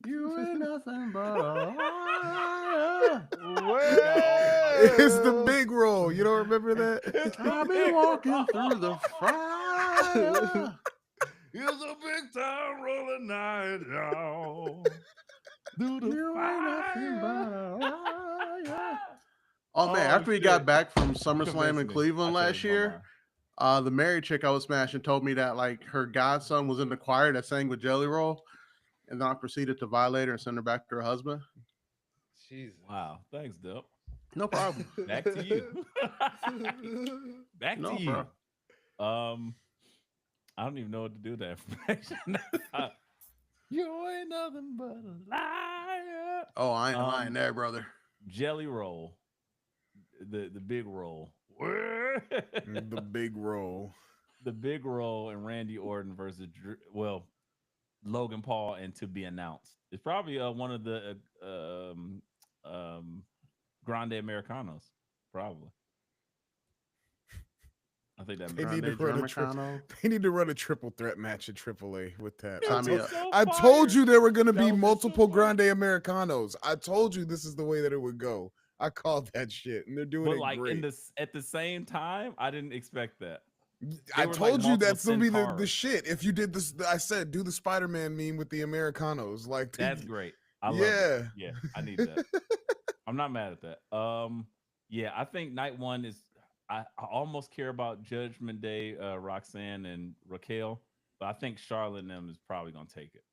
You ain't nothing but a liar. It's the big roll. You don't remember that? I've been walking through the fire. It's a big time rolling night, y'all. Do the You ain't nothing but fire. a liar. Oh man, Oh, after we got shit. back from SummerSlam in Convinced me. Cleveland I last changed my year, mind. The married chick I was smashing told me that like her godson was in the choir that sang with Jelly Roll, and then I proceeded to violate her and send her back to her husband. Jesus. Wow. Thanks, Dub. No problem. Back to you. Back to No, you. I don't even know what to do with that information. You ain't nothing but a liar. Oh, I ain't lying there, brother. Jelly Roll, the big roll. The big roll. The big roll and Randy Orton versus Logan Paul and to be announced. It's probably one of the Grande Americanos, probably. I think that They makes need to Grande run a Germicano. They need to run a triple threat match at AAA with that. Sign me up. so I fire. told you there were going to That be would be multiple so fire. Grande Americanos. I told you this is the way that it would go. I called that shit, and they're doing But it like great. at the same time, I didn't expect that. I were, like, told you multiple that's gonna be the Centauros. shit. If you did this, I said do the Spider-Man meme with the Americanos. Like That's great. I love yeah. it. Yeah, I need that. I'm not mad at that. Yeah, I think night one is. I almost care about Judgment Day, Roxanne and Raquel, but I think Charlotte and them is probably gonna take it.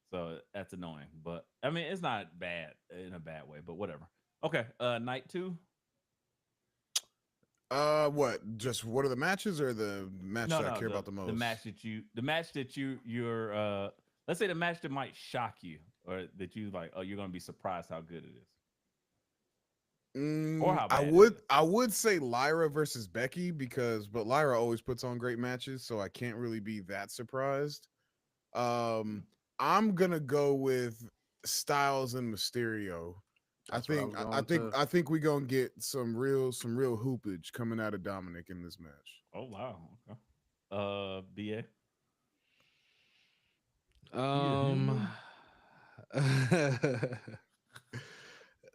So that's annoying, but I mean it's not bad in a bad way, but whatever. Okay, night two. What? Just what are the matches or the match No, that I no, care about the most? the match that you're let's say the match that might shock you or that you like, oh, you're gonna be surprised how good it is. Or how bad it is. I would say Lyra versus Becky but Lyra always puts on great matches, so I can't really be that surprised. I'm gonna go with Styles and Mysterio. That's what I was going to. I think we're gonna get some real hoopage coming out of Dominic in this match. Oh wow. Okay. BA.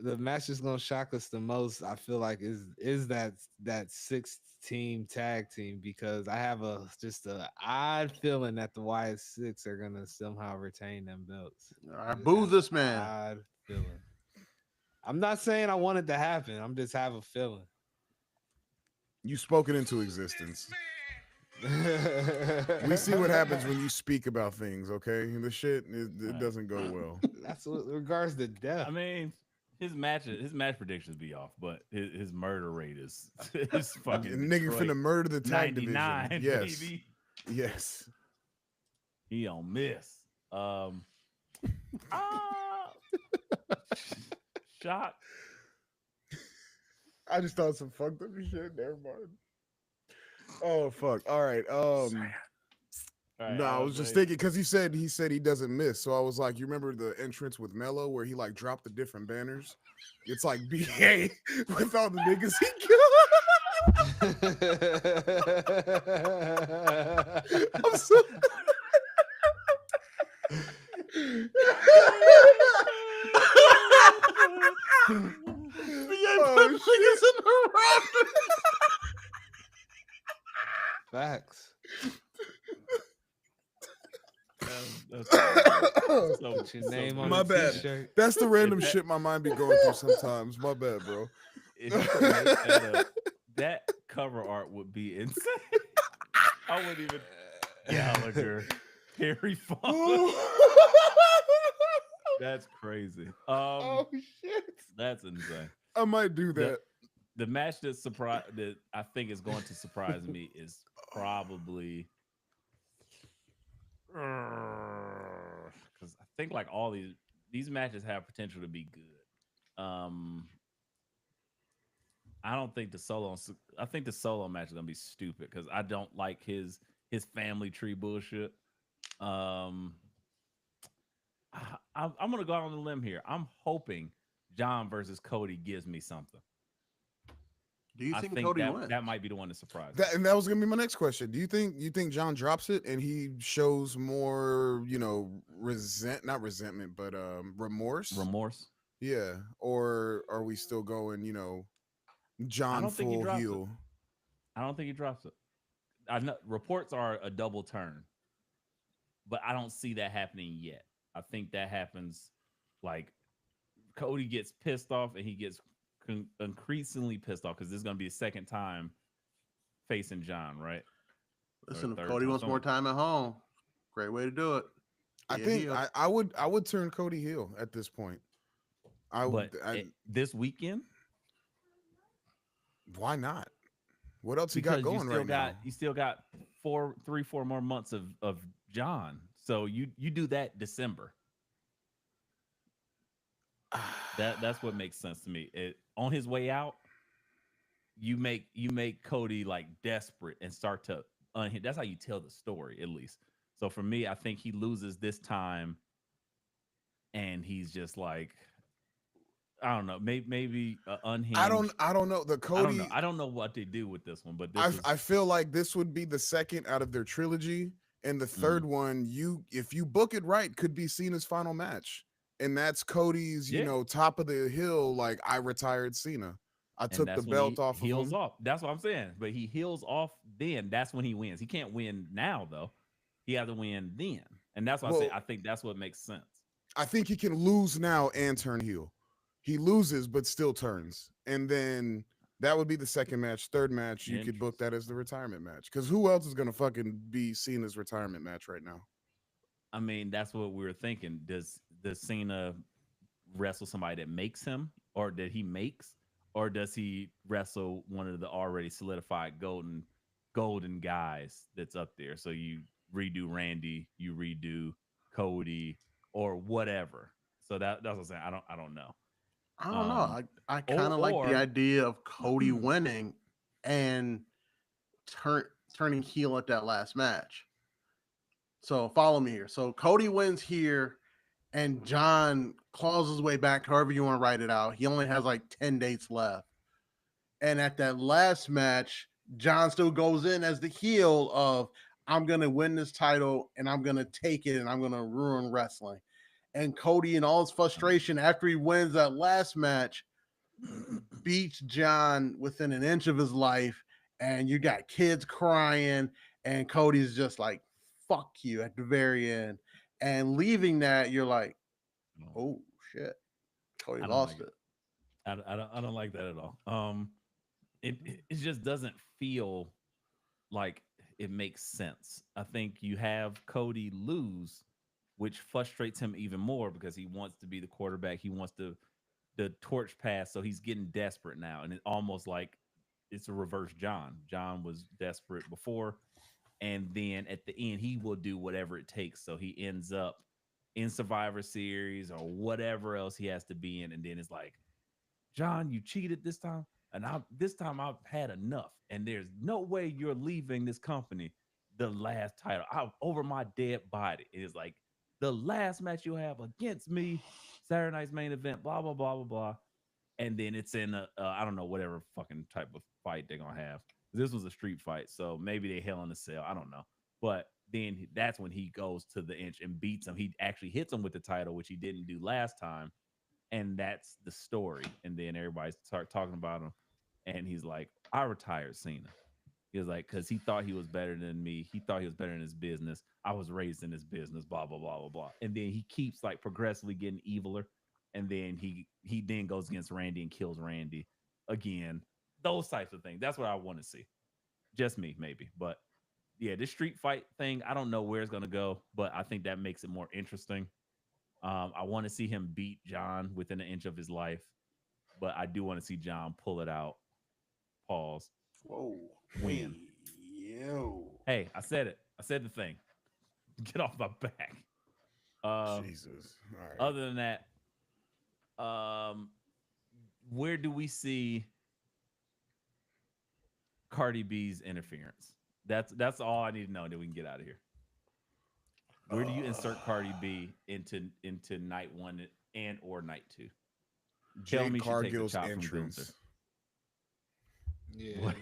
The match that's gonna shock us the most, I feel like, is that 6-team tag team, because I have just a odd feeling that the Wyatt Six are gonna somehow retain them belts. All right, boo this man. Odd feeling. I'm not saying I want it to happen. I'm just have a feeling. You spoke it into existence. We see what happens when you speak about things, okay? The shit it doesn't go well. That's what regards to death. I mean, his match predictions be off, but his murder rate is fucking Nigga finna murder the tag division. 99, Yes. baby. Yes. He don't miss. Shock. I just thought some fucked up shit. Never mind. Oh fuck. All right. No, I was just thinking because he said he doesn't miss. So I was like, you remember the entrance with Mello where he like dropped the different banners? It's like BA with all the niggas he killed. I'm so BA put niggas in the rafters. Facts. Put your name on my the bad. t-shirt. That's the random shit my mind be going through sometimes. My bad, bro. If you could make that up, that cover art would be insane. I wouldn't even Gallagher, Harry Funk. That's crazy. Oh shit. That's insane. I might do that. The match that I think is going to surprise me is probably because I think like all these matches have potential to be good. I don't think I think the solo match is gonna be stupid because I don't like his family tree bullshit. I'm gonna go out on a limb here. I'm hoping John versus Cody gives me something. Do you I think think Cody wins? that might be the one to surprise. And that was gonna be my next question. Do you think John drops it and he shows more, not resentment, but remorse? Remorse. Yeah. Or are we still going, John full heel? I don't think he drops it. I know reports are a double turn, but I don't see that happening yet. I think that happens like Cody gets pissed off and he gets increasingly pissed off because this is going to be a second time facing John, right? Or Listen, if third Cody time. wants more time at home, great way to do it. I Be a think heel. I would turn Cody heel at this point. But this weekend, Why not? What else he got because going right now? you still got 4 more months of John. So you do that December. That's what makes sense to me. On his way out, you make Cody like desperate and start to unhit. That's how you tell the story, at least. So for me, I think he loses this time, and he's just like, I don't know, maybe unhinged. I don't know. The I don't know. Cody I don't know what they do with this one, but this is I feel like this would be the second out of their trilogy, and the third one, if you book it right, could be Cena's final match, and that's Cody's, Yeah. top of the hill. Like, I retired Cena, I and took the that's when belt he off of heals him. off. That's what I'm saying. But he heals off then. That's when he wins. He can't win now though. He has to win then, and that's why I say Well, I think that's what makes sense. I think he can lose now and turn heel. He loses but still turns, and then that would be the second match. Third match, you could book that as the retirement match, because who else is gonna fucking be Cena's retirement match right now? I mean, that's what we were thinking. Does Cena wrestle somebody that makes him, or that he makes, or does he wrestle one of the already solidified golden guys that's up there? So you redo Randy, you redo Cody, or whatever. So that's what I'm saying. I don't know. I don't know. Um, I or kind of like the or idea of Cody winning and turn turning heel at that last match. So follow me here. So Cody wins here, and John claws his way back. However you want to write it out. He only has like 10 dates left. And at that last match, John still goes in as the heel of I'm gonna win this title and I'm gonna take it and I'm gonna ruin wrestling. And Cody, in all his frustration, after he wins that last match, beats John within an inch of his life, and you got kids crying, and Cody's just like, fuck you at the very end. And leaving that, you're like, oh shit, Cody I don't like lost it. it. I don't like that at all. It just doesn't feel like it makes sense. I think you have Cody lose, which frustrates him even more because he wants to be the quarterback. He wants the torch pass, so he's getting desperate now, and it's almost like it's a reverse John. John was desperate before, and then at the end he will do whatever it takes. So he ends up in Survivor Series or whatever else he has to be in, and then it's like, John, you cheated this time, and this time I've had enough, and there's no way you're leaving this company. The last title, over my dead body. It is like the last match you have against me, Saturday night's main event, blah blah blah blah blah, and then it's in a I don't know, whatever fucking type of fight they're gonna have. This was a street fight, so maybe they hell in a cell. I don't know, but then that's when he goes to the inch and beats him. He actually hits him with the title, which he didn't do last time, and that's the story. And then everybody start talking about him, and he's like, I retired Cena. He was like, because he thought he was better than me. He thought he was better in his business. I was raised in this business, blah blah blah blah blah. And then he keeps like progressively getting eviler, and then he then goes against Randy and kills Randy again. Those types of things. That's what I want to see. Just me, maybe, but yeah, this street fight thing, I don't know where it's gonna go, but I think that makes it more interesting. I want to see him beat John within an inch of his life, but I do want to see John pull it out. Pause. Whoa, Win. yo. Hey, I said it. I said the thing. Get off my back. Jesus. All right. Other than that, where do we see Cardi B's interference? That's all I need to know that we can get out of here. Where do you insert Cardi B into night one and or night two? Tell Jade me she takes a Cargill's chop from entrance. Gunther. Yeah. What?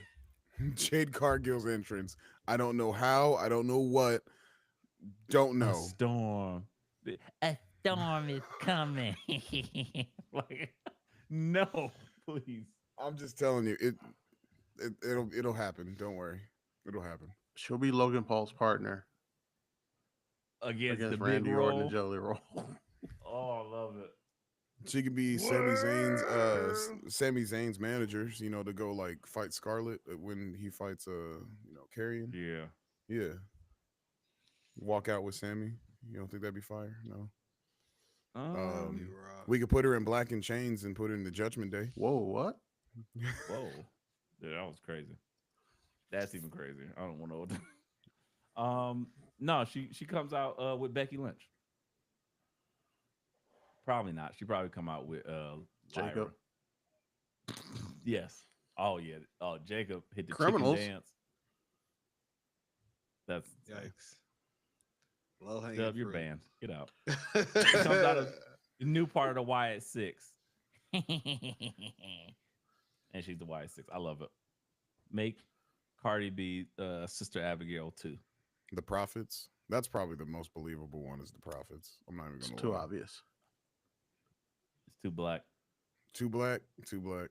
Jade Cargill's entrance. I don't know how. I don't know what. Don't A know. storm. A storm is coming. Like, no, please. I'm just telling you, it'll happen. Don't worry. It'll happen. She'll be Logan Paul's partner Against the against big Randy Orton roll. and Jelly Roll. Oh, I love it. She could be Sami Zayn's managers, you know, to go like fight Scarlett when he fights Carrion. Yeah. Yeah. Walk out with Sammy. You don't think that'd be fire? No. We could put her in Black and Chains and put her in the Judgment Day. Whoa, what? Whoa. Yeah, that was crazy. That's even crazier. I don't want to know. No, she comes out with Becky Lynch. Probably not. She probably come out with Jacob. Lyra. Yes. Oh yeah. Oh, Jacob hit the Criminals. chicken dance. That's Yikes. Low hanging Dub, you're fruit. banned. Get out. She comes out of the new part of the Wyatt Six. And she's the Wyatt Six. I love it. Make Cardi B Sister Abigail too. The Prophets. That's probably the most believable one is the Prophets. I'm not even It's gonna too lie. obvious. It's too black. Too black. Too black.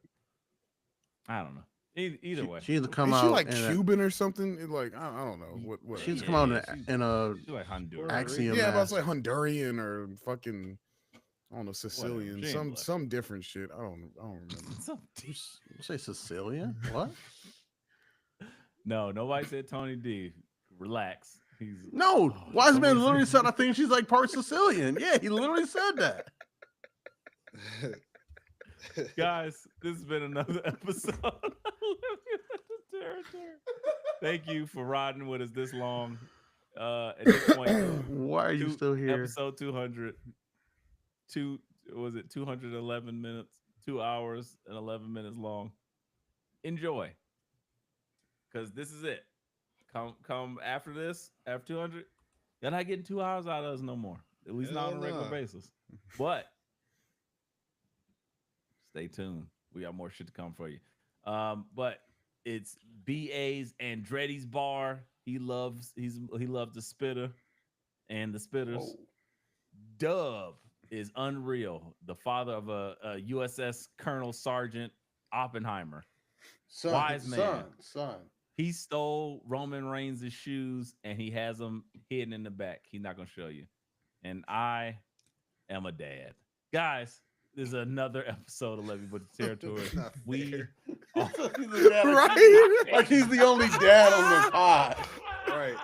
I don't know. Either way. She needs to come Is out. she like in Cuban or something? Like I don't know. What She needs to Yeah, come yeah, out she's- in a She's like Honduras. Axiom. yeah, but it's mask. like Honduran or fucking I don't know, Sicilian. She ain't black. Some different shit. I don't remember. You say Sicilian? What? No, nobody said Tony D. Relax. He's No, Oh, Wise Man somebody literally said- said I think she's like part Sicilian. Yeah, he literally said that. guys. This has been another episode. of Living in the Territory. Thank you for riding with us this long. At this point, Why are you still here? Episode 200. Was it 211 minutes? 2 hours and 11 minutes long. Enjoy, because this is it. Come after this, after 200, you're not getting 2 hours out of us no more. At least not on a regular basis. But stay tuned. We got more shit to come for you. But it's BA's Andretti's bar. He loves the spitter and the spitters. Whoa. Dub is unreal. The father of a USS Colonel Sergeant Oppenheimer. Wise man. Son. He stole Roman Reigns' shoes and he has them hidden in the back. He's not going to show you. And I am a dad. Guys, this is another episode of Living with the Territory. Not We fair. Right? Like he's the only dad on the pod. Right.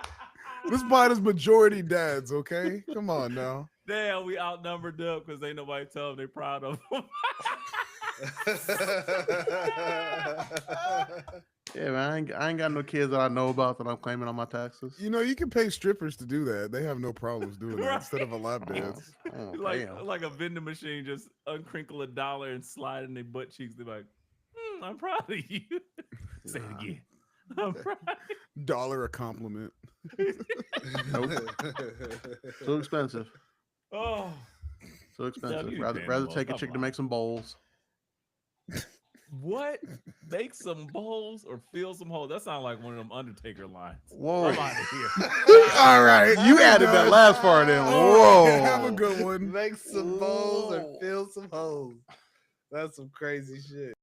This pod is majority dads, okay? Come on now. Damn, we outnumbered them because ain't nobody tell them they proud of them. Yeah, man, I ain't got no kids that I know about that I'm claiming on my taxes. You know, you can pay strippers to do that. They have no problems doing that Right. instead of a lap dance. Oh, like damn. like a vending machine, just uncrinkle $1 and slide in their butt cheeks. They're like, I'm proud of you. Say it Nah. again. I'm proud. $1 a compliment. Too expensive. Oh, So expensive. you Rather damn take a well. chick Come to make some bowls. what? Make some bowls or fill some holes? That sounds like one of them Undertaker lines. Whoa. I'm out of here. All right. You added that last part in. Whoa. Have a good one. Make some bowls or Whoa. fill some holes. That's some crazy shit.